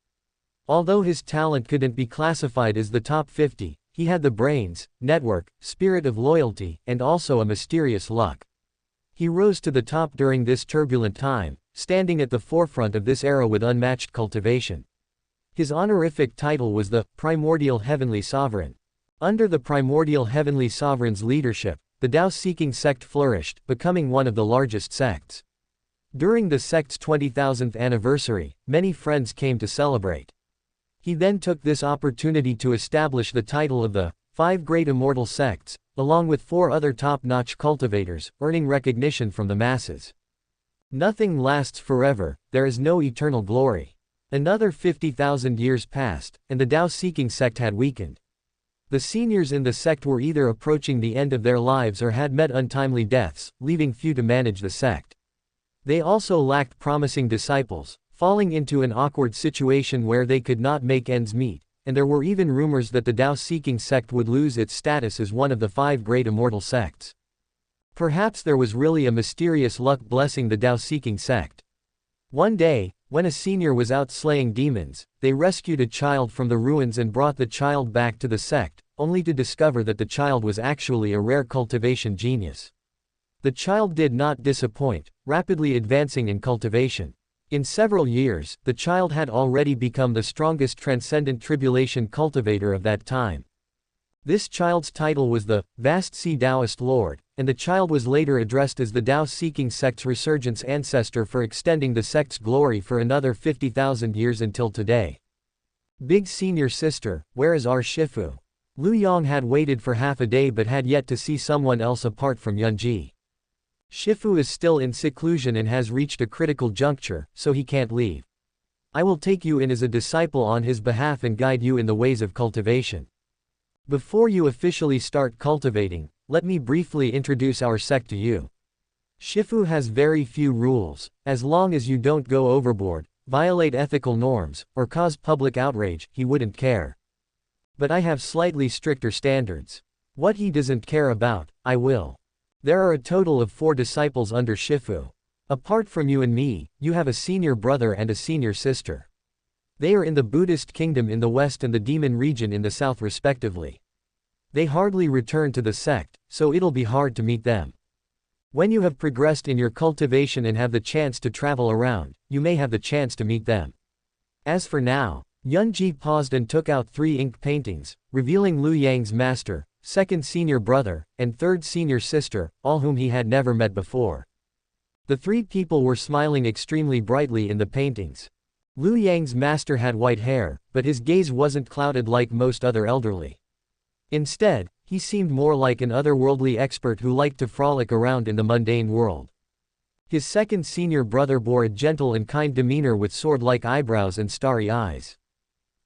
Although his talent couldn't be classified as the top 50, he had the brains, network, spirit of loyalty, and also a mysterious luck. He rose to the top during this turbulent time, standing at the forefront of this era with unmatched cultivation. His honorific title was the Primordial Heavenly Sovereign. Under the Primordial Heavenly Sovereign's leadership, the Tao-seeking sect flourished, becoming one of the largest sects. During the sect's 20,000th anniversary, many friends came to celebrate. He then took this opportunity to establish the title of the 5 Great Immortal Sects, along with 4 other top-notch cultivators, earning recognition from the masses. Nothing lasts forever, there is no eternal glory. Another 50,000 years passed, and the Tao-seeking sect had weakened. The seniors in the sect were either approaching the end of their lives or had met untimely deaths, leaving few to manage the sect. They also lacked promising disciples, falling into an awkward situation where they could not make ends meet, and there were even rumors that the Tao-seeking sect would lose its status as one of the 5 great immortal sects. Perhaps there was really a mysterious luck blessing the Tao-seeking sect. One day, when a senior was out slaying demons, they rescued a child from the ruins and brought the child back to the sect, only to discover that the child was actually a rare cultivation genius. The child did not disappoint, rapidly advancing in cultivation. In several years, the child had already become the strongest transcendent tribulation cultivator of that time. This child's title was the Vast Sea Taoist Lord, and the child was later addressed as the Tao-seeking sect's resurgence ancestor for extending the sect's glory for another 50,000 years until today. Big senior sister, where is our Shifu? Lu Yang had waited for half a day but had yet to see someone else apart from Yunji. Shifu is still in seclusion and has reached a critical juncture, so he can't leave. I will take you in as a disciple on his behalf and guide you in the ways of cultivation. Before you officially start cultivating, let me briefly introduce our sect to you. Shifu has very few rules, as long as you don't go overboard, violate ethical norms, or cause public outrage, he wouldn't care. But I have slightly stricter standards. What he doesn't care about, I will. There are a total of 4 disciples under Shifu. Apart from you and me, you have a senior brother and a senior sister. They are in the Buddhist kingdom in the west and the demon region in the south respectively. They hardly return to the sect, so it'll be hard to meet them. When you have progressed in your cultivation and have the chance to travel around, you may have the chance to meet them. As for now, Yunji paused and took out 3 ink paintings, revealing Lu Yang's master, second senior brother, and third senior sister, all whom he had never met before. The 3 people were smiling extremely brightly in the paintings. Lu Yang's master had white hair, but his gaze wasn't clouded like most other elderly. Instead, He seemed more like an otherworldly expert who liked to frolic around in the mundane world. His second senior brother bore a gentle and kind demeanor with sword-like eyebrows and starry eyes.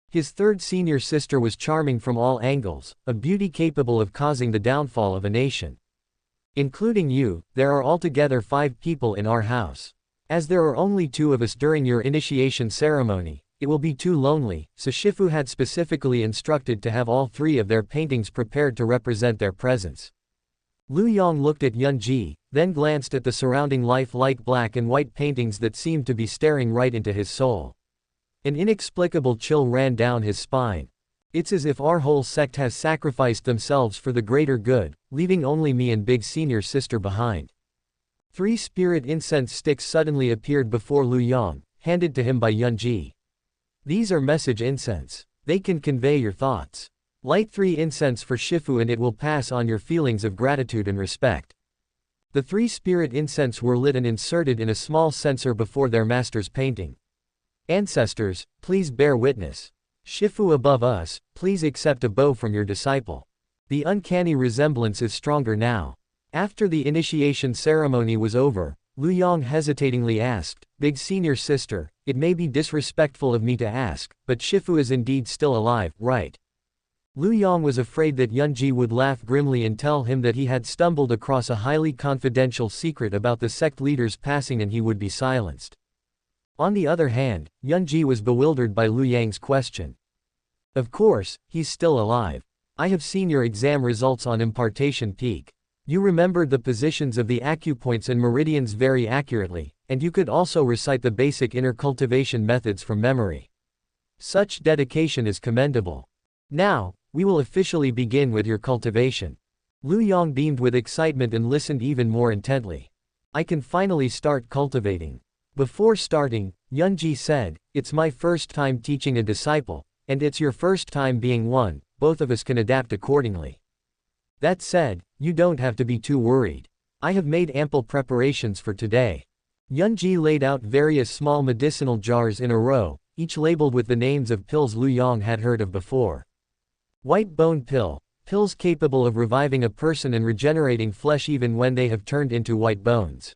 His third senior sister was charming from all angles, a beauty capable of causing the downfall of a nation. Including you, there are altogether 5 people in our house. As there are only 2 of us during your initiation ceremony, it will be too lonely, so Shifu had specifically instructed to have all 3 of their paintings prepared to represent their presence. Lu Yang looked at Yunji, then glanced at the surrounding lifelike black and white paintings that seemed to be staring right into his soul. An inexplicable chill ran down his spine. It's as if our whole sect has sacrificed themselves for the greater good, leaving only me and big senior sister behind. 3 spirit incense sticks suddenly appeared before Lu Yang, handed to him by Yunji. These are message incense. They can convey your thoughts. Light 3 incense for Shifu and it will pass on your feelings of gratitude and respect. The 3 spirit incense were lit and inserted in a small censer before their master's painting. Ancestors, please bear witness. Shifu above us, please accept a bow from your disciple. The uncanny resemblance is stronger now. After the initiation ceremony was over, Lu Yang hesitatingly asked, Big senior sister, it may be disrespectful of me to ask, but Shifu is indeed still alive, right? Lu Yang was afraid that Yunji would laugh grimly and tell him that he had stumbled across a highly confidential secret about the sect leader's passing and he would be silenced. On the other hand, Yunji was bewildered by Lu Yang's question. Of course, he's still alive. I have seen your exam results on Impartation Peak. You remembered the positions of the acupoints and meridians very accurately, and you could also recite the basic inner cultivation methods from memory. Such dedication is commendable. Now, we will officially begin with your cultivation. Lu Yang beamed with excitement and listened even more intently. I can finally start cultivating. Before starting, Yunji said, it's my first time teaching a disciple, and it's your first time being one, both of us can adapt accordingly. That said, you don't have to be too worried. I have made ample preparations for today. Yunji laid out various small medicinal jars in a row, each labeled with the names of pills Lu Yang had heard of before. White bone pill, pills capable of reviving a person and regenerating flesh even when they have turned into white bones.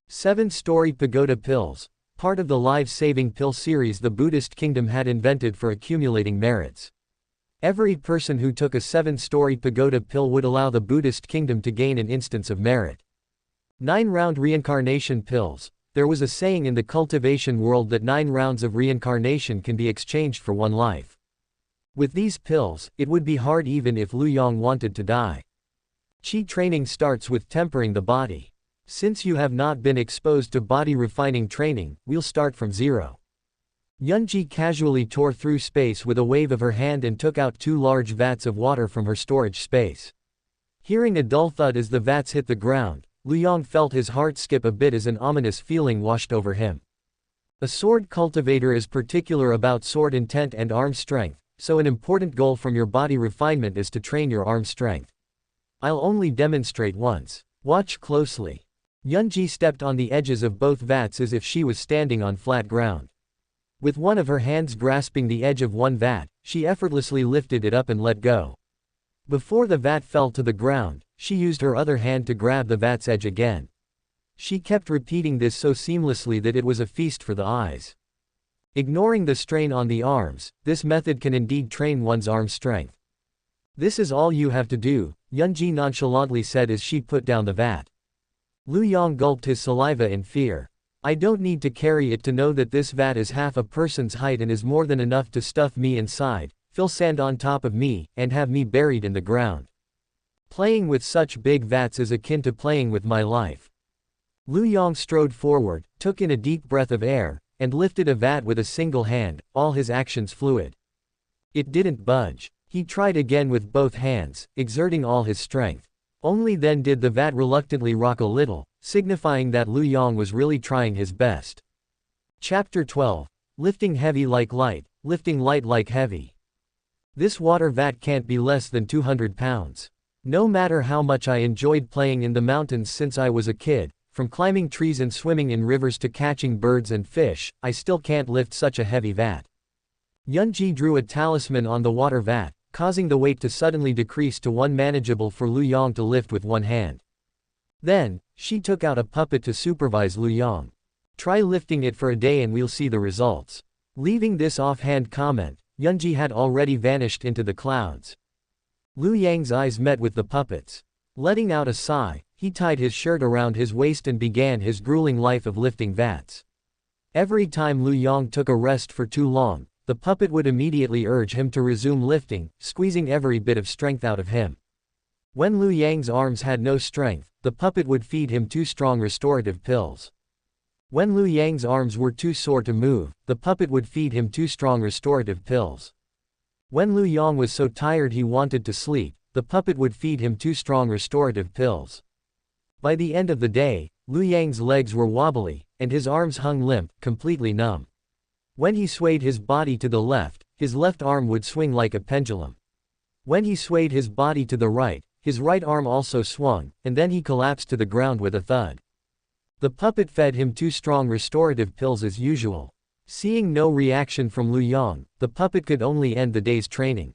7-story pagoda pills, part of the life-saving pill series the Buddhist kingdom had invented for accumulating merits. Every person who took a 7-story pagoda pill would allow the Buddhist kingdom to gain an instance of merit. 9-round reincarnation pills. There was a saying in the cultivation world that 9 rounds of reincarnation can be exchanged for 1 life. With these pills, it would be hard even if Lu Yang wanted to die. Qi training starts with tempering the body. Since you have not been exposed to body refining training, we'll start from 0. Yunji casually tore through space with a wave of her hand and took out 2 large vats of water from her storage space. Hearing a dull thud as the vats hit the ground, Lu Yang felt his heart skip a bit as an ominous feeling washed over him. A sword cultivator is particular about sword intent and arm strength, so an important goal from your body refinement is to train your arm strength. I'll only demonstrate once. Watch closely. Yunji stepped on the edges of both vats as if she was standing on flat ground. With one of her hands grasping the edge of one vat, she effortlessly lifted it up and let go. Before the vat fell to the ground, she used her other hand to grab the vat's edge again. She kept repeating this so seamlessly that it was a feast for the eyes. Ignoring the strain on the arms, this method can indeed train one's arm strength. This is all you have to do, Yunji nonchalantly said as she put down the vat. Lu Yang gulped his saliva in fear. I don't need to carry it to know that this vat is half a person's height and is more than enough to stuff me inside, fill sand on top of me, and have me buried in the ground. Playing with such big vats is akin to playing with my life. Lu Yang strode forward, took in a deep breath of air, and lifted a vat with a single hand, all his actions fluid. It didn't budge. He tried again with both hands, exerting all his strength. Only then did the vat reluctantly rock a little, signifying that Lu Yang was really trying his best. Chapter 12. Lifting heavy like light, lifting light like heavy. This water vat can't be less than 200 pounds. No matter how much I enjoyed playing in the mountains since I was a kid, from climbing trees and swimming in rivers to catching birds and fish, I still can't lift such a heavy vat. Yunji drew a talisman on the water vat, causing the weight to suddenly decrease to one manageable for Lu Yang to lift with one hand. Then, she took out a puppet to supervise Lu Yang. Try lifting it for a day and we'll see the results. Leaving this offhand comment, Yunji had already vanished into the clouds. Lu Yang's eyes met with the puppet's. Letting out a sigh, he tied his shirt around his waist and began his grueling life of lifting vats. Every time Lu Yang took a rest for too long, the puppet would immediately urge him to resume lifting, squeezing every bit of strength out of him. When Lu Yang's arms had no strength, the puppet would feed him 2 strong restorative pills. When Lu Yang's arms were too sore to move, the puppet would feed him 2 strong restorative pills. When Lu Yang was so tired he wanted to sleep, the puppet would feed him 2 strong restorative pills. By the end of the day, Lu Yang's legs were wobbly, and his arms hung limp, completely numb. When he swayed his body to the left, his left arm would swing like a pendulum. When he swayed his body to the right, his right arm also swung, and then he collapsed to the ground with a thud. The puppet fed him 2 strong restorative pills as usual. Seeing no reaction from Lu Yang, the puppet could only end the day's training.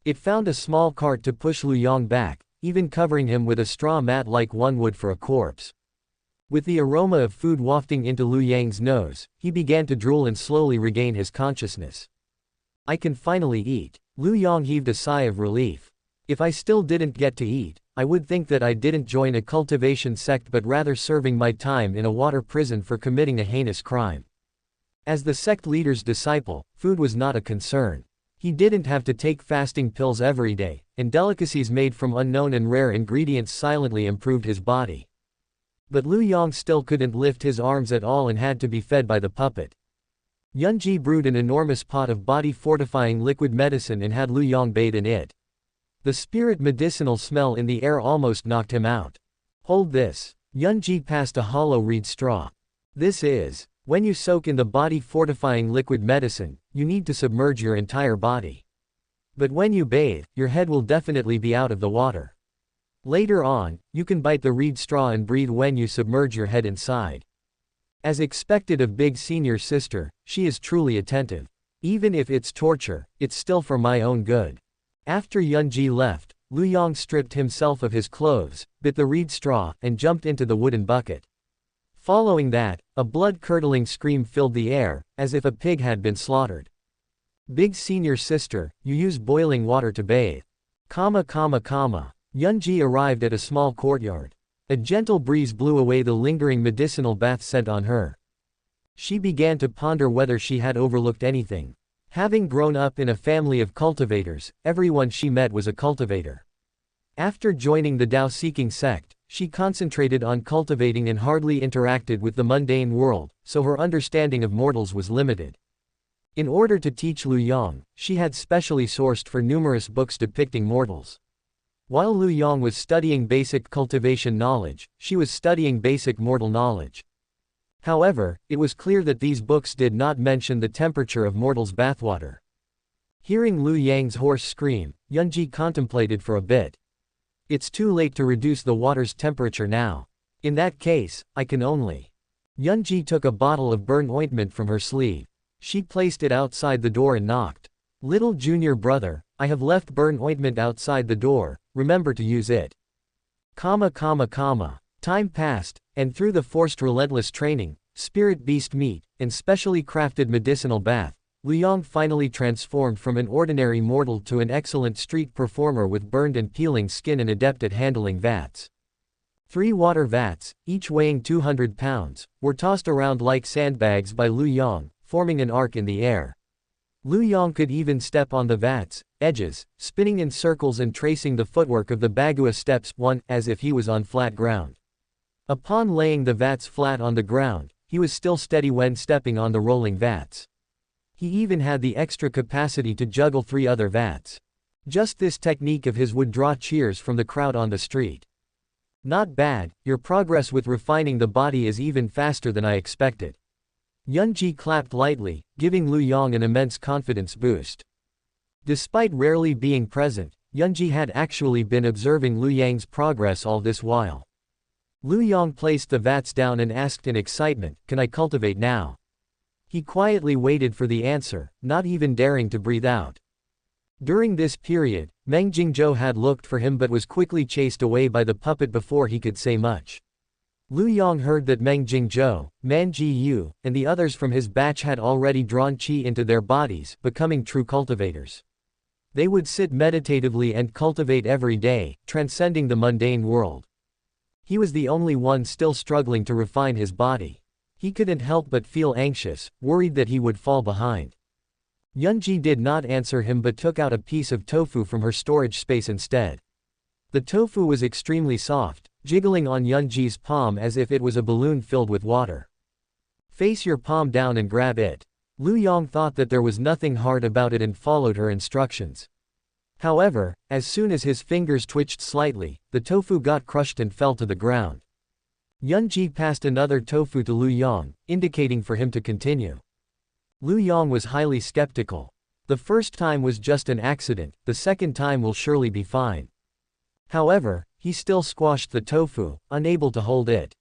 It found a small cart to push Lu Yang back, even covering him with a straw mat like one would for a corpse. With the aroma of food wafting into Lu Yang's nose, he began to drool and slowly regain his consciousness. I can finally eat. Lu Yang heaved a sigh of relief. If I still didn't get to eat, I would think that I didn't join a cultivation sect but rather serving my time in a water prison for committing a heinous crime. As the sect leader's disciple, food was not a concern. He didn't have to take fasting pills every day, and delicacies made from unknown and rare ingredients silently improved his body. But Lu Yang still couldn't lift his arms at all and had to be fed by the puppet. Yunji brewed an enormous pot of body-fortifying liquid medicine and had Lu Yang bathe in it. The spirit medicinal smell in the air almost knocked him out. Hold this. Yunji passed a hollow reed straw. This is. When you soak in the body-fortifying liquid medicine, you need to submerge your entire body. But when you bathe, your head will definitely be out of the water. Later on, you can bite the reed straw and breathe when you submerge your head inside. As expected of Big Senior Sister, she is truly attentive. Even if it's torture, it's still for my own good. After Yunji left, Lu Yang stripped himself of his clothes, bit the reed straw, and jumped into the wooden bucket. Following that, a blood-curdling scream filled the air, as if a pig had been slaughtered. Big Senior Sister, you use boiling water to bathe. Yunji arrived at a small courtyard. A gentle breeze blew away the lingering medicinal bath scent on her. She began to ponder whether she had overlooked anything. Having grown up in a family of cultivators, everyone she met was a cultivator. After joining the Tao-seeking sect, she concentrated on cultivating and hardly interacted with the mundane world, so her understanding of mortals was limited. In order to teach Lu Yang, she had specially sourced for numerous books depicting mortals. While Lu Yang was studying basic cultivation knowledge, she was studying basic mortal knowledge. However, it was clear that these books did not mention the temperature of mortals' bathwater. Hearing Lu Yang's hoarse scream, Yunji contemplated for a bit. It's too late to reduce the water's temperature now. In that case, I can only. Yunji took a bottle of burn ointment from her sleeve. She placed it outside the door and knocked. Little junior brother, I have left burn ointment outside the door, remember to use it. Time passed, and through the forced relentless training, spirit beast meat, and specially crafted medicinal bath, Lu Yang finally transformed from an ordinary mortal to an excellent street performer with burned and peeling skin and adept at handling vats. 3 water vats, each weighing 200 pounds, were tossed around like sandbags by Lu Yang, forming an arc in the air. Lu Yang could even step on the vats' edges, spinning in circles and tracing the footwork of the Bagua steps as if he was on flat ground. Upon laying the vats flat on the ground, he was still steady when stepping on the rolling vats. He even had the extra capacity to juggle 3 other vats. Just this technique of his would draw cheers from the crowd on the street. Not bad, your progress with refining the body is even faster than I expected. Yunji clapped lightly, giving Lu Yang an immense confidence boost. Despite rarely being present, Yunji had actually been observing Lu Yang's progress all this while. Lu Yang placed the vats down and asked in excitement, "Can I cultivate now?" He quietly waited for the answer, not even daring to breathe out. During this period, Meng Jingzhou had looked for him but was quickly chased away by the puppet before he could say much. Lu Yang heard that Meng Jingzhou, Man Ji Yu, and the others from his batch had already drawn qi into their bodies, becoming true cultivators. They would sit meditatively and cultivate every day, transcending the mundane world. He was the only one still struggling to refine his body. He couldn't help but feel anxious, worried that he would fall behind. Yunji did not answer him but took out a piece of tofu from her storage space instead. The tofu was extremely soft, jiggling on Yunji's palm as if it was a balloon filled with water. Face your palm down and grab it. Lu Yang thought that there was nothing hard about it and followed her instructions. However, as soon as his fingers twitched slightly, the tofu got crushed and fell to the ground. Yunji passed another tofu to Lu Yang, indicating for him to continue. Lu Yang was highly skeptical. The first time was just an accident, the second time will surely be fine. However, he still squashed the tofu, unable to hold it.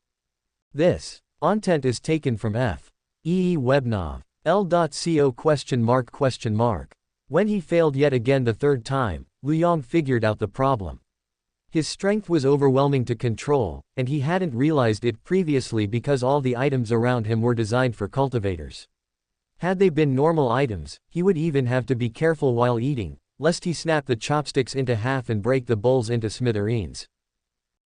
This content is taken from F.E.E. Webnov. L.co?. When he failed yet again the third time, Lu Yang figured out the problem. His strength was overwhelming to control, and he hadn't realized it previously because all the items around him were designed for cultivators. Had they been normal items, he would even have to be careful while eating, lest he snap the chopsticks into half and break the bowls into smithereens.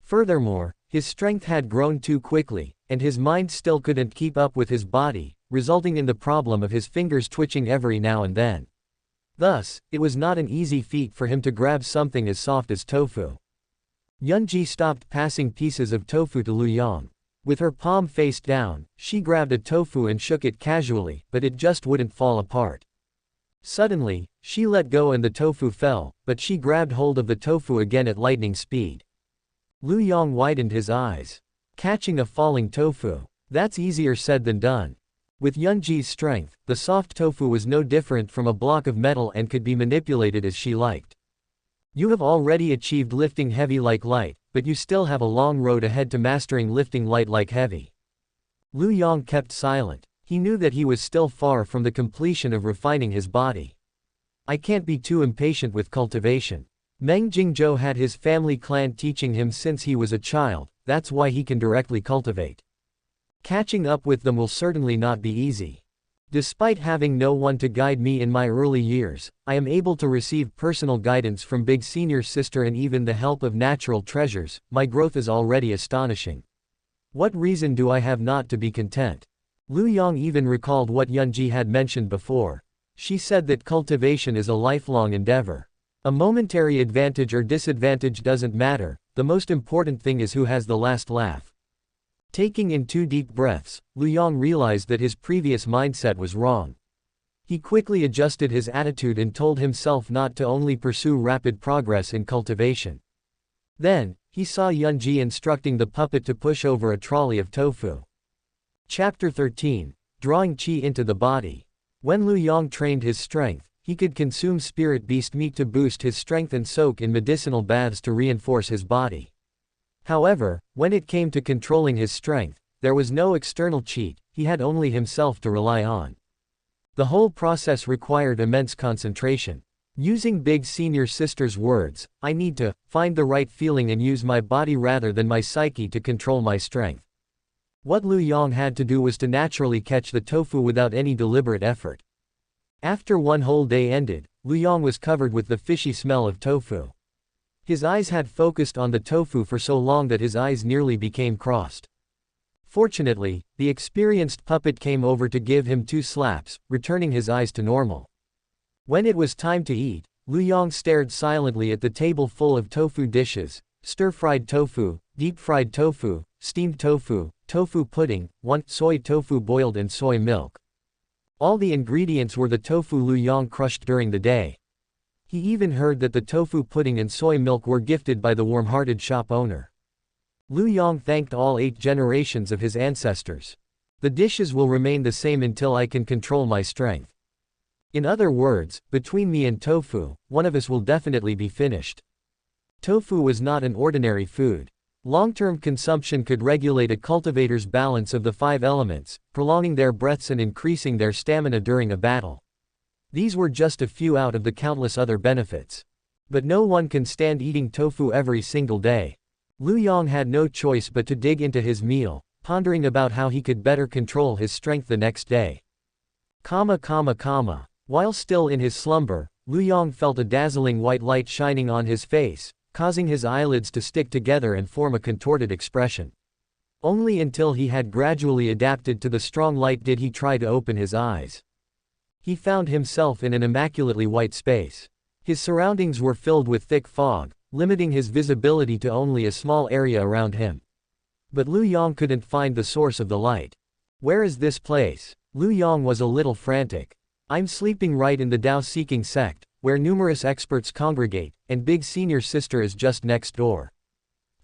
Furthermore, his strength had grown too quickly, and his mind still couldn't keep up with his body, resulting in the problem of his fingers twitching every now and then. Thus, it was not an easy feat for him to grab something as soft as tofu. Yunji stopped passing pieces of tofu to Lu Yang. With her palm face down, she grabbed a tofu and shook it casually, but it just wouldn't fall apart. Suddenly, she let go and the tofu fell, but she grabbed hold of the tofu again at lightning speed. Lu Yang widened his eyes. Catching a falling tofu. That's easier said than done. With Yunji's strength, the soft tofu was no different from a block of metal and could be manipulated as she liked. You have already achieved lifting heavy like light, but you still have a long road ahead to mastering lifting light like heavy. Lu Yang kept silent. He knew that he was still far from the completion of refining his body. I can't be too impatient with cultivation. Meng Jingzhou had his family clan teaching him since he was a child, that's why he can directly cultivate. Catching up with them will certainly not be easy. Despite having no one to guide me in my early years, I am able to receive personal guidance from Big Senior Sister and even the help of natural treasures. My growth is already astonishing. What reason do I have not to be content? Lu Yang even recalled what Yunji had mentioned before. She said that cultivation is a lifelong endeavor. A momentary advantage or disadvantage doesn't matter, the most important thing is who has the last laugh. Taking in 2 deep breaths, Lu Yang realized that his previous mindset was wrong. He quickly adjusted his attitude and told himself not to only pursue rapid progress in cultivation. Then, he saw Yunji instructing the puppet to push over a trolley of tofu. Chapter 13. Drawing Qi into the Body. When Lu Yang trained his strength, he could consume spirit beast meat to boost his strength and soak in medicinal baths to reinforce his body. However, when it came to controlling his strength, there was no external cheat, he had only himself to rely on. The whole process required immense concentration. Using Big Senior Sister's words, I need to find the right feeling and use my body rather than my psyche to control my strength. What Lu Yang had to do was to naturally catch the tofu without any deliberate effort. After one whole day ended, Lu Yang was covered with the fishy smell of tofu. His eyes had focused on the tofu for so long that his eyes nearly became crossed. Fortunately, the experienced puppet came over to give him 2 slaps, returning his eyes to normal. When it was time to eat, Lu Yang stared silently at the table full of tofu dishes: stir-fried tofu, deep-fried tofu, steamed tofu, tofu pudding, soy tofu boiled in soy milk. All the ingredients were the tofu Lu Yang crushed during the day. He even heard that the tofu pudding and soy milk were gifted by the warm-hearted shop owner. Lu Yang thanked all 8 generations of his ancestors. The dishes will remain the same until I can control my strength. In other words, between me and tofu, one of us will definitely be finished. Tofu was not an ordinary food. Long-term consumption could regulate a cultivator's balance of the 5 elements, prolonging their breaths and increasing their stamina during a battle. These were just a few out of the countless other benefits. But no one can stand eating tofu every single day. Lu Yang had no choice but to dig into his meal, pondering about how he could better control his strength the next day. While still in his slumber, Lu Yang felt a dazzling white light shining on his face, causing his eyelids to stick together and form a contorted expression. Only until he had gradually adapted to the strong light did he try to open his eyes. He found himself in an immaculately white space. His surroundings were filled with thick fog, limiting his visibility to only a small area around him. But Lu Yang couldn't find the source of the light. Where is this place? Lu Yang was a little frantic. I'm sleeping right in the Tao-seeking sect, where numerous experts congregate, and Big Senior Sister is just next door.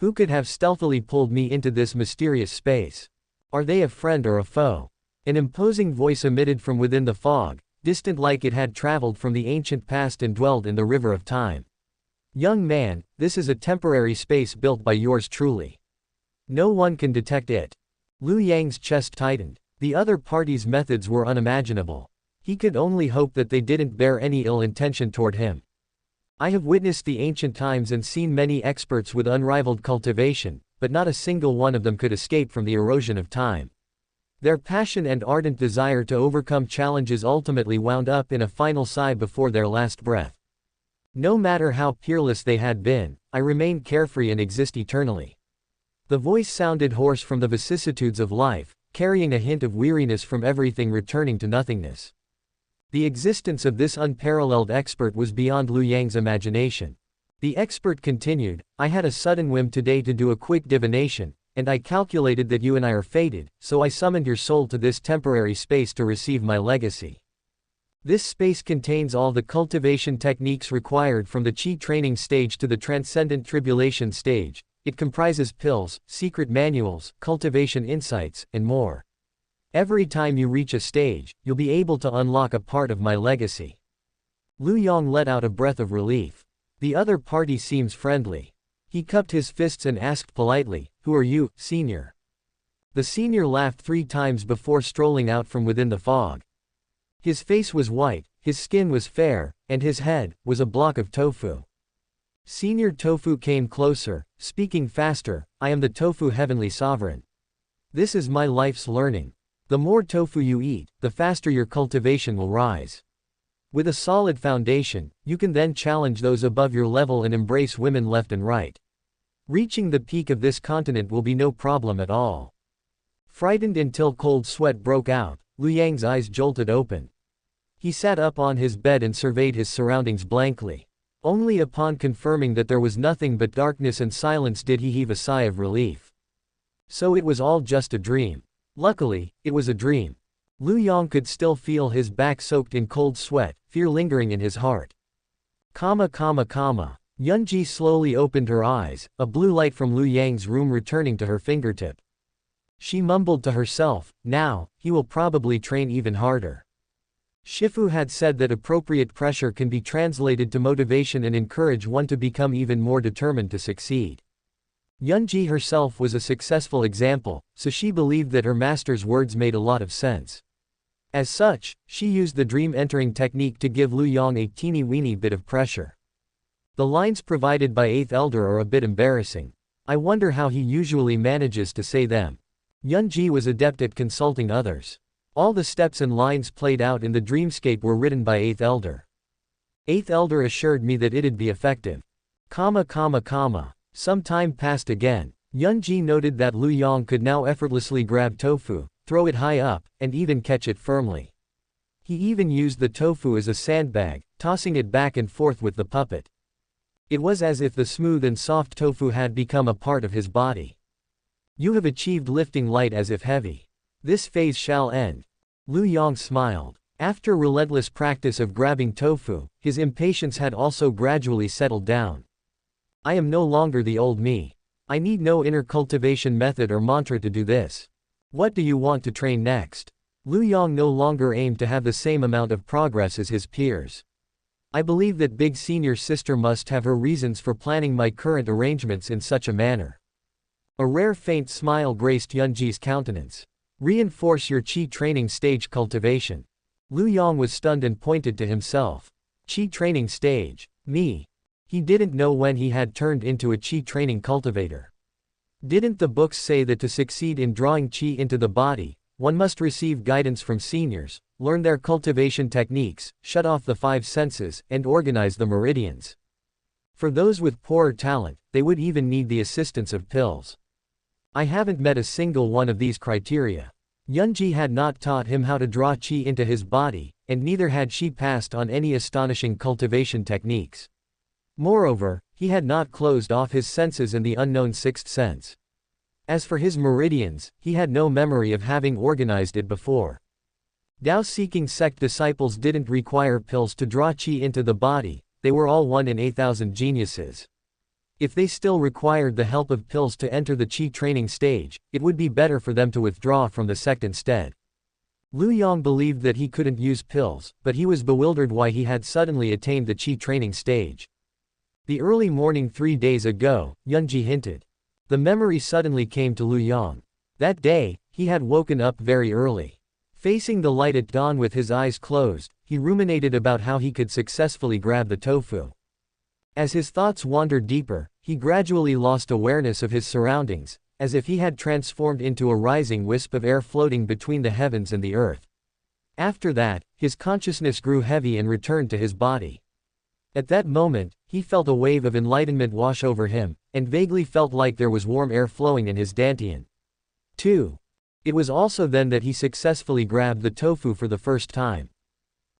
Who could have stealthily pulled me into this mysterious space? Are they a friend or a foe? An imposing voice emitted from within the fog, distant like it had traveled from the ancient past and dwelled in the river of time. Young man, this is a temporary space built by yours truly. No one can detect it. Lu Yang's chest tightened. The other party's methods were unimaginable. He could only hope that they didn't bear any ill intention toward him. I have witnessed the ancient times and seen many experts with unrivaled cultivation, but not a single one of them could escape from the erosion of time. Their passion and ardent desire to overcome challenges ultimately wound up in a final sigh before their last breath. No matter how peerless they had been, I remained carefree and exist eternally. The voice sounded hoarse from the vicissitudes of life, carrying a hint of weariness from everything returning to nothingness. The existence of this unparalleled expert was beyond Lu Yang's imagination. The expert continued, I had a sudden whim today to do a quick divination, and I calculated that you and I are fated, so I summoned your soul to this temporary space to receive my legacy. This space contains all the cultivation techniques required from the Qi training stage to the transcendent tribulation stage. It comprises pills, secret manuals, cultivation insights, and more. Every time you reach a stage, you'll be able to unlock a part of my legacy. Lu Yang let out a breath of relief. The other party seems friendly. He cupped his fists and asked politely, who are you, senior? The senior laughed 3 times before strolling out from within the fog. His face was white, his skin was fair, and his head was a block of tofu. Senior Tofu came closer, speaking faster, I am the Tofu Heavenly Sovereign. This is my life's learning. The more tofu you eat, the faster your cultivation will rise. With a solid foundation, you can then challenge those above your level and embrace women left and right. Reaching the peak of this continent will be no problem at all. Frightened until cold sweat broke out, Lu Yang's eyes jolted open. He sat up on his bed and surveyed his surroundings blankly. Only upon confirming that there was nothing but darkness and silence did he heave a sigh of relief. So it was all just a dream. Luckily, it was a dream. Lu Yang could still feel his back soaked in cold sweat, fear lingering in his heart. Yunji slowly opened her eyes, a blue light from Lu Yang's room returning to her fingertip. She mumbled to herself, now, he will probably train even harder. Shifu had said that appropriate pressure can be translated to motivation and encourage one to become even more determined to succeed. Yunji herself was a successful example, so she believed that her master's words made a lot of sense. As such, she used the dream entering technique to give Lu Yang a teeny-weeny bit of pressure. The lines provided by 8th Elder are a bit embarrassing. I wonder how he usually manages to say them. Yunji was adept at consulting others. All the steps and lines played out in the dreamscape were written by 8th Elder. 8th Elder assured me that it'd be effective. Some time passed again. Yunji noted that Lu Yang could now effortlessly grab tofu, throw it high up, and even catch it firmly. He even used the tofu as a sandbag, tossing it back and forth with the puppet. It was as if the smooth and soft tofu had become a part of his body. You have achieved lifting light as if heavy. This phase shall end. Lu Yang smiled. After relentless practice of grabbing tofu, his impatience had also gradually settled down. I am no longer the old me. I need no inner cultivation method or mantra to do this. What do you want to train next? Lu Yang no longer aimed to have the same amount of progress as his peers. I believe that Big Senior Sister must have her reasons for planning my current arrangements in such a manner. A rare faint smile graced Yunji's countenance. Reinforce your Qi training stage cultivation. Lu Yang was stunned and pointed to himself. Qi training stage. Me. He didn't know when he had turned into a Qi training cultivator. Didn't the books say that to succeed in drawing Qi into the body, one must receive guidance from seniors, learn their cultivation techniques, shut off the five senses, and organize the meridians? For those with poorer talent, they would even need the assistance of pills. I haven't met a single one of these criteria. Yunji had not taught him how to draw Qi into his body, and neither had she passed on any astonishing cultivation techniques. Moreover, he had not closed off his senses and the unknown sixth sense. As for his meridians, he had no memory of having organized it before. Tao-seeking sect disciples didn't require pills to draw Qi into the body, they were all 1 in 8,000 geniuses. If they still required the help of pills to enter the Qi training stage, it would be better for them to withdraw from the sect instead. Lu Yang believed that he couldn't use pills, but he was bewildered why he had suddenly attained the Qi training stage. The early morning 3 days ago, Yunji hinted. The memory suddenly came to Lu Yang. That day, he had woken up very early. Facing the light at dawn with his eyes closed, he ruminated about how he could successfully grab the tofu. As his thoughts wandered deeper, he gradually lost awareness of his surroundings, as if he had transformed into a rising wisp of air floating between the heavens and the earth. After that, his consciousness grew heavy and returned to his body. At that moment, he felt a wave of enlightenment wash over him, and vaguely felt like there was warm air flowing in his dantian. 2. It was also then that he successfully grabbed the tofu for the first time.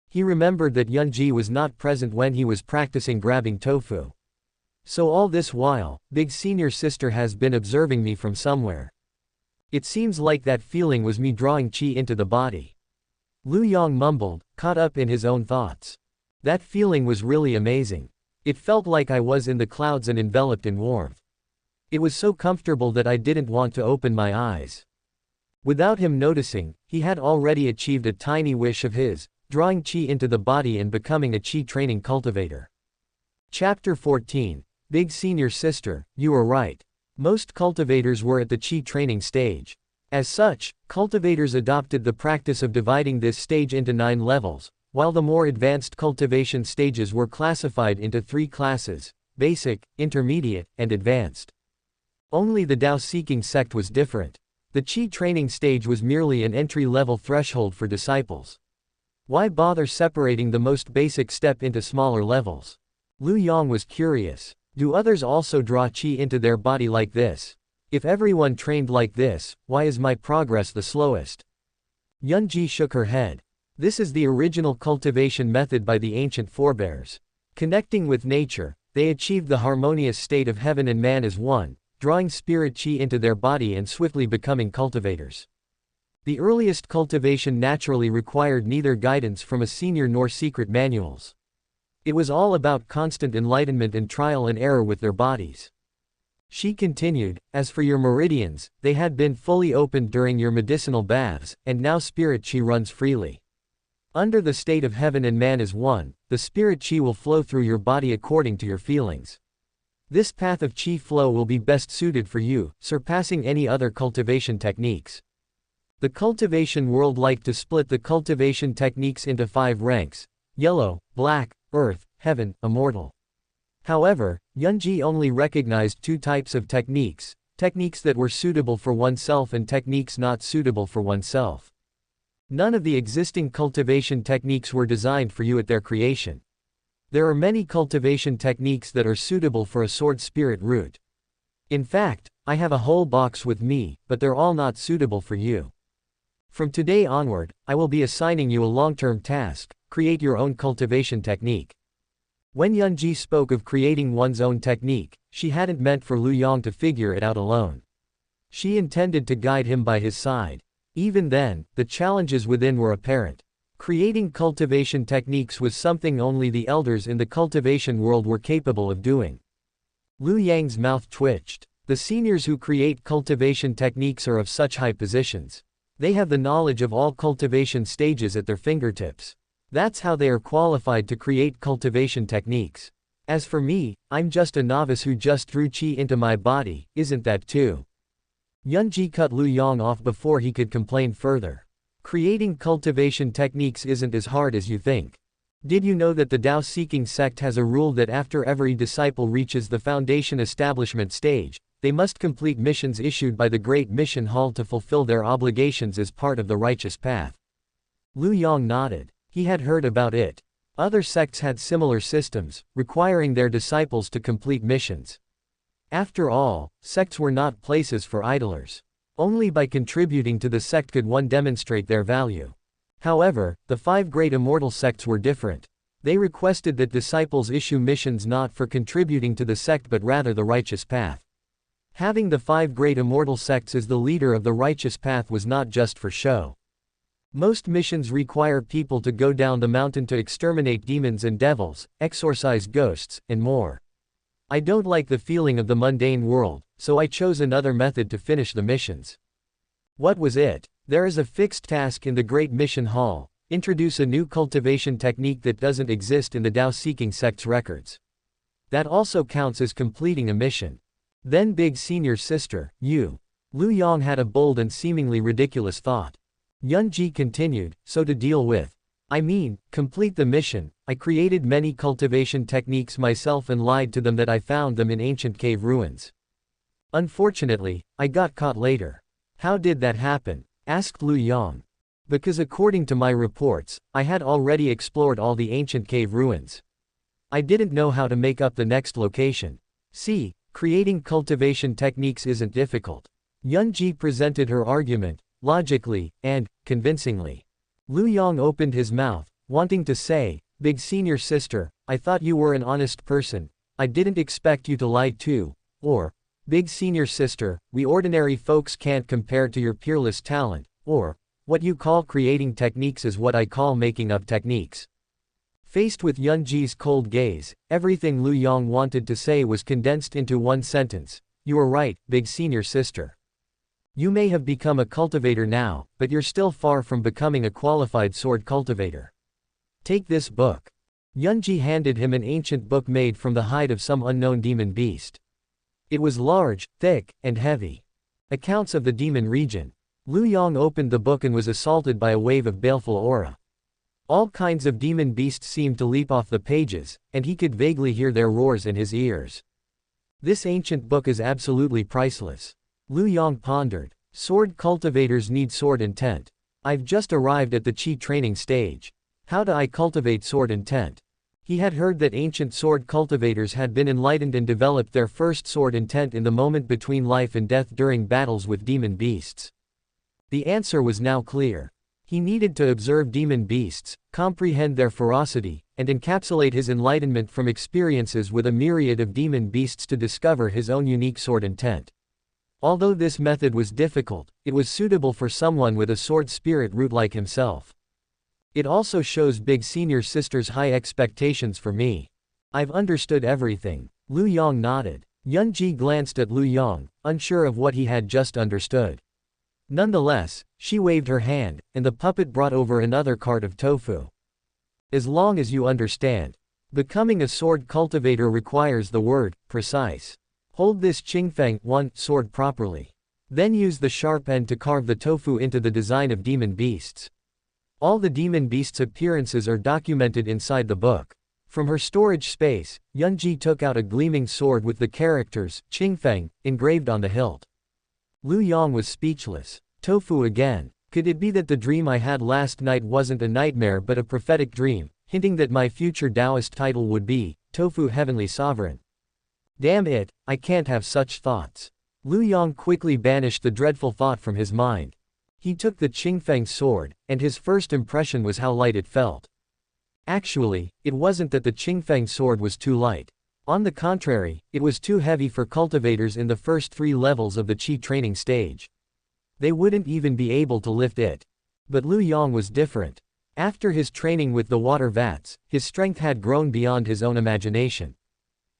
He remembered that Yunji was not present when he was practicing grabbing tofu. So all this while, Big Senior Sister has been observing me from somewhere. It seems like that feeling was me drawing Qi into the body. Lu Yang mumbled, caught up in his own thoughts. That feeling was really amazing. It felt like I was in the clouds and enveloped in warmth. It was so comfortable that I didn't want to open my eyes. Without him noticing, he had already achieved a tiny wish of his, drawing Qi into the body and becoming a Qi training cultivator. Chapter 14. Big Senior Sister, you were right. Most cultivators were at the Qi training stage. As such, cultivators adopted the practice of dividing this stage into 9 levels, while the more advanced cultivation stages were classified into 3 classes: basic, intermediate, and advanced. Only the Tao-seeking sect was different. The Qi training stage was merely an entry-level threshold for disciples. Why bother separating the most basic step into smaller levels? Lu Yang was curious. Do others also draw Qi into their body like this? If everyone trained like this, why is my progress the slowest? Yunji shook her head. This is the original cultivation method by the ancient forebears. Connecting with nature, they achieved the harmonious state of heaven and man as one, drawing spirit Qi into their body and swiftly becoming cultivators. The earliest cultivation naturally required neither guidance from a senior nor secret manuals. It was all about constant enlightenment and trial and error with their bodies. She continued, as for your meridians, they had been fully opened during your medicinal baths, and now spirit Qi runs freely. Under the state of heaven and man as one, the spirit Qi will flow through your body according to your feelings. This path of Qi flow will be best suited for you, surpassing any other cultivation techniques. The cultivation world liked to split the cultivation techniques into 5 ranks: yellow, black, earth, heaven, immortal. However, Yunji only recognized 2 types of techniques: techniques that were suitable for oneself and techniques not suitable for oneself. None of the existing cultivation techniques were designed for you at their creation. There are many cultivation techniques that are suitable for a sword spirit root. In fact, I have a whole box with me, but they're all not suitable for you. From today onward, I will be assigning you a long-term task: create your own cultivation technique. When Yunji spoke of creating one's own technique, she hadn't meant for Lu Yang to figure it out alone. She intended to guide him by his side. Even then, the challenges within were apparent. Creating cultivation techniques was something only the elders in the cultivation world were capable of doing. Lu Yang's mouth twitched. The seniors who create cultivation techniques are of such high positions. They have the knowledge of all cultivation stages at their fingertips. That's how they are qualified to create cultivation techniques. As for me, I'm just a novice who just drew Qi into my body, isn't that too? Yunji cut Lu Yang off before he could complain further. Creating cultivation techniques isn't as hard as you think. Did you know that the Tao-seeking sect has a rule that after every disciple reaches the foundation establishment stage, they must complete missions issued by the Great Mission Hall to fulfill their obligations as part of the righteous path? Lu Yang nodded. He had heard about it. Other sects had similar systems, requiring their disciples to complete missions. After all, sects were not places for idlers. Only by contributing to the sect could one demonstrate their value. However, the 5 great immortal sects were different. They requested that disciples issue missions not for contributing to the sect but rather the righteous path. Having the 5 great immortal sects as the leader of the righteous path was not just for show. Most missions require people to go down the mountain to exterminate demons and devils, exorcise ghosts, and more. I don't like the feeling of the mundane world, so I chose another method to finish the missions. What was it? There is a fixed task in the Great Mission Hall: introduce a new cultivation technique that doesn't exist in the Tao-seeking sect's records. That also counts as completing a mission. Then big senior sister, you. Lu Yang had a bold and seemingly ridiculous thought. Yunji continued, so to deal with. Complete the mission. I created many cultivation techniques myself and lied to them that I found them in ancient cave ruins. Unfortunately, I got caught later. How did that happen? Asked Lu Yang. Because according to my reports, I had already explored all the ancient cave ruins. I didn't know how to make up the next location. See, creating cultivation techniques isn't difficult. Yunji presented her argument, logically, and convincingly. Lu Yang opened his mouth, wanting to say, "Big senior sister, I thought you were an honest person. I didn't expect you to lie too." Or, "Big senior sister, we ordinary folks can't compare to your peerless talent." Or, "What you call creating techniques is what I call making up techniques." Faced with Yunji's cold gaze, everything Lu Yang wanted to say was condensed into one sentence. "You are right, big senior sister. You may have become a cultivator now, but you're still far from becoming a qualified sword cultivator. Take this book." Yunji handed him an ancient book made from the hide of some unknown demon beast. It was large, thick, and heavy. Accounts of the demon region. Lu Yang opened the book and was assaulted by a wave of baleful aura. All kinds of demon beasts seemed to leap off the pages, and he could vaguely hear their roars in his ears. This ancient book is absolutely priceless. Lu Yang pondered. Sword cultivators need sword intent. I've just arrived at the Qi training stage. How do I cultivate sword intent? He had heard that ancient sword cultivators had been enlightened and developed their first sword intent in the moment between life and death during battles with demon beasts. The answer was now clear. He needed to observe demon beasts, comprehend their ferocity, and encapsulate his enlightenment from experiences with a myriad of demon beasts to discover his own unique sword intent. Although this method was difficult, it was suitable for someone with a sword spirit root like himself. It also shows big senior sister's high expectations for me. I've understood everything. Lu Yang nodded. Yunji glanced at Lu Yang, unsure of what he had just understood. Nonetheless, she waved her hand, and the puppet brought over another cart of tofu. As long as you understand. Becoming a sword cultivator requires the word, precise. Hold this Qingfeng 1 sword properly. Then use the sharp end to carve the tofu into the design of demon beasts. All the demon beasts' appearances are documented inside the book. From her storage space, Yunji took out a gleaming sword with the characters, Qingfeng, engraved on the hilt. Lu Yang was speechless. Tofu again. Could it be that the dream I had last night wasn't a nightmare but a prophetic dream, hinting that my future Taoist title would be, Tofu Heavenly Sovereign? Damn it, I can't have such thoughts. Lu Yang quickly banished the dreadful thought from his mind. He took the Qingfeng sword, and his first impression was how light it felt. Actually, it wasn't that the Qingfeng sword was too light. On the contrary, it was too heavy for cultivators in the first 3 levels of the Qi training stage. They wouldn't even be able to lift it. But Lu Yang was different. After his training with the water vats, his strength had grown beyond his own imagination.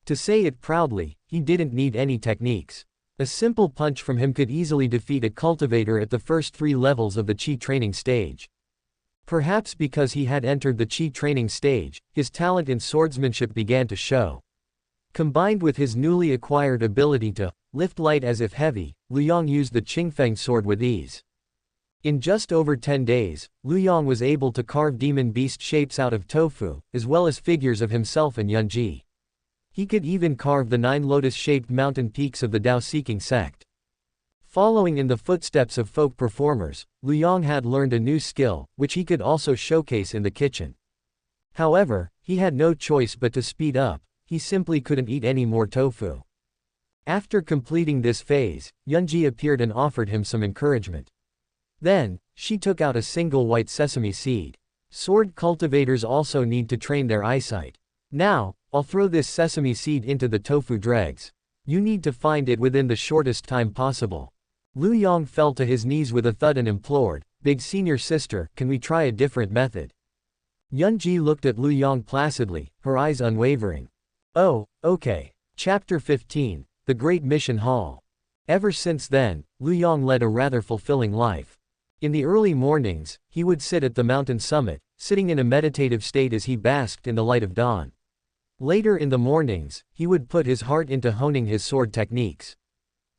To say it proudly, he didn't need any techniques. A simple punch from him could easily defeat a cultivator at the first 3 levels of the Qi training stage. Perhaps because he had entered the Qi training stage, his talent in swordsmanship began to show. Combined with his newly acquired ability to lift light as if heavy, Lu Yang used the Qingfeng sword with ease. In just over 10 days, Lu Yang was able to carve demon beast shapes out of tofu, as well as figures of himself and Yunji. He could even carve the 9 lotus-shaped mountain peaks of the Tao-seeking sect. Following in the footsteps of folk performers, Lu Yang had learned a new skill, which he could also showcase in the kitchen. However, he had no choice but to speed up. He simply couldn't eat any more tofu. After completing this phase, Yunji appeared and offered him some encouragement. Then, she took out a single white sesame seed. Sword cultivators also need to train their eyesight. Now, I'll throw this sesame seed into the tofu dregs. You need to find it within the shortest time possible. Lu Yang fell to his knees with a thud and implored, "Big senior sister, can we try a different method?" Yunji looked at Lu Yang placidly, her eyes unwavering. "Oh, okay." Chapter 15, The Great Mission Hall. Ever since then, Lu Yang led a rather fulfilling life. In the early mornings, he would sit at the mountain summit, sitting in a meditative state as he basked in the light of dawn. Later in the mornings, he would put his heart into honing his sword techniques.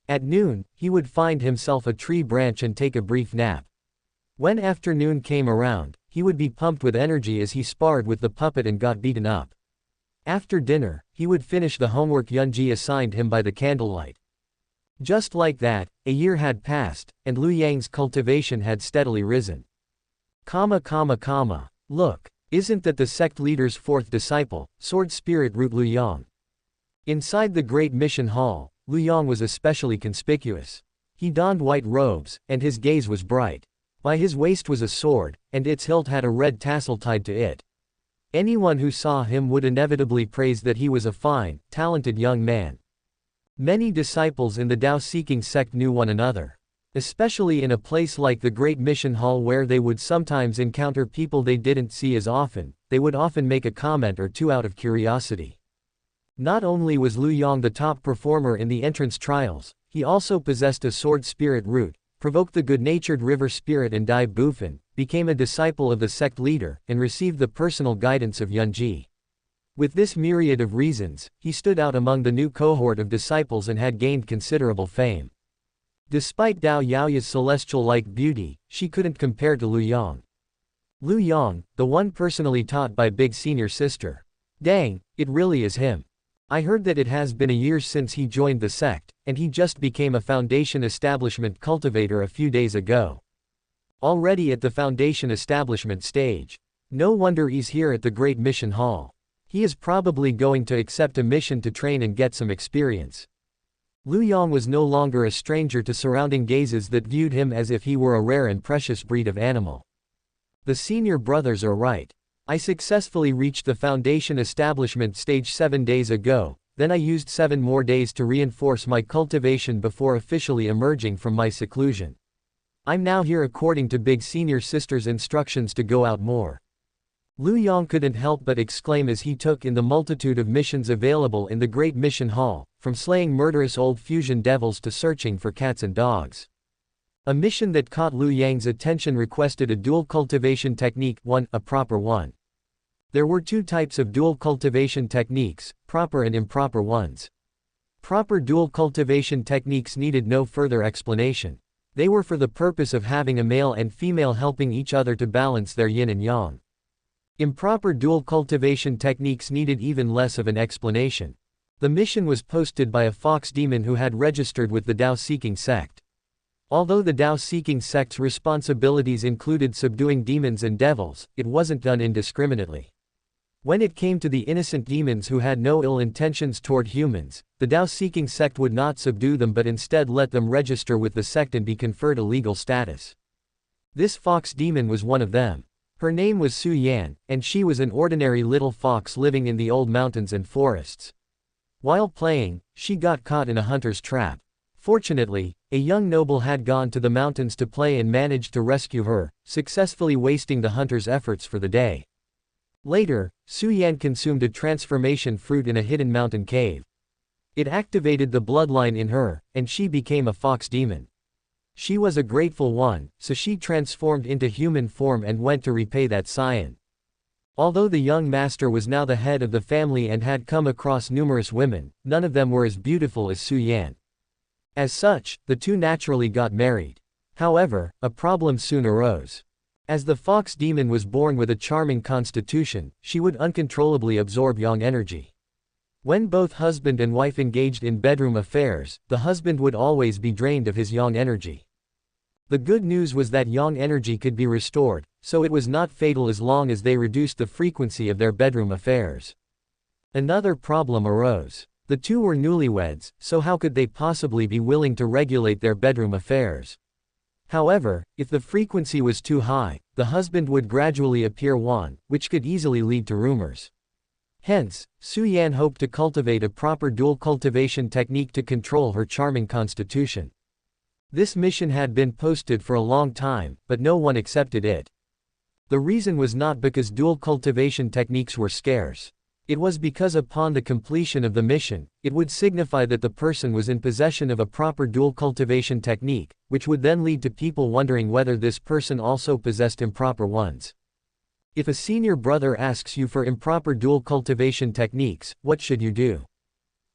At noon, he would find himself a tree branch and take a brief nap. When afternoon came around, he would be pumped with energy as he sparred with the puppet and got beaten up. After dinner, he would finish the homework Yunji assigned him by the candlelight. Just like that, a year had passed, and Lu Yang's cultivation had steadily risen. Look, isn't that the sect leader's 4th disciple, Sword Spirit Root Lu Yang? Inside the Great Mission Hall, Lu Yang was especially conspicuous. He donned white robes, and his gaze was bright. By his waist was a sword, and its hilt had a red tassel tied to it. Anyone who saw him would inevitably praise that he was a fine, talented young man. Many disciples in the Tao-seeking sect knew one another. Especially in a place like the Great Mission Hall where they would sometimes encounter people they didn't see as often, they would often make a comment or two out of curiosity. Not only was Lu Yang the top performer in the entrance trials, he also possessed a sword spirit root, provoked the good-natured river spirit and Dai Bufan, became a disciple of the sect leader, and received the personal guidance of Yunji. With this myriad of reasons, he stood out among the new cohort of disciples and had gained considerable fame. Despite Dao Yaoya's celestial-like beauty, she couldn't compare to Lu Yang. Lu Yang, the one personally taught by Big Senior Sister. Dang, it really is him. I heard that it has been a year since he joined the sect, and he just became a Foundation Establishment cultivator a few days ago. Already at the Foundation Establishment stage. No wonder he's here at the Great Mission Hall. He is probably going to accept a mission to train and get some experience. Lu Yang was no longer a stranger to surrounding gazes that viewed him as if he were a rare and precious breed of animal. The senior brothers are right. I successfully reached the Foundation Establishment stage 7 days ago, then I used 7 more days to reinforce my cultivation before officially emerging from my seclusion. I'm now here according to Big Senior Sister's instructions to go out more. Lu Yang couldn't help but exclaim as he took in the multitude of missions available in the Great Mission Hall, from slaying murderous old fusion devils to searching for cats and dogs. A mission that caught Lu Yang's attention requested a dual cultivation technique, a proper one. There were 2 types of dual cultivation techniques, proper and improper ones. Proper dual cultivation techniques needed no further explanation. They were for the purpose of having a male and female helping each other to balance their yin and yang. Improper dual cultivation techniques needed even less of an explanation. The mission was posted by a fox demon who had registered with the Tao-seeking sect. Although the Tao-seeking sect's responsibilities included subduing demons and devils, it wasn't done indiscriminately. When it came to the innocent demons who had no ill intentions toward humans, the Tao-seeking sect would not subdue them but instead let them register with the sect and be conferred a legal status. This fox demon was one of them. Her name was Su Yan, and she was an ordinary little fox living in the old mountains and forests. While playing, she got caught in a hunter's trap. Fortunately, a young noble had gone to the mountains to play and managed to rescue her, successfully wasting the hunter's efforts for the day. Later, Su Yan consumed a transformation fruit in a hidden mountain cave. It activated the bloodline in her, and she became a fox demon. She was a grateful one, so she transformed into human form and went to repay that scion. Although the young master was now the head of the family and had come across numerous women, none of them were as beautiful as Su Yan. As such, the two naturally got married. However, a problem soon arose. As the fox demon was born with a charming constitution, she would uncontrollably absorb yang energy. When both husband and wife engaged in bedroom affairs, the husband would always be drained of his yang energy. The good news was that yang energy could be restored, so it was not fatal as long as they reduced the frequency of their bedroom affairs. Another problem arose. The two were newlyweds, so how could they possibly be willing to regulate their bedroom affairs? However, if the frequency was too high, the husband would gradually appear wan, which could easily lead to rumors. Hence, Su Yan hoped to cultivate a proper dual cultivation technique to control her charming constitution. This mission had been posted for a long time, but no one accepted it. The reason was not because dual cultivation techniques were scarce. It was because upon the completion of the mission, it would signify that the person was in possession of a proper dual cultivation technique, which would then lead to people wondering whether this person also possessed improper ones. If a senior brother asks you for improper dual cultivation techniques, what should you do?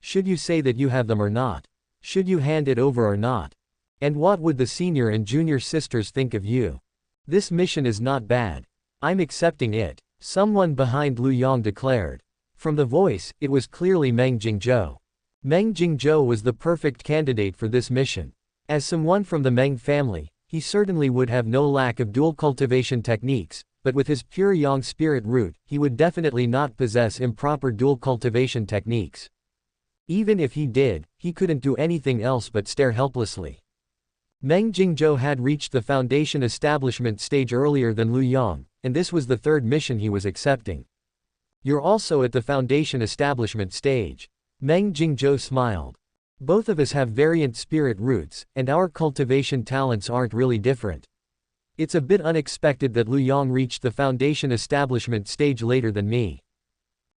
Should you say that you have them or not? Should you hand it over or not? And what would the senior and junior sisters think of you? This mission is not bad. I'm accepting it, someone behind Lu Yang declared. From the voice, it was clearly Meng Jingzhou. Meng Jingzhou was the perfect candidate for this mission. As someone from the Meng family, he certainly would have no lack of dual cultivation techniques, but with his pure yang spirit root, he would definitely not possess improper dual cultivation techniques. Even if he did, he couldn't do anything else but stare helplessly. Meng Jingzhou had reached the foundation establishment stage earlier than Lu Yang, and this was the third mission he was accepting. You're also at the foundation establishment stage. Meng Jingzhou smiled. Both of us have variant spirit roots, and our cultivation talents aren't really different. It's a bit unexpected that Lu Yang reached the foundation establishment stage later than me.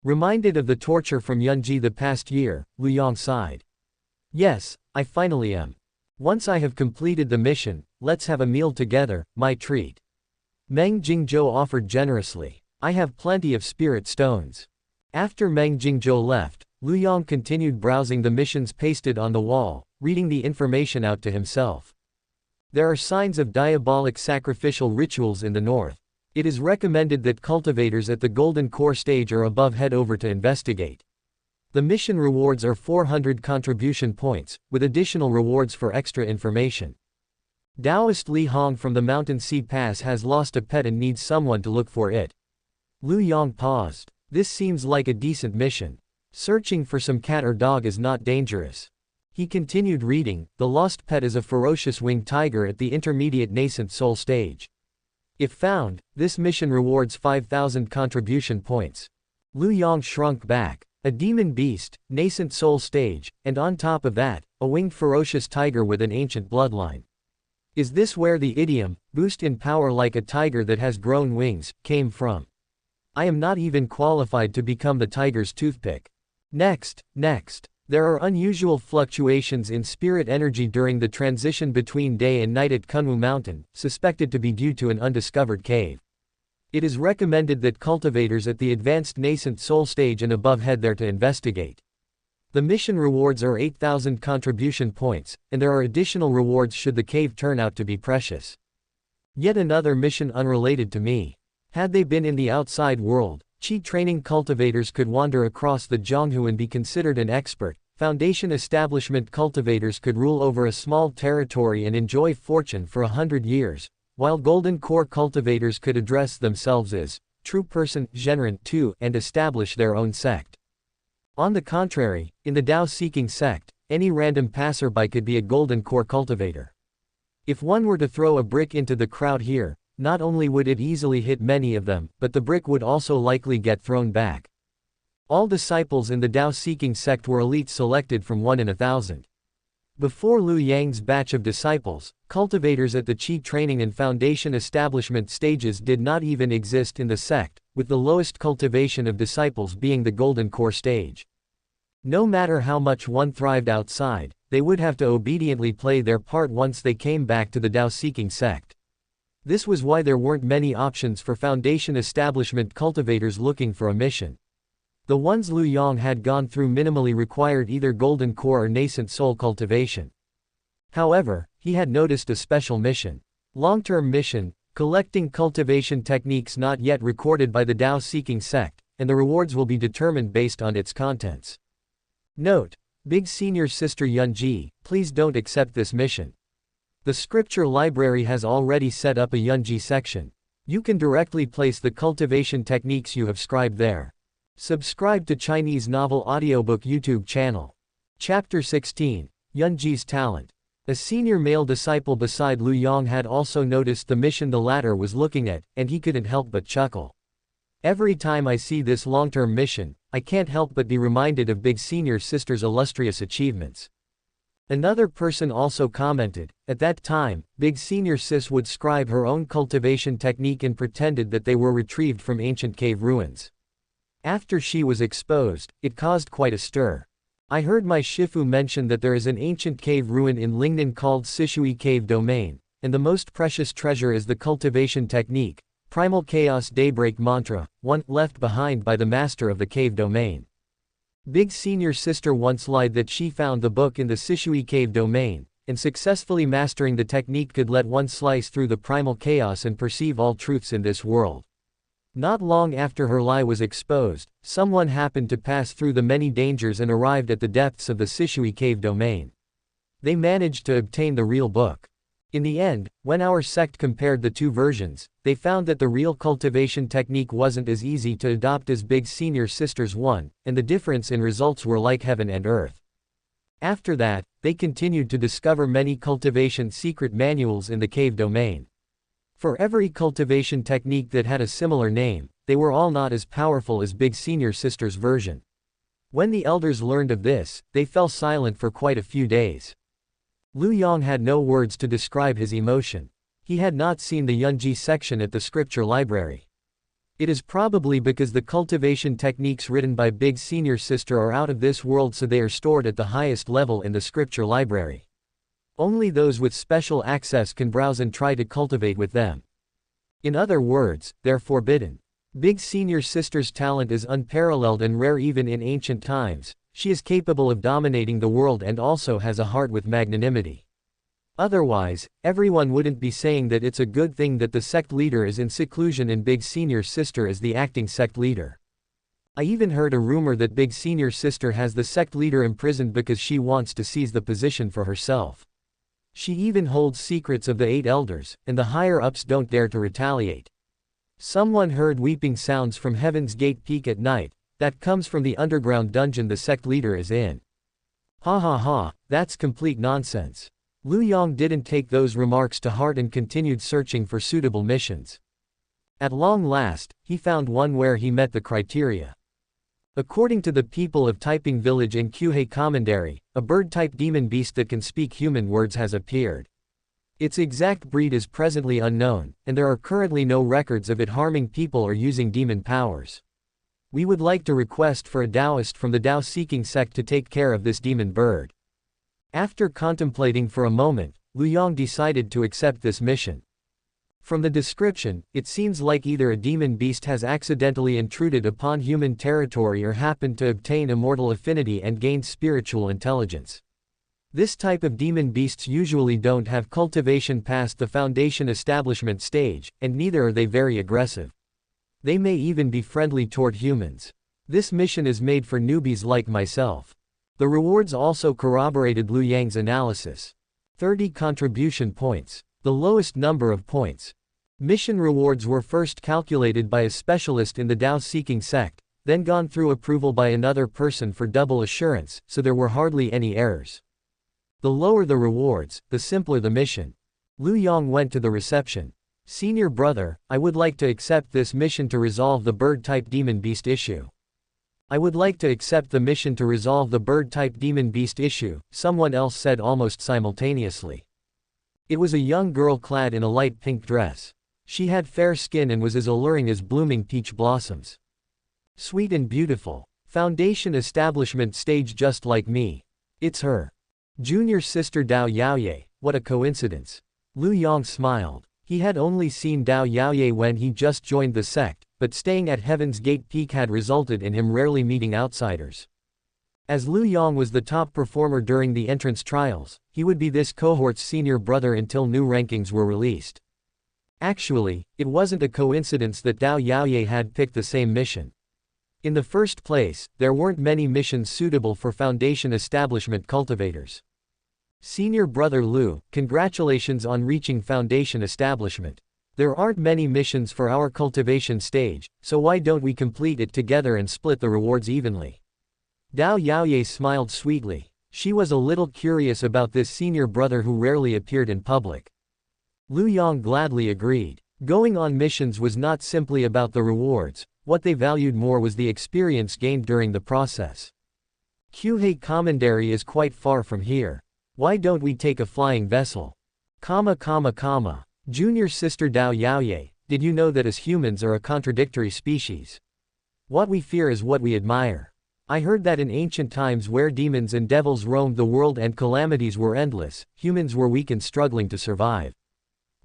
Reminded of the torture from Yunji the past year, Lu Yang sighed. Yes, I finally am. Once I have completed the mission, let's have a meal together, my treat. Meng Jingzhou offered generously. I have plenty of spirit stones. After Meng Jingzhou left, Lu Yang continued browsing the missions pasted on the wall, reading the information out to himself. There are signs of diabolic sacrificial rituals in the north. It is recommended that cultivators at the Golden Core stage or above head over to investigate. The mission rewards are 400 contribution points, with additional rewards for extra information. Taoist Li Hong from the Mountain Sea Pass has lost a pet and needs someone to look for it. Lu Yang paused. This seems like a decent mission. Searching for some cat or dog is not dangerous. He continued reading. The lost pet is a ferocious winged tiger at the intermediate nascent soul stage. If found, this mission rewards 5,000 contribution points. Lu Yang shrunk back. A demon beast, nascent soul stage, and on top of that, a winged ferocious tiger with an ancient bloodline. Is this where the idiom, boost in power like a tiger that has grown wings, came from? I am not even qualified to become the tiger's toothpick. Next. There are unusual fluctuations in spirit energy during the transition between day and night at Kunwu Mountain, suspected to be due to an undiscovered cave. It is recommended that cultivators at the advanced nascent soul stage and above head there to investigate. The mission rewards are 8,000 contribution points, and there are additional rewards should the cave turn out to be precious. Yet another mission unrelated to me. Had they been in the outside world, Qi training cultivators could wander across the Jianghu and be considered an expert. Foundation establishment cultivators could rule over a small territory and enjoy fortune for 100 years, while Golden Core cultivators could address themselves as true person, Zhenren too, and establish their own sect. On the contrary, in the Tao-seeking sect, any random passerby could be a Golden Core cultivator. If one were to throw a brick into the crowd here, not only would it easily hit many of them, but the brick would also likely get thrown back. All disciples in the Tao-seeking sect were elites selected from 1 in 1,000. Before Lu Yang's batch of disciples, cultivators at the Qi training and foundation establishment stages did not even exist in the sect, with the lowest cultivation of disciples being the Golden Core stage. No matter how much one thrived outside, they would have to obediently play their part once they came back to the Tao-seeking sect. This was why there weren't many options for foundation establishment cultivators looking for a mission. The ones Lu Yang had gone through minimally required either Golden Core or nascent soul cultivation. However, he had noticed a special mission. Long-term mission, collecting cultivation techniques not yet recorded by the Tao-seeking sect, and the rewards will be determined based on its contents. Note: Big Senior Sister Yunji, please don't accept this mission. The scripture library has already set up a Yunji section. You can directly place the cultivation techniques you have scribed there. Subscribe to Chinese Novel Audiobook YouTube channel. Chapter 16, Yunji's Talent. A senior male disciple beside Lu Yang had also noticed the mission the latter was looking at, and he couldn't help but chuckle. Every time I see this long-term mission, I can't help but be reminded of Big Senior Sister's illustrious achievements. Another person also commented, at that time, Big Senior Sis would scribe her own cultivation technique and pretended that they were retrieved from ancient cave ruins. After she was exposed, it caused quite a stir. I heard my Shifu mention that there is an ancient cave ruin in Lingnan called Sishui Cave Domain, and the most precious treasure is the cultivation technique, Primal Chaos Daybreak Mantra, one left behind by the master of the cave domain. Big Senior Sister once lied that she found the book in the Sishui Cave Domain, and successfully mastering the technique could let one slice through the primal chaos and perceive all truths in this world. Not long after her lie was exposed, someone happened to pass through the many dangers and arrived at the depths of the Sishui Cave Domain. They managed to obtain the real book. In the end, when our sect compared the two versions, they found that the real cultivation technique wasn't as easy to adopt as Big Senior Sister's one, and the difference in results were like heaven and earth. After that, they continued to discover many cultivation secret manuals in the cave domain. For every cultivation technique that had a similar name, they were all not as powerful as Big Senior Sister's version. When the elders learned of this, they fell silent for quite a few days. Lu Yang had no words to describe his emotion. He had not seen the Yunji section at the scripture library. It is probably because the cultivation techniques written by Big Senior Sister are out of this world, so they are stored at the highest level in the scripture library. Only those with special access can browse and try to cultivate with them. In other words, they're forbidden. Big Senior Sister's talent is unparalleled and rare even in ancient times. She is capable of dominating the world and also has a heart with magnanimity. Otherwise, everyone wouldn't be saying that it's a good thing that the sect leader is in seclusion and Big Senior Sister is the acting sect leader. I even heard a rumor that Big Senior Sister has the sect leader imprisoned because she wants to seize the position for herself. She even holds secrets of the 8 elders, and the higher-ups don't dare to retaliate. Someone heard weeping sounds from Heaven's Gate Peak at night. That comes from the underground dungeon the sect leader is in. Ha ha ha, that's complete nonsense. Lu Yang didn't take those remarks to heart and continued searching for suitable missions. At long last, he found one where he met the criteria. According to the people of Typing Village in Kyuhei Commandery, a bird-type demon beast that can speak human words has appeared. Its exact breed is presently unknown, and there are currently no records of it harming people or using demon powers. We would like to request for a Taoist from the Tao-seeking sect to take care of this demon bird. After contemplating for a moment, Lu Yang decided to accept this mission. From the description, it seems like either a demon beast has accidentally intruded upon human territory or happened to obtain immortal affinity and gained spiritual intelligence. This type of demon beasts usually don't have cultivation past the foundation establishment stage, and neither are they very aggressive. They may even be friendly toward humans. This mission is made for newbies like myself. The rewards also corroborated Lu Yang's analysis. 30 contribution points. The lowest number of points. Mission rewards were first calculated by a specialist in the Tao-seeking sect, then gone through approval by another person for double assurance, so there were hardly any errors. The lower the rewards, the simpler the mission. Lu Yang went to the reception. Senior brother, I would like to accept this mission to resolve the bird-type demon beast issue. I would like to accept the mission to resolve the bird-type demon beast issue, someone else said almost simultaneously. It was a young girl clad in a light pink dress. She had fair skin and was as alluring as blooming peach blossoms. Sweet and beautiful. Foundation establishment stage just like me. It's her. Junior sister Dao Yaoye, what a coincidence. Lu Yang smiled. He had only seen Dao Yaoye when he just joined the sect, but staying at Heaven's Gate Peak had resulted in him rarely meeting outsiders. As Lu Yang was the top performer during the entrance trials, he would be this cohort's senior brother until new rankings were released. Actually, it wasn't a coincidence that Dao Yaoye had picked the same mission. In the first place, there weren't many missions suitable for Foundation establishment cultivators. Senior brother Lu, congratulations on reaching Foundation establishment. There aren't many missions for our cultivation stage, so why don't we complete it together and split the rewards evenly? Dao Yaoye smiled sweetly. She was a little curious about this senior brother who rarely appeared in public. Lu Yang gladly agreed. Going on missions was not simply about the rewards, what they valued more was the experience gained during the process. Kyuhei Commandery is quite far from here. Why don't we take a flying vessel? Junior sister Dao Yaoye, did you know that as humans are a contradictory species? What we fear is what we admire. I heard that in ancient times where demons and devils roamed the world and calamities were endless, humans were weak and struggling to survive.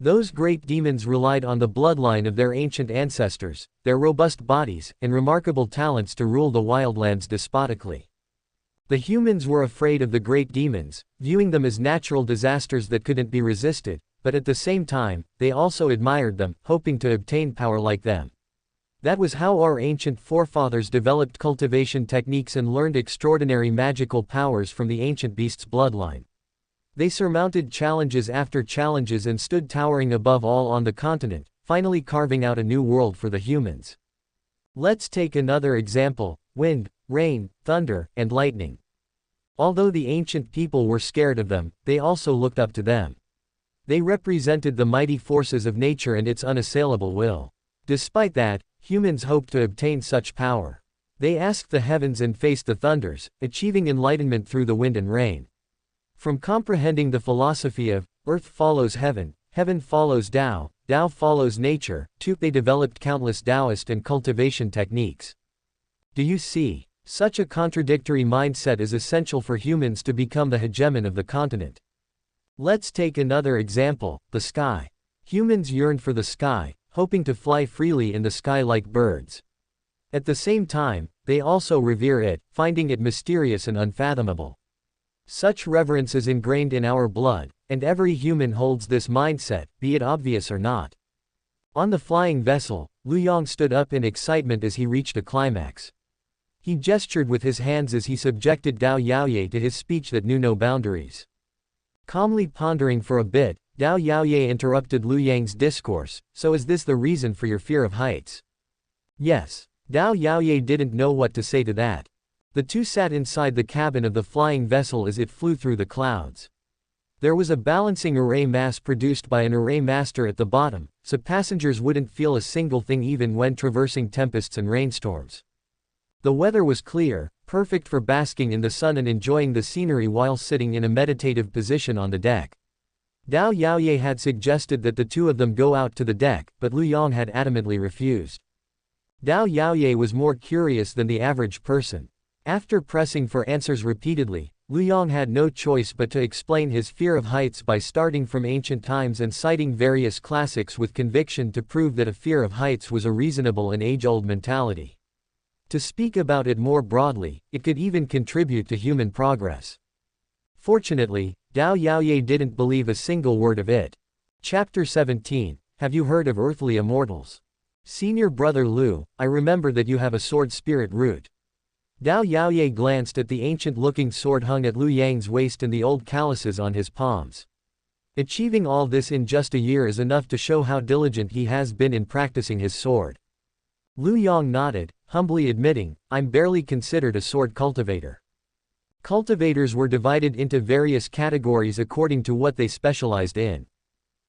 Those great demons relied on the bloodline of their ancient ancestors, their robust bodies, and remarkable talents to rule the wildlands despotically. The humans were afraid of the great demons, viewing them as natural disasters that couldn't be resisted, but at the same time, they also admired them, hoping to obtain power like them. That was how our ancient forefathers developed cultivation techniques and learned extraordinary magical powers from the ancient beast's bloodline. They surmounted challenges after challenges and stood towering above all on the continent, finally carving out a new world for the humans. Let's take another example: wind, rain, thunder, and lightning. Although the ancient people were scared of them, they also looked up to them. They represented the mighty forces of nature and its unassailable will. Despite that, humans hoped to obtain such power. They asked the heavens and faced the thunders, achieving enlightenment through the wind and rain. From comprehending the philosophy of earth follows heaven, heaven follows Tao, Tao follows nature, they developed countless Taoist and cultivation techniques. Do you see? Such a contradictory mindset is essential for humans to become the hegemon of the continent. Let's take another example: the sky. Humans yearned for the sky, hoping to fly freely in the sky like birds. At the same time, they also revere it, finding it mysterious and unfathomable. Such reverence is ingrained in our blood, and every human holds this mindset, be it obvious or not. On the flying vessel, Lu Yang stood up in excitement as he reached a climax. He gestured with his hands as he subjected Dao Yaoye to his speech that knew no boundaries. Calmly pondering for a bit, Dao Yaoye interrupted Lu Yang's discourse. So is this the reason for your fear of heights? Yes. Dao Yaoye didn't know what to say to that. The two sat inside the cabin of the flying vessel as it flew through the clouds. There was a balancing array mass produced by an array master at the bottom, so passengers wouldn't feel a single thing even when traversing tempests and rainstorms. The weather was clear, perfect for basking in the sun and enjoying the scenery while sitting in a meditative position on the deck. Dao Yaoye had suggested that the two of them go out to the deck, but Lu Yang had adamantly refused. Dao Yaoye was more curious than the average person. After pressing for answers repeatedly, Lu Yang had no choice but to explain his fear of heights by starting from ancient times and citing various classics with conviction to prove that a fear of heights was a reasonable and age-old mentality. To speak about it more broadly, it could even contribute to human progress. Fortunately, Dao Yaoye didn't believe a single word of it. Chapter 17. Have you heard of earthly immortals? Senior brother Lu, I remember that you have a sword spirit root. Dao Yaoye glanced at the ancient-looking sword hung at Lu Yang's waist and the old calluses on his palms. Achieving all this in just a year is enough to show how diligent he has been in practicing his sword. Lu Yang nodded, humbly admitting, I'm barely considered a sword cultivator. Cultivators were divided into various categories according to what they specialized in.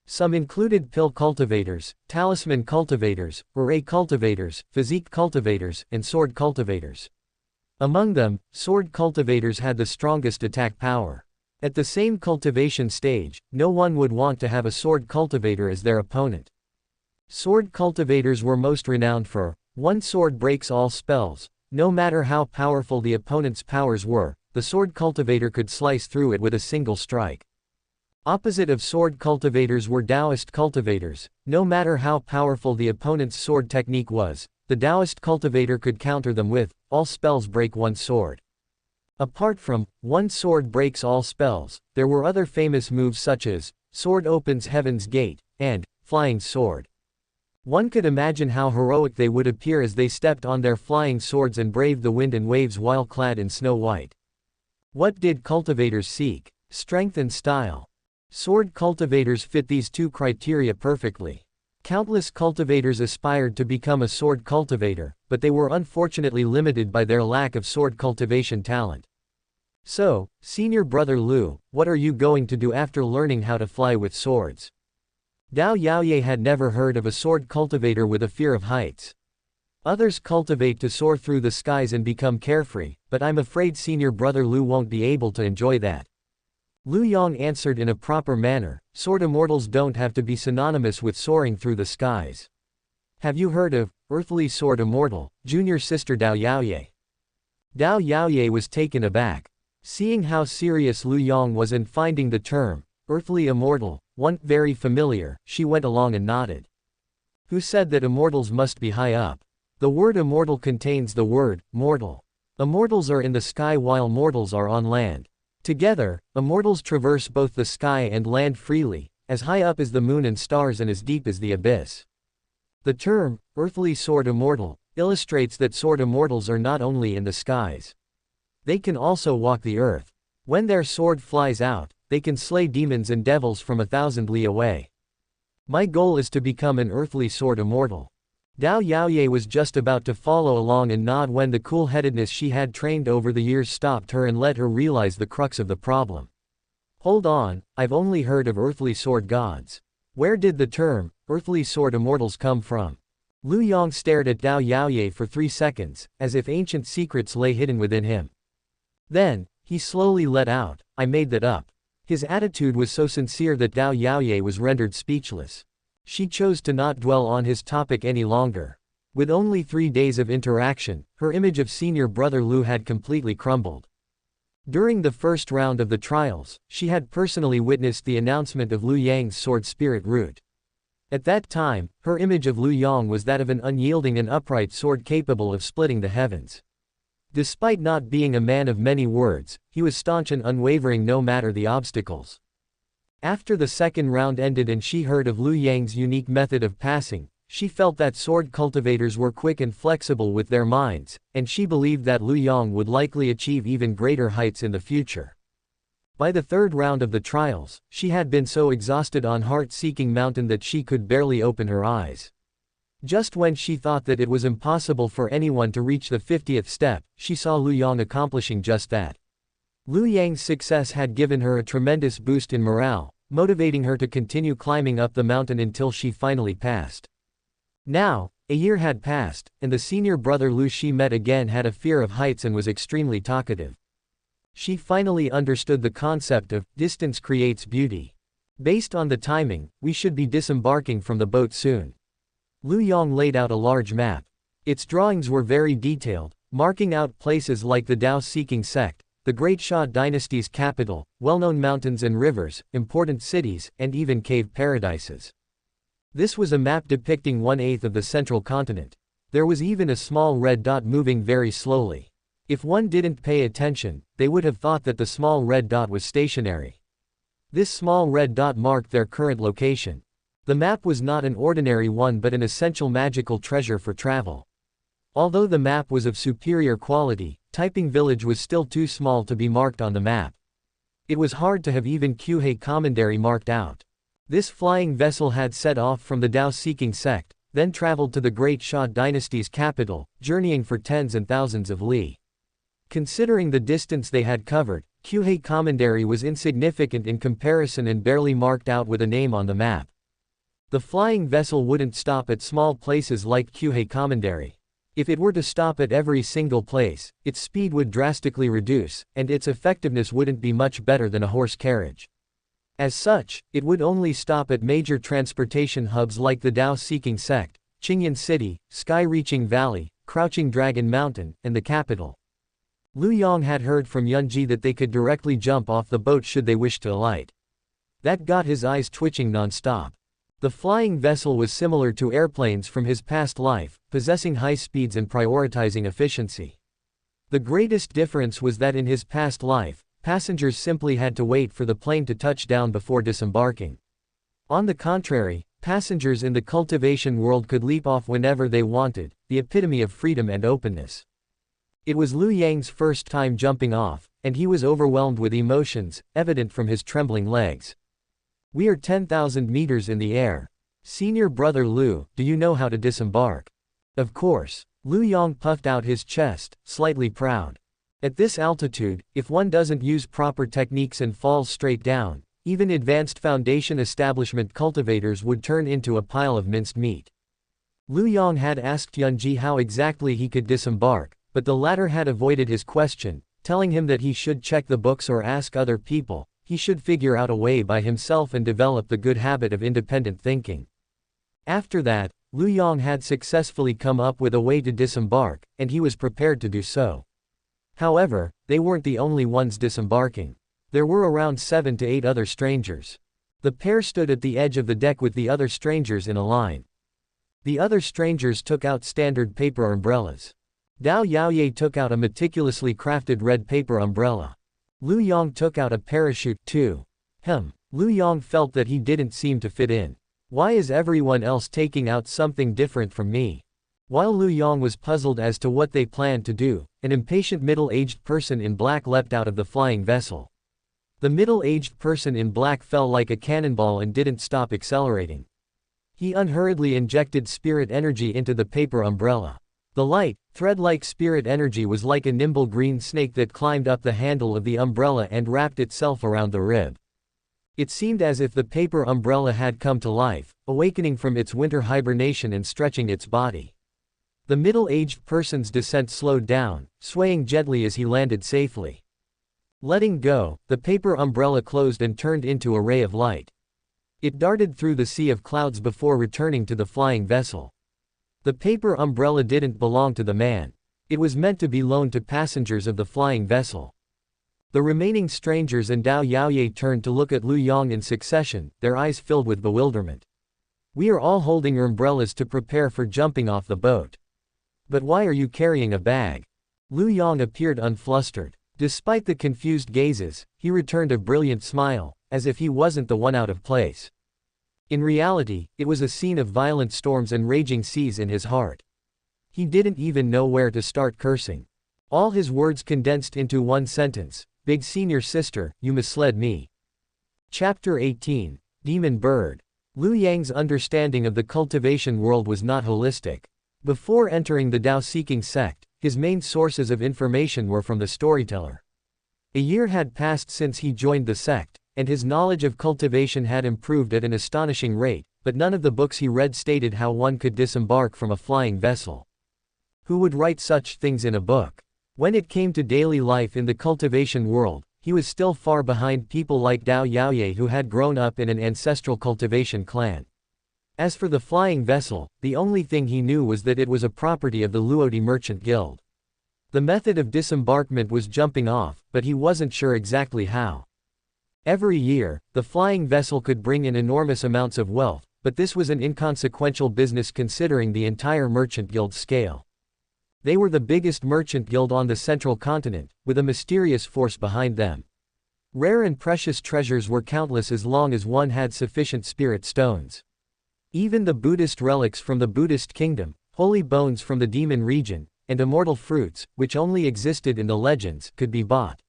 Some included pill cultivators, talisman cultivators, array cultivators, physique cultivators, and sword cultivators. Among them, sword cultivators had the strongest attack power. At the same cultivation stage, no one would want to have a sword cultivator as their opponent. Sword cultivators were most renowned for, one sword breaks all spells. No matter how powerful the opponent's powers were, the sword cultivator could slice through it with a single strike. Opposite of sword cultivators were Taoist cultivators. No matter how powerful the opponent's sword technique was, the Taoist cultivator could counter them with, all spells break one sword. Apart from, one sword breaks all spells, there were other famous moves such as, sword opens heaven's gate, and, flying sword. One could imagine how heroic they would appear as they stepped on their flying swords and braved the wind and waves while clad in snow white. What did cultivators seek? Strength and style. Sword cultivators fit these two criteria perfectly. Countless cultivators aspired to become a sword cultivator, but they were unfortunately limited by their lack of sword cultivation talent. So, Senior Brother Lu, what are you going to do after learning how to fly with swords? Dao Yaoye had never heard of a sword cultivator with a fear of heights. Others cultivate to soar through the skies and become carefree, but I'm afraid Senior Brother Lu won't be able to enjoy that. Lu Yang answered in a proper manner, sword immortals don't have to be synonymous with soaring through the skies. Have you heard of, earthly sword immortal, junior sister Dao Yaoye? Dao Yaoye was taken aback. Seeing how serious Lu Yang was and finding the term, earthly immortal, one very familiar, she went along and nodded. Who said that immortals must be high up? The word immortal contains the word, mortal. Immortals are in the sky while mortals are on land. Together, immortals traverse both the sky and land freely, as high up as the moon and stars and as deep as the abyss. The term, earthly sword immortal, illustrates that sword immortals are not only in the skies. They can also walk the earth. When their sword flies out, they can slay demons and devils from 1,000 li away. My goal is to become an earthly sword immortal. Dao Yaoye was just about to follow along and nod when the cool-headedness she had trained over the years stopped her and let her realize the crux of the problem. Hold on, I've only heard of earthly sword gods. Where did the term, earthly sword immortals come from? Lu Yang stared at Dao Yaoye for 3 seconds, as if ancient secrets lay hidden within him. Then, he slowly let out, I made that up. His attitude was so sincere that Dao Yaoye was rendered speechless. She chose to not dwell on his topic any longer. With only 3 days of interaction, her image of Senior Brother Lu had completely crumbled. During the first round of the trials, she had personally witnessed the announcement of Lu Yang's sword spirit root. At that time, her image of Lu Yang was that of an unyielding and upright sword capable of splitting the heavens. Despite not being a man of many words, he was staunch and unwavering no matter the obstacles. After the second round ended and she heard of Lu Yang's unique method of passing, she felt that sword cultivators were quick and flexible with their minds, and she believed that Lu Yang would likely achieve even greater heights in the future. By the third round of the trials, she had been so exhausted on Heart-Seeking Mountain that she could barely open her eyes. Just when she thought that it was impossible for anyone to reach the 50th step, she saw Lu Yang accomplishing just that. Lu Yang's success had given her a tremendous boost in morale, motivating her to continue climbing up the mountain until she finally passed. Now, a year had passed, and the Senior Brother Lu she met again had a fear of heights and was extremely talkative. She finally understood the concept of distance creates beauty. Based on the timing, we should be disembarking from the boat soon. Lu Yang laid out a large map. Its drawings were very detailed, marking out places like the Tao-seeking sect, the Great Xia dynasty's capital, well-known mountains and rivers, important cities, and even cave paradises. This was a map depicting 1/8 of the central continent. There was even a small red dot moving very slowly. If one didn't pay attention, they would have thought that the small red dot was stationary. This small red dot marked their current location. The map was not an ordinary one but an essential magical treasure for travel. Although the map was of superior quality, Taiping Village was still too small to be marked on the map. It was hard to have even Kyuhei Commandery marked out. This flying vessel had set off from the Tao-seeking sect, then traveled to the Great Xia dynasty's capital, journeying for tens and thousands of li. Considering the distance they had covered, Kyuhei Commandery was insignificant in comparison and barely marked out with a name on the map. The flying vessel wouldn't stop at small places like Kyuhei Commandery. If it were to stop at every single place, its speed would drastically reduce, and its effectiveness wouldn't be much better than a horse carriage. As such, it would only stop at major transportation hubs like the Tao-seeking sect, Qingyan City, Sky-reaching Valley, Crouching Dragon Mountain, and the capital. Lu Yang had heard from Yunji that they could directly jump off the boat should they wish to alight. That got his eyes twitching non-stop. The flying vessel was similar to airplanes from his past life, possessing high speeds and prioritizing efficiency. The greatest difference was that in his past life, passengers simply had to wait for the plane to touch down before disembarking. On the contrary, passengers in the cultivation world could leap off whenever they wanted, the epitome of freedom and openness. It was Lu Yang's first time jumping off, and he was overwhelmed with emotions, evident from his trembling legs. "We are 10,000 meters in the air. Senior brother Lu, do you know how to disembark?" "Of course." Lu Yang puffed out his chest, slightly proud. At this altitude, if one doesn't use proper techniques and falls straight down, even advanced foundation establishment cultivators would turn into a pile of minced meat. Lu Yang had asked Yunji how exactly he could disembark, but the latter had avoided his question, telling him that he should check the books or ask other people. He should figure out a way by himself and develop the good habit of independent thinking. After that, Lu Yang had successfully come up with a way to disembark, and he was prepared to do so. However, they weren't the only ones disembarking. There were around 7 to 8 other strangers. The pair stood at the edge of the deck with the other strangers in a line. The other strangers took out standard paper umbrellas. Dao Yaoye took out a meticulously crafted red paper umbrella. Lu Yang took out a parachute, too. Lu Yang felt that he didn't seem to fit in. Why is everyone else taking out something different from me? While Lu Yang was puzzled as to what they planned to do, an impatient middle-aged person in black leapt out of the flying vessel. The middle-aged person in black fell like a cannonball and didn't stop accelerating. He unhurriedly injected spirit energy into the paper umbrella. The light, thread-like spirit energy was like a nimble green snake that climbed up the handle of the umbrella and wrapped itself around the rib. It seemed as if the paper umbrella had come to life, awakening from its winter hibernation and stretching its body. The middle-aged person's descent slowed down, swaying gently as he landed safely. Letting go, the paper umbrella closed and turned into a ray of light. It darted through the sea of clouds before returning to the flying vessel. The paper umbrella didn't belong to the man. It was meant to be loaned to passengers of the flying vessel. The remaining strangers and Dao Yaoye turned to look at Lu Yang in succession, their eyes filled with bewilderment. "We are all holding umbrellas to prepare for jumping off the boat. But why are you carrying a bag?" Lu Yang appeared unflustered. Despite the confused gazes, he returned a brilliant smile, as if he wasn't the one out of place. In reality, it was a scene of violent storms and raging seas in his heart. He didn't even know where to start cursing. All his words condensed into one sentence: "Big senior sister, you misled me." Chapter 18, Demon Bird. Lu Yang's understanding of the cultivation world was not holistic. Before entering the Tao-seeking sect, his main sources of information were from the storyteller. A year had passed since he joined the sect, and his knowledge of cultivation had improved at an astonishing rate, but none of the books he read stated how one could disembark from a flying vessel. Who would write such things in a book? When it came to daily life in the cultivation world, he was still far behind people like Dao Yaoye who had grown up in an ancestral cultivation clan. As for the flying vessel, the only thing he knew was that it was a property of the Luodi Merchant Guild. The method of disembarkment was jumping off, but he wasn't sure exactly how. Every year, the flying vessel could bring in enormous amounts of wealth, but this was an inconsequential business considering the entire Merchant Guild scale. They were the biggest merchant guild on the central continent, with a mysterious force behind them. Rare and precious treasures were countless as long as one had sufficient spirit stones. Even the Buddhist relics from the Buddhist kingdom, holy bones from the demon region, and immortal fruits, which only existed in the legends, could be bought.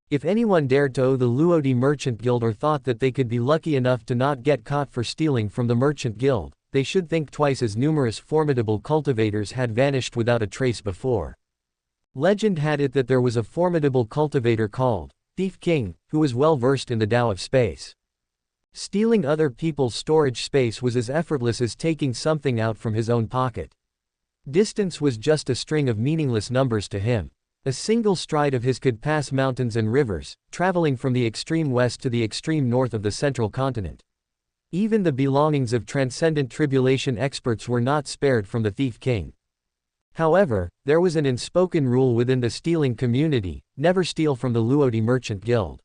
If anyone dared to owe the Luodi Merchant Guild or thought that they could be lucky enough to not get caught for stealing from the Merchant Guild, they should think twice, as numerous formidable cultivators had vanished without a trace before. Legend had it that there was a formidable cultivator called Thief King, who was well versed in the Tao of space. Stealing other people's storage space was as effortless as taking something out from his own pocket. Distance was just a string of meaningless numbers to him. A single stride of his could pass mountains and rivers, traveling from the extreme west to the extreme north of the central continent. Even the belongings of transcendent tribulation experts were not spared from the Thief King. However, there was an unspoken rule within the stealing community: never steal from the Luodi Merchant Guild.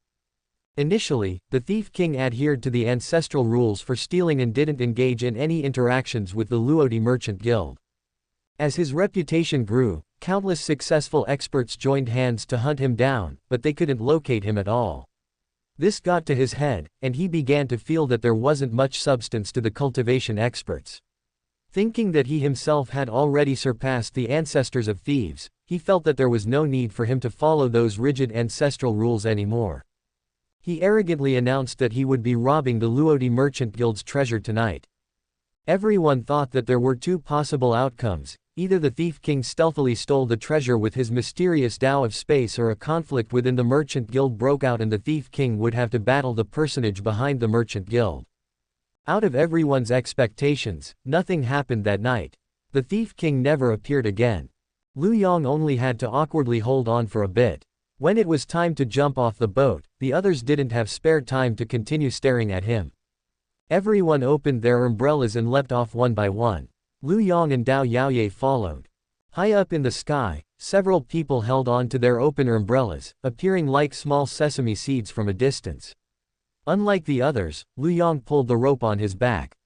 Initially, the Thief King adhered to the ancestral rules for stealing and didn't engage in any interactions with the Luodi Merchant Guild. As his reputation grew, Countless successful experts joined hands to hunt him down, but they couldn't locate him at all. This got to his head, and he began to feel that there wasn't much substance to the cultivation experts. Thinking that he himself had already surpassed the ancestors of thieves, he felt that there was no need for him to follow those rigid ancestral rules anymore. He arrogantly announced that he would be robbing the Luodi Merchant Guild's treasure tonight. Everyone thought that there were two possible outcomes: either the Thief King stealthily stole the treasure with his mysterious Tao of space, or a conflict within the Merchant Guild broke out and the Thief King would have to battle the personage behind the Merchant Guild. Out of everyone's expectations, nothing happened that night. The Thief King never appeared again. Lu Yang only had to awkwardly hold on for a bit. When it was time to jump off the boat, the others didn't have spare time to continue staring at him. Everyone opened their umbrellas and leapt off one by one. Lu Yang and Dao Yaoye followed. High up in the sky, several people held on to their open umbrellas, appearing like small sesame seeds from a distance. Unlike the others, Lu Yang pulled the rope on his back.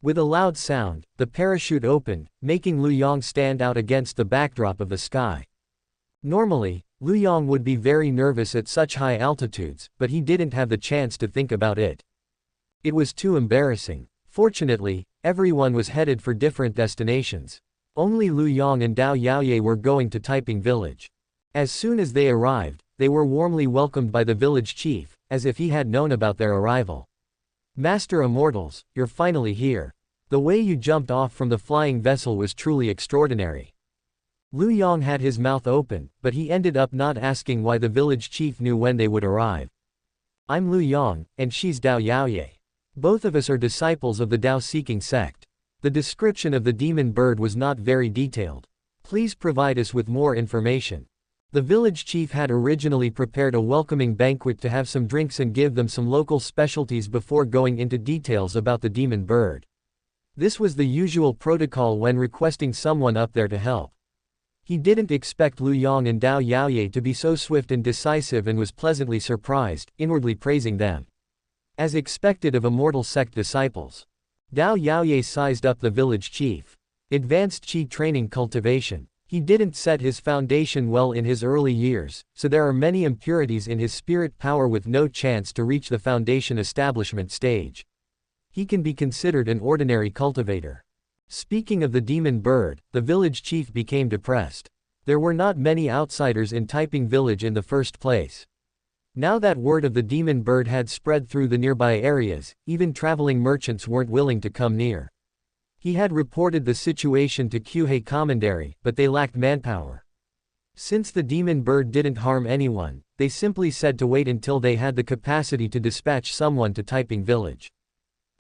With a loud sound, the parachute opened, making Lu Yang stand out against the backdrop of the sky. Normally, Lu Yang would be very nervous at such high altitudes, but he didn't have the chance to think about it. It was too embarrassing. Fortunately, everyone was headed for different destinations. Only Lu Yang and Dao Yaoye were going to Taiping Village. As soon as they arrived, they were warmly welcomed by the village chief, as if he had known about their arrival. "Master Immortals, you're finally here. The way you jumped off from the flying vessel was truly extraordinary." Lu Yang had his mouth open, but he ended up not asking why the village chief knew when they would arrive. "I'm Lu Yang, and she's Dao Yaoye. Both of us are disciples of the Tao-seeking sect." The description of the demon bird was not very detailed. "Please provide us with more information." The village chief had originally prepared a welcoming banquet to have some drinks and give them some local specialties before going into details about the demon bird. This was the usual protocol when requesting someone up there to help. He didn't expect Lu Yang and Dao Yaoye to be so swift and decisive and was pleasantly surprised, inwardly praising them. As expected of Immortal sect disciples, Dao Yaoye sized up the village chief. Advanced Qi training cultivation. He didn't set his foundation well in his early years, so there are many impurities in his spirit power with no chance to reach the foundation establishment stage. He can be considered an ordinary cultivator. Speaking of the demon bird, the village chief became depressed. There were not many outsiders in Taiping Village in the first place. Now that word of the demon bird had spread through the nearby areas, even traveling merchants weren't willing to come near. He had reported the situation to Kyuhei Commandery, but they lacked manpower. Since the demon bird didn't harm anyone, they simply said to wait until they had the capacity to dispatch someone to Taiping Village.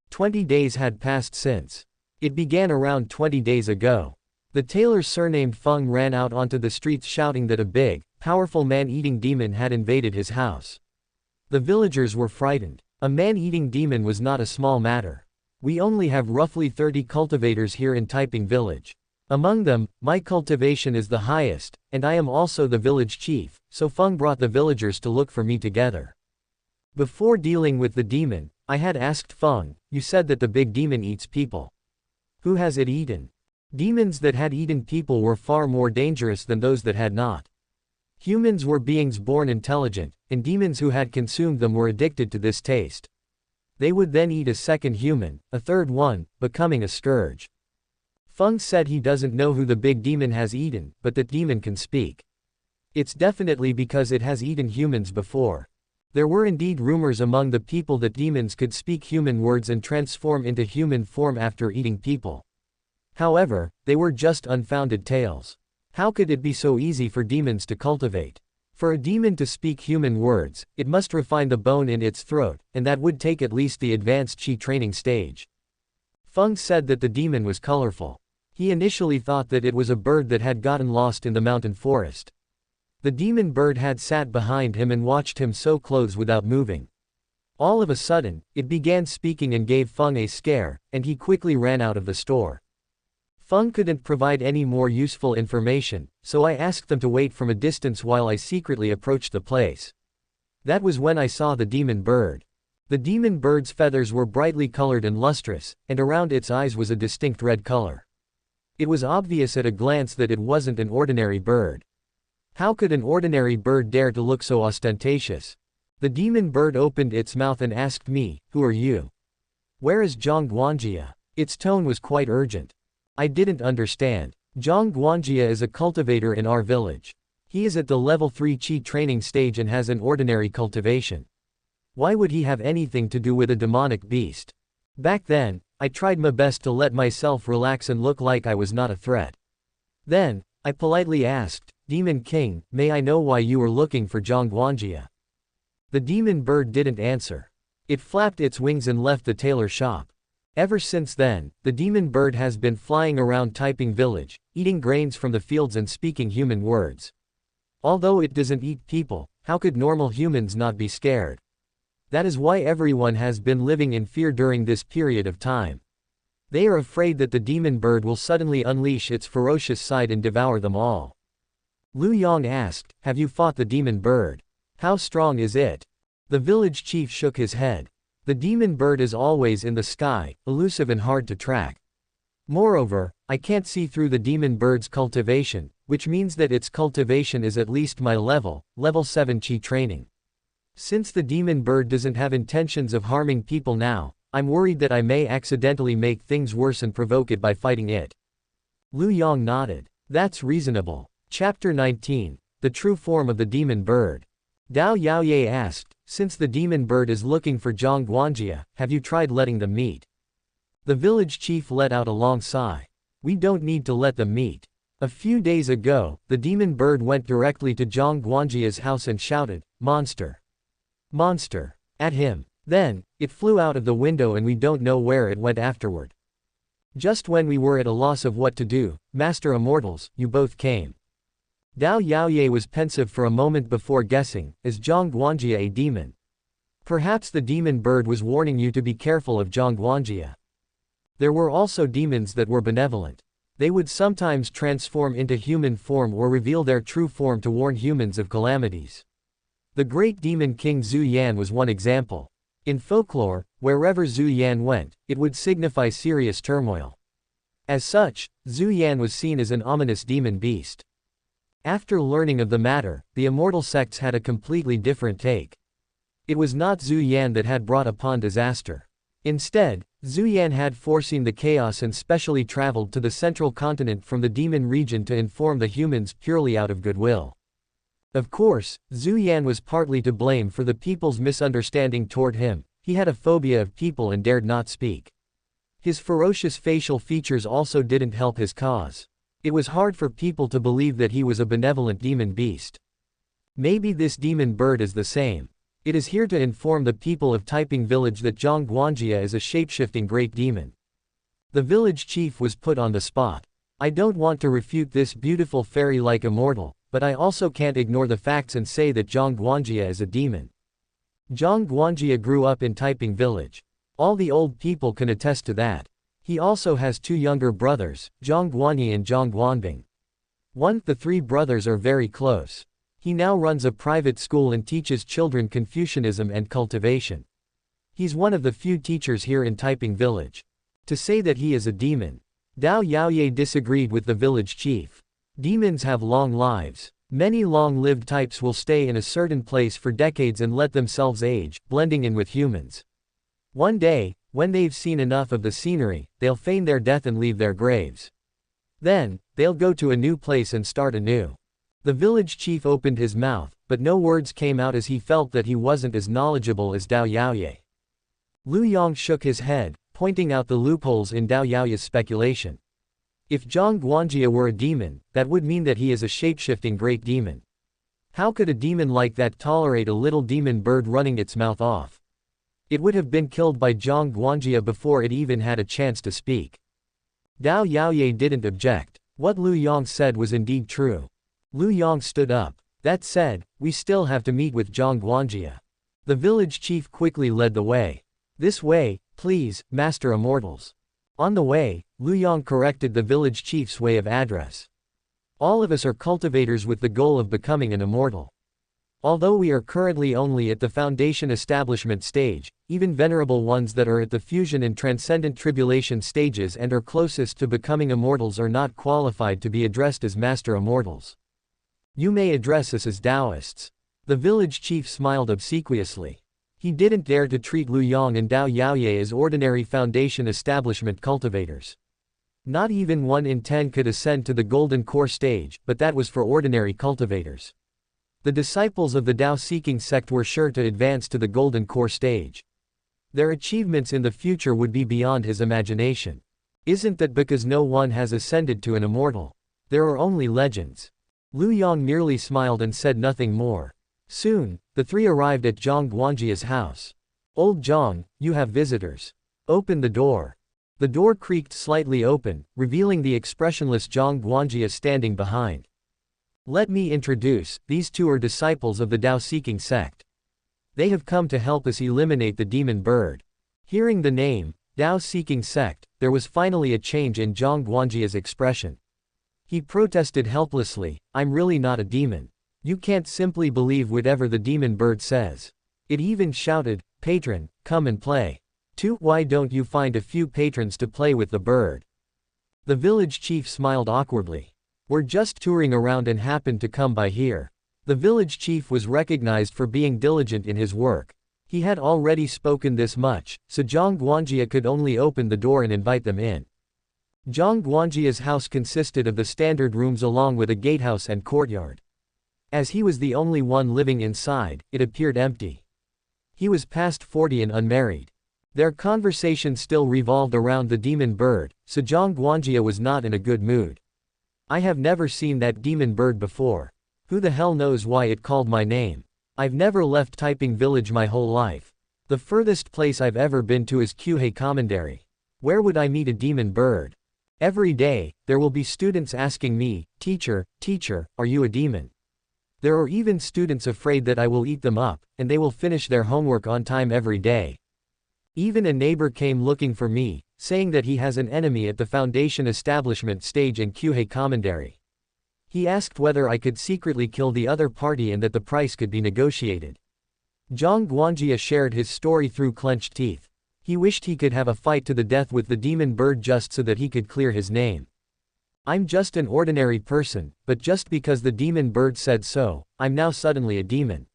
20 days had passed since. It began around 20 days ago. The tailor surnamed Feng ran out onto the streets shouting that a big, powerful man-eating demon had invaded his house. The villagers were frightened. A man-eating demon was not a small matter. "We only have roughly 30 cultivators here in Taiping Village. Among them, my cultivation is the highest, and I am also the village chief, so Feng brought the villagers to look for me together." Before dealing with the demon, I had asked Feng, "You said that the big demon eats people. Who has it eaten?" Demons that had eaten people were far more dangerous than those that had not. Humans were beings born intelligent, and demons who had consumed them were addicted to this taste. They would then eat a second human, a third one, becoming a scourge. Feng said he doesn't know who the big demon has eaten, but that demon can speak. It's definitely because it has eaten humans before. There were indeed rumors among the people that demons could speak human words and transform into human form after eating people. However, they were just unfounded tales. How could it be so easy for demons to cultivate? For a demon to speak human words, it must refine the bone in its throat, and that would take at least the advanced Qi training stage. Feng said that the demon was colorful. He initially thought that it was a bird that had gotten lost in the mountain forest. The demon bird had sat behind him and watched him sew clothes without moving. All of a sudden, it began speaking and gave Feng a scare, and he quickly ran out of the store. Feng couldn't provide any more useful information, so I asked them to wait from a distance while I secretly approached the place. That was when I saw the demon bird. The demon bird's feathers were brightly colored and lustrous, and around its eyes was a distinct red color. It was obvious at a glance that it wasn't an ordinary bird. How could an ordinary bird dare to look so ostentatious? The demon bird opened its mouth and asked me, "Who are you? Where is Zhang Guangjia?" Its tone was quite urgent. I didn't understand. Zhang Guangjia is a cultivator in our village. He is at the level 3 Qi training stage and has an ordinary cultivation. Why would he have anything to do with a demonic beast? Back then, I tried my best to let myself relax and look like I was not a threat. Then, I politely asked, "Demon King, may I know why you were looking for Zhang Guangjia?" The demon bird didn't answer. It flapped its wings and left the tailor shop. Ever since then, the demon bird has been flying around Taiping Village, eating grains from the fields and speaking human words. Although it doesn't eat people, how could normal humans not be scared? That is why everyone has been living in fear during this period of time. They are afraid that the demon bird will suddenly unleash its ferocious side and devour them all. Lu Yang asked, "Have you fought the demon bird? How strong is it?" The village chief shook his head. The demon bird is always in the sky, elusive and hard to track. Moreover, I can't see through the demon bird's cultivation, which means that its cultivation is at least my level 7 Qi training. Since the demon bird doesn't have intentions of harming people now, I'm worried that I may accidentally make things worse and provoke it by fighting it. Lu Yang nodded. That's reasonable. Chapter 19. The True Form of the Demon Bird. Dao Yaoye asked, "Since the demon bird is looking for Zhang Guangjia, have you tried letting them meet?" The village chief let out a long sigh. "We don't need to let them meet. A few days ago, the demon bird went directly to Zhang Guangjia's house and shouted, 'Monster! Monster!' at him. Then, it flew out of the window and we don't know where it went afterward. Just when we were at a loss of what to do, Master Immortals, you both came." Dao Yaoye was pensive for a moment before guessing, "Is Zhang Guangjia a demon? Perhaps the demon bird was warning you to be careful of Zhang Guangjia." There were also demons that were benevolent. They would sometimes transform into human form or reveal their true form to warn humans of calamities. The great demon king Zhu Yan was one example. In folklore, wherever Zhu Yan went, it would signify serious turmoil. As such, Zhu Yan was seen as an ominous demon beast. After learning of the matter, the immortal sects had a completely different take. It was not Zhu Yan that had brought upon disaster. Instead, Zhu Yan had foreseen the chaos and specially traveled to the central continent from the demon region to inform the humans purely out of goodwill. Of course, Zhu Yan was partly to blame for the people's misunderstanding toward him. He had a phobia of people and dared not speak. His ferocious facial features also didn't help his cause. It was hard for people to believe that he was a benevolent demon beast. Maybe this demon bird is the same. It is here to inform the people of Taiping Village that Zhang Guangjia is a shapeshifting great demon. The village chief was put on the spot. I don't want to refute this beautiful fairy-like immortal, but I also can't ignore the facts and say that Zhang Guangjia is a demon. Zhang Guangjia grew up in Taiping Village. All the old people can attest to that. He also has two younger brothers, Zhang Guanyi and Zhang Guanbing. The three brothers are very close. He now runs a private school and teaches children Confucianism and cultivation. He's one of the few teachers here in Taiping Village. To say that he is a demon. Dao Yaoye disagreed with the village chief. Demons have long lives. Many long-lived types will stay in a certain place for decades and let themselves age, blending in with humans. One day, when they've seen enough of the scenery, they'll feign their death and leave their graves. Then, they'll go to a new place and start anew. The village chief opened his mouth, but no words came out as he felt that he wasn't as knowledgeable as Dao Yaoye. Lu Yang shook his head, pointing out the loopholes in Dao Yaoye's speculation. If Zhang Guangjia were a demon, that would mean that he is a shapeshifting great demon. How could a demon like that tolerate a little demon bird running its mouth off? It would have been killed by Zhang Guangjia before it even had a chance to speak. Dao Yaoye didn't object. What Lu Yang said was indeed true. Lu Yang stood up. That said, we still have to meet with Zhang Guangjia. The village chief quickly led the way. This way, please, Master Immortals. On the way, Lu Yang corrected the village chief's way of address. All of us are cultivators with the goal of becoming an immortal. Although we are currently only at the foundation establishment stage, even venerable ones that are at the fusion and transcendent tribulation stages and are closest to becoming immortals are not qualified to be addressed as master immortals. You may address us as Taoists. The village chief smiled obsequiously. He didn't dare to treat Lu Yang and Dao Yaoye as ordinary foundation establishment cultivators. Not even 1 in 10 could ascend to the golden core stage, but that was for ordinary cultivators. The disciples of the Tao-seeking sect were sure to advance to the golden core stage. Their achievements in the future would be beyond his imagination. Isn't that because no one has ascended to an immortal? There are only legends. Lu Yang merely smiled and said nothing more. Soon, the three arrived at Zhang Guangjia's house. Old Zhang, you have visitors. Open the door. The door creaked slightly open, revealing the expressionless Zhang Guangjia standing behind. Let me introduce, these two are disciples of the Tao-seeking sect. They have come to help us eliminate the demon bird. Hearing the name, Tao-seeking sect, there was finally a change in Zhang Guangjia's expression. He protested helplessly, I'm really not a demon. You can't simply believe whatever the demon bird says. It even shouted, patron, come and play. Why don't you find a few patrons to play with the bird? The village chief smiled awkwardly. We're just touring around and happened to come by here. The village chief was recognized for being diligent in his work. He had already spoken this much, so Zhang Guangjia could only open the door and invite them in. Zhang Guangjia's house consisted of the standard rooms along with a gatehouse and courtyard. As he was the only one living inside, it appeared empty. He was past 40 and unmarried. Their conversation still revolved around the demon bird, so Zhang Guangjia was not in a good mood. I have never seen that demon bird before. Who the hell knows why it called my name? I've never left Taiping Village my whole life. The furthest place I've ever been to is Cultivate Commandery. Where would I meet a demon bird? Every day, there will be students asking me, teacher, are you a demon? There are even students afraid that I will eat them up, and they will finish their homework on time every day. Even a neighbor came looking for me, saying that he has an enemy at the foundation establishment stage in Cultivate Commandery. He asked whether I could secretly kill the other party and that the price could be negotiated. Zhang Guangjia shared his story through clenched teeth. He wished he could have a fight to the death with the demon bird just so that he could clear his name. I'm just an ordinary person, but just because the demon bird said so, I'm now suddenly a demon.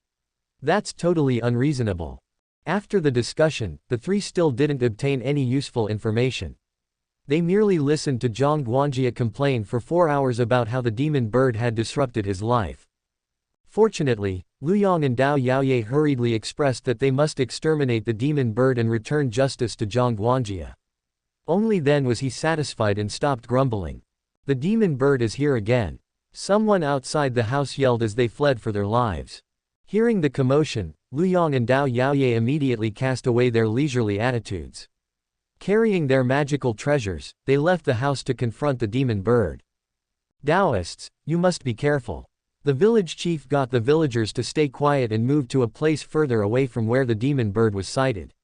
That's totally unreasonable. After the discussion, the three still didn't obtain any useful information. They merely listened to Zhang Guangjia complain for 4 hours about how the demon bird had disrupted his life. Fortunately, Lu Yang and Dao Yaoye hurriedly expressed that they must exterminate the demon bird and return justice to Zhang Guangjia. Only then was he satisfied and stopped grumbling. The demon bird is here again. Someone outside the house yelled as they fled for their lives. Hearing the commotion, Lu Yang and Dao Yaoye immediately cast away their leisurely attitudes. Carrying their magical treasures, they left the house to confront the demon bird. Taoists, you must be careful. The village chief got the villagers to stay quiet and moved to a place further away from where the demon bird was sighted.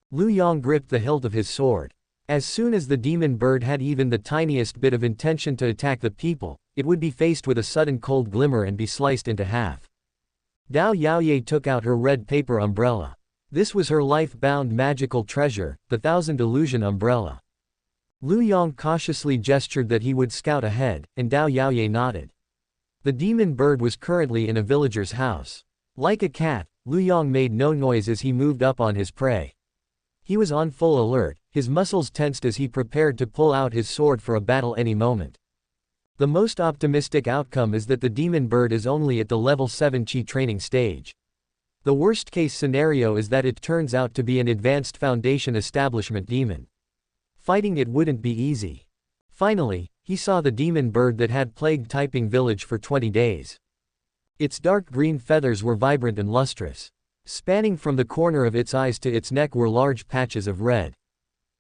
Lu Yang gripped the hilt of his sword. As soon as the demon bird had even the tiniest bit of intention to attack the people, it would be faced with a sudden cold glimmer and be sliced into half. Dao Yaoye took out her red paper umbrella. This was her life-bound magical treasure, the Thousand Illusion Umbrella. Lu Yang cautiously gestured that he would scout ahead, and Dao Yaoye nodded. The demon bird was currently in a villager's house. Like a cat, Lu Yang made no noise as he moved up on his prey. He was on full alert, his muscles tensed as he prepared to pull out his sword for a battle any moment. The most optimistic outcome is that the demon bird is only at the level 7 Qi training stage. The worst-case scenario is that it turns out to be an advanced foundation establishment demon. Fighting it wouldn't be easy. Finally, he saw the demon bird that had plagued Taiping Village for 20 days. Its dark green feathers were vibrant and lustrous. Spanning from the corner of its eyes to its neck were large patches of red.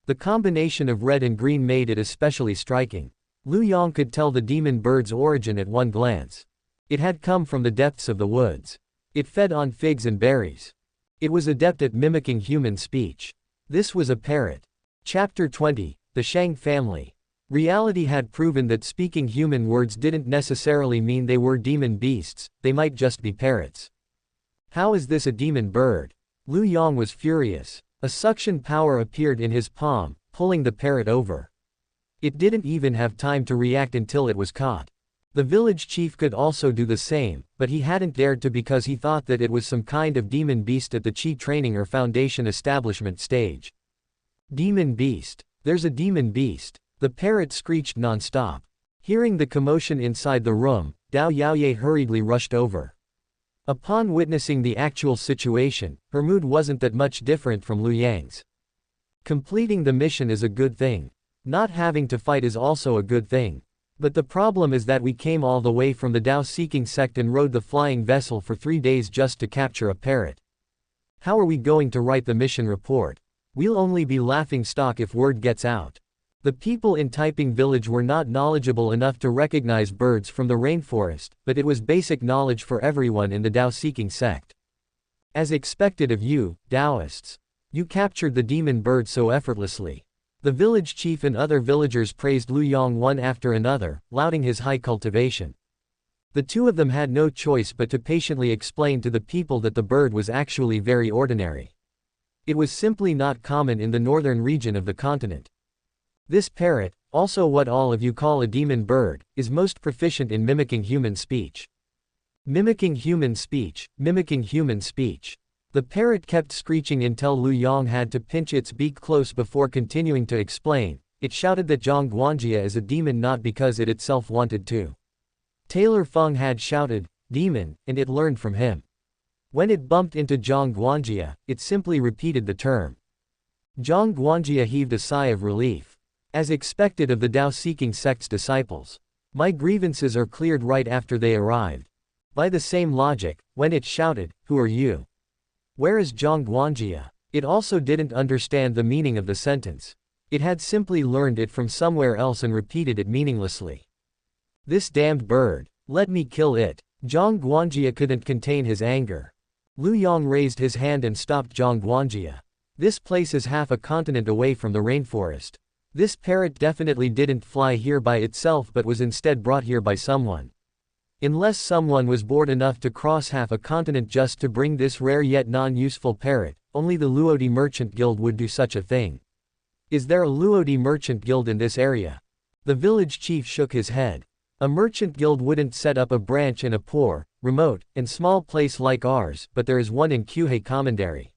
The combination of red and green made it especially striking. Lu Yang could tell the demon bird's origin at one glance. It had come from the depths of the woods. It fed on figs and berries. It was adept at mimicking human speech. This was a parrot. Chapter 20, The Shang Family. Reality had proven that speaking human words didn't necessarily mean they were demon beasts, they might just be parrots. How is this a demon bird? Lu Yang was furious. A suction power appeared in his palm, pulling the parrot over. It didn't even have time to react until it was caught. The village chief could also do the same, but he hadn't dared to because he thought that it was some kind of demon beast at the Chi training or foundation establishment stage. Demon beast. There's a demon beast. The parrot screeched non-stop. Hearing the commotion inside the room, Dao Yaoye hurriedly rushed over. Upon witnessing the actual situation, her mood wasn't that much different from Lu Yang's. Completing the mission is a good thing. Not having to fight is also a good thing. But the problem is that we came all the way from the Dao-seeking sect and rode the flying vessel for 3 days just to capture a parrot. How are we going to write the mission report? We'll only be laughingstock if word gets out. The people in Taiping village were not knowledgeable enough to recognize birds from the rainforest, but it was basic knowledge for everyone in the Dao-seeking sect. As expected of you, Taoists. You captured the demon bird so effortlessly. The village chief and other villagers praised Lu Yang one after another, lauding his high cultivation. The two of them had no choice but to patiently explain to the people that the bird was actually very ordinary. It was simply not common in the northern region of the continent. This parrot, also what all of you call a demon bird, is most proficient in mimicking human speech. Mimicking human speech, mimicking human speech. The parrot kept screeching until Lu Yang had to pinch its beak close before continuing to explain. It shouted that Zhang Guanjia is a demon not because it itself wanted to. Tailor Feng had shouted, demon, and it learned from him. When it bumped into Zhang Guanjia, it simply repeated the term. Zhang Guanjia heaved a sigh of relief. As expected of the Dao-seeking sect's disciples. My grievances are cleared right after they arrived. By the same logic, when it shouted, who are you? Where is Zhang Guanjia? It also didn't understand the meaning of the sentence. It had simply learned it from somewhere else and repeated it meaninglessly. This damned bird. Let me kill it. Zhang Guanjia couldn't contain his anger. Lu Yang raised his hand and stopped Zhang Guanjia. This place is half a continent away from the rainforest. This parrot definitely didn't fly here by itself but was instead brought here by someone. Unless someone was bored enough to cross half a continent just to bring this rare yet non-useful parrot, only the Luodi Merchant Guild would do such a thing. Is there a Luodi Merchant Guild in this area? The village chief shook his head. A merchant guild wouldn't set up a branch in a poor, remote, and small place like ours, but there is one in Kyuhei Commandery.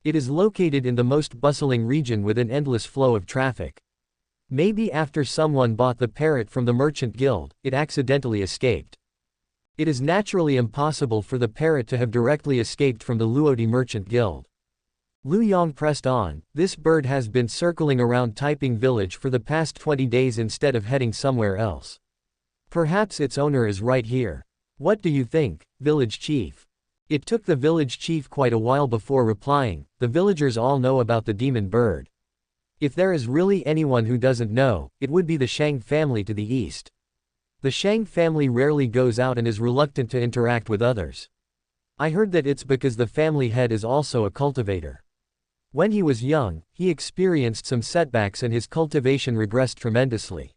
It is located in the most bustling region with an endless flow of traffic. Maybe after someone bought the parrot from the merchant guild, it accidentally escaped. It is naturally impossible for the parrot to have directly escaped from the Luodi Merchant Guild. Lu Yang pressed on, this bird has been circling around Taiping village for the past 20 days instead of heading somewhere else. Perhaps its owner is right here. What do you think, village chief? It took the village chief quite a while before replying. The villagers all know about the demon bird. If there is really anyone who doesn't know, it would be the Shang family to the east. The Shang family rarely goes out and is reluctant to interact with others. I heard that it's because the family head is also a cultivator. When he was young, he experienced some setbacks and his cultivation regressed tremendously.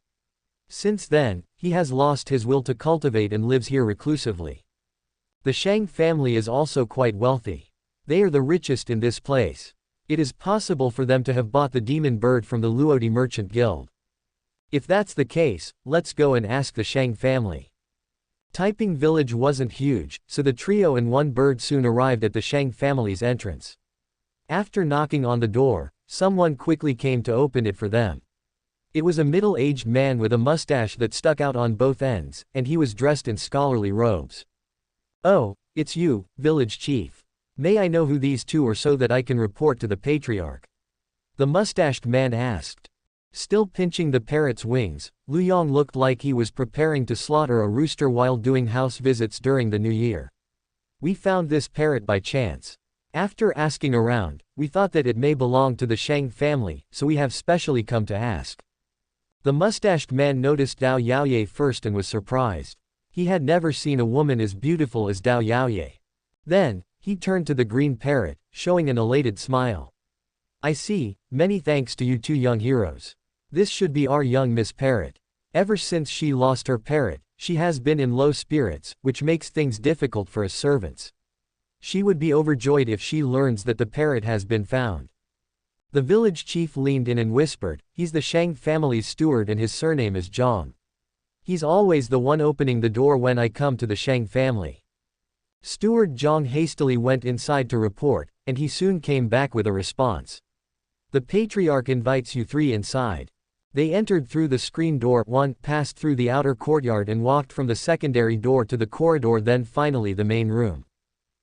Since then, he has lost his will to cultivate and lives here reclusively. The Shang family is also quite wealthy. They are the richest in this place. It is possible for them to have bought the demon bird from the Luodi Merchant Guild. If that's the case, let's go and ask the Shang family. Taiping village wasn't huge, so the trio and one bird soon arrived at the Shang family's entrance. After knocking on the door, someone quickly came to open it for them. It was a middle-aged man with a mustache that stuck out on both ends, and he was dressed in scholarly robes. Oh, it's you, village chief. May I know who these two are so that I can report to the patriarch? The mustached man asked. Still pinching the parrot's wings, Lu Yang looked like he was preparing to slaughter a rooster while doing house visits during the new year. We found this parrot by chance. After asking around, we thought that it may belong to the Shang family, so we have specially come to ask. The mustached man noticed Dao Yaoye first and was surprised. He had never seen a woman as beautiful as Dao Yaoye. Then, he turned to the green parrot, showing an elated smile. I see, many thanks to you two young heroes. This should be our young Miss Parrot. Ever since she lost her parrot, she has been in low spirits, which makes things difficult for us servants. She would be overjoyed if she learns that the parrot has been found. The village chief leaned in and whispered, "He's the Shang family's steward and his surname is Zhang. He's always the one opening the door when I come to the Shang family." Steward Zhang hastily went inside to report, and he soon came back with a response. "The patriarch invites you three inside." They entered through the screen door, one, passed through the outer courtyard and walked from the secondary door to the corridor, then finally the main room.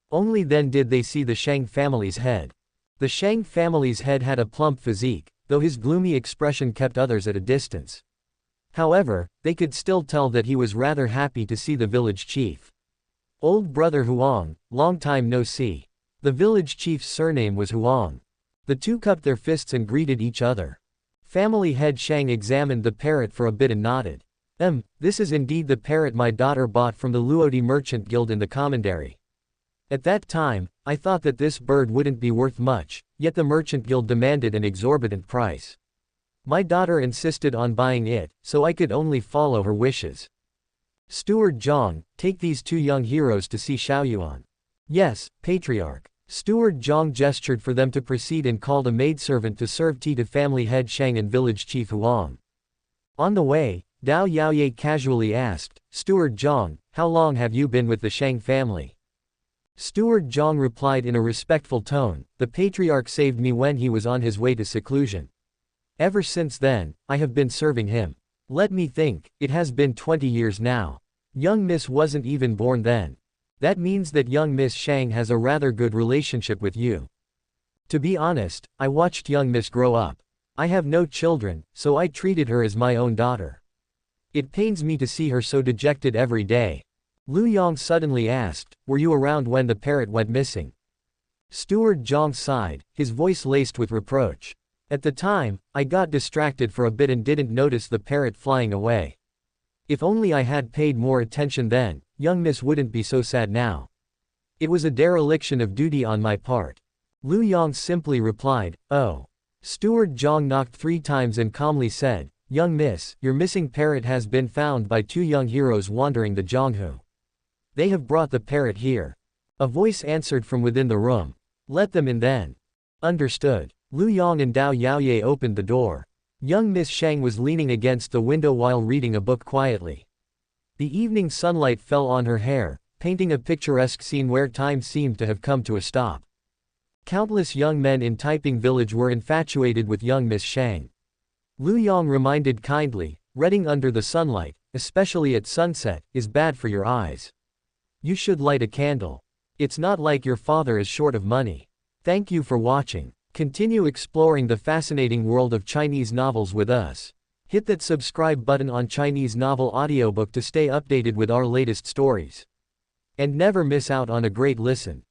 Only then did they see the Shang family's head. The Shang family's head had a plump physique, though his gloomy expression kept others at a distance. However, they could still tell that he was rather happy to see the village chief. "Old brother Huang, long time no see." The village chief's surname was Huang. The two cupped their fists and greeted each other. Family head Shang examined the parrot for a bit and nodded. This is indeed the parrot my daughter bought from the Luodi Merchant Guild in the commandery. At that time, I thought that this bird wouldn't be worth much, yet the Merchant Guild demanded an exorbitant price. My daughter insisted on buying it, so I could only follow her wishes. Steward Zhang, take these two young heroes to see Xiaoyuan. Yes, Patriarch. Steward Zhang gestured for them to proceed and called a maidservant to serve tea to family head Shang and village chief Huang. On the way, Dao Yaoye casually asked, "Steward Zhang, how long have you been with the Shang family?" Steward Zhang replied in a respectful tone, "The patriarch saved me when he was on his way to seclusion. Ever since then, I have been serving him. Let me think, it has been 20 years now. Young Miss wasn't even born then. That means that young Miss Shang has a rather good relationship with you." To be honest, I watched young Miss grow up. I have no children, so I treated her as my own daughter. It pains me to see her so dejected every day. Lu Yang suddenly asked, "Were you around when the parrot went missing?" Steward Zhang sighed, his voice laced with reproach. "At the time, I got distracted for a bit and didn't notice the parrot flying away. If only I had paid more attention then, young Miss wouldn't be so sad now. It was a dereliction of duty on my part." Lu Yang simply replied, "Oh." Steward Zhang knocked 3 times and calmly said, "Young Miss, your missing parrot has been found by 2 young heroes wandering the Zhonghu. They have brought the parrot here." A voice answered from within the room. "Let them in then." Understood. Lu Yang and Dao Yaoye opened the door. Young Miss Shang was leaning against the window while reading a book quietly. The evening sunlight fell on her hair, painting a picturesque scene where time seemed to have come to a stop. Countless young men in Taiping Village were infatuated with young Miss Shang. Lu Yang reminded kindly, "Reading under the sunlight, especially at sunset, is bad for your eyes. You should light a candle. It's not like your father is short of money." Thank you for watching. Continue exploring the fascinating world of Chinese novels with us. Hit that subscribe button on Chinese Novel Audiobook to stay updated with our latest stories. And never miss out on a great listen.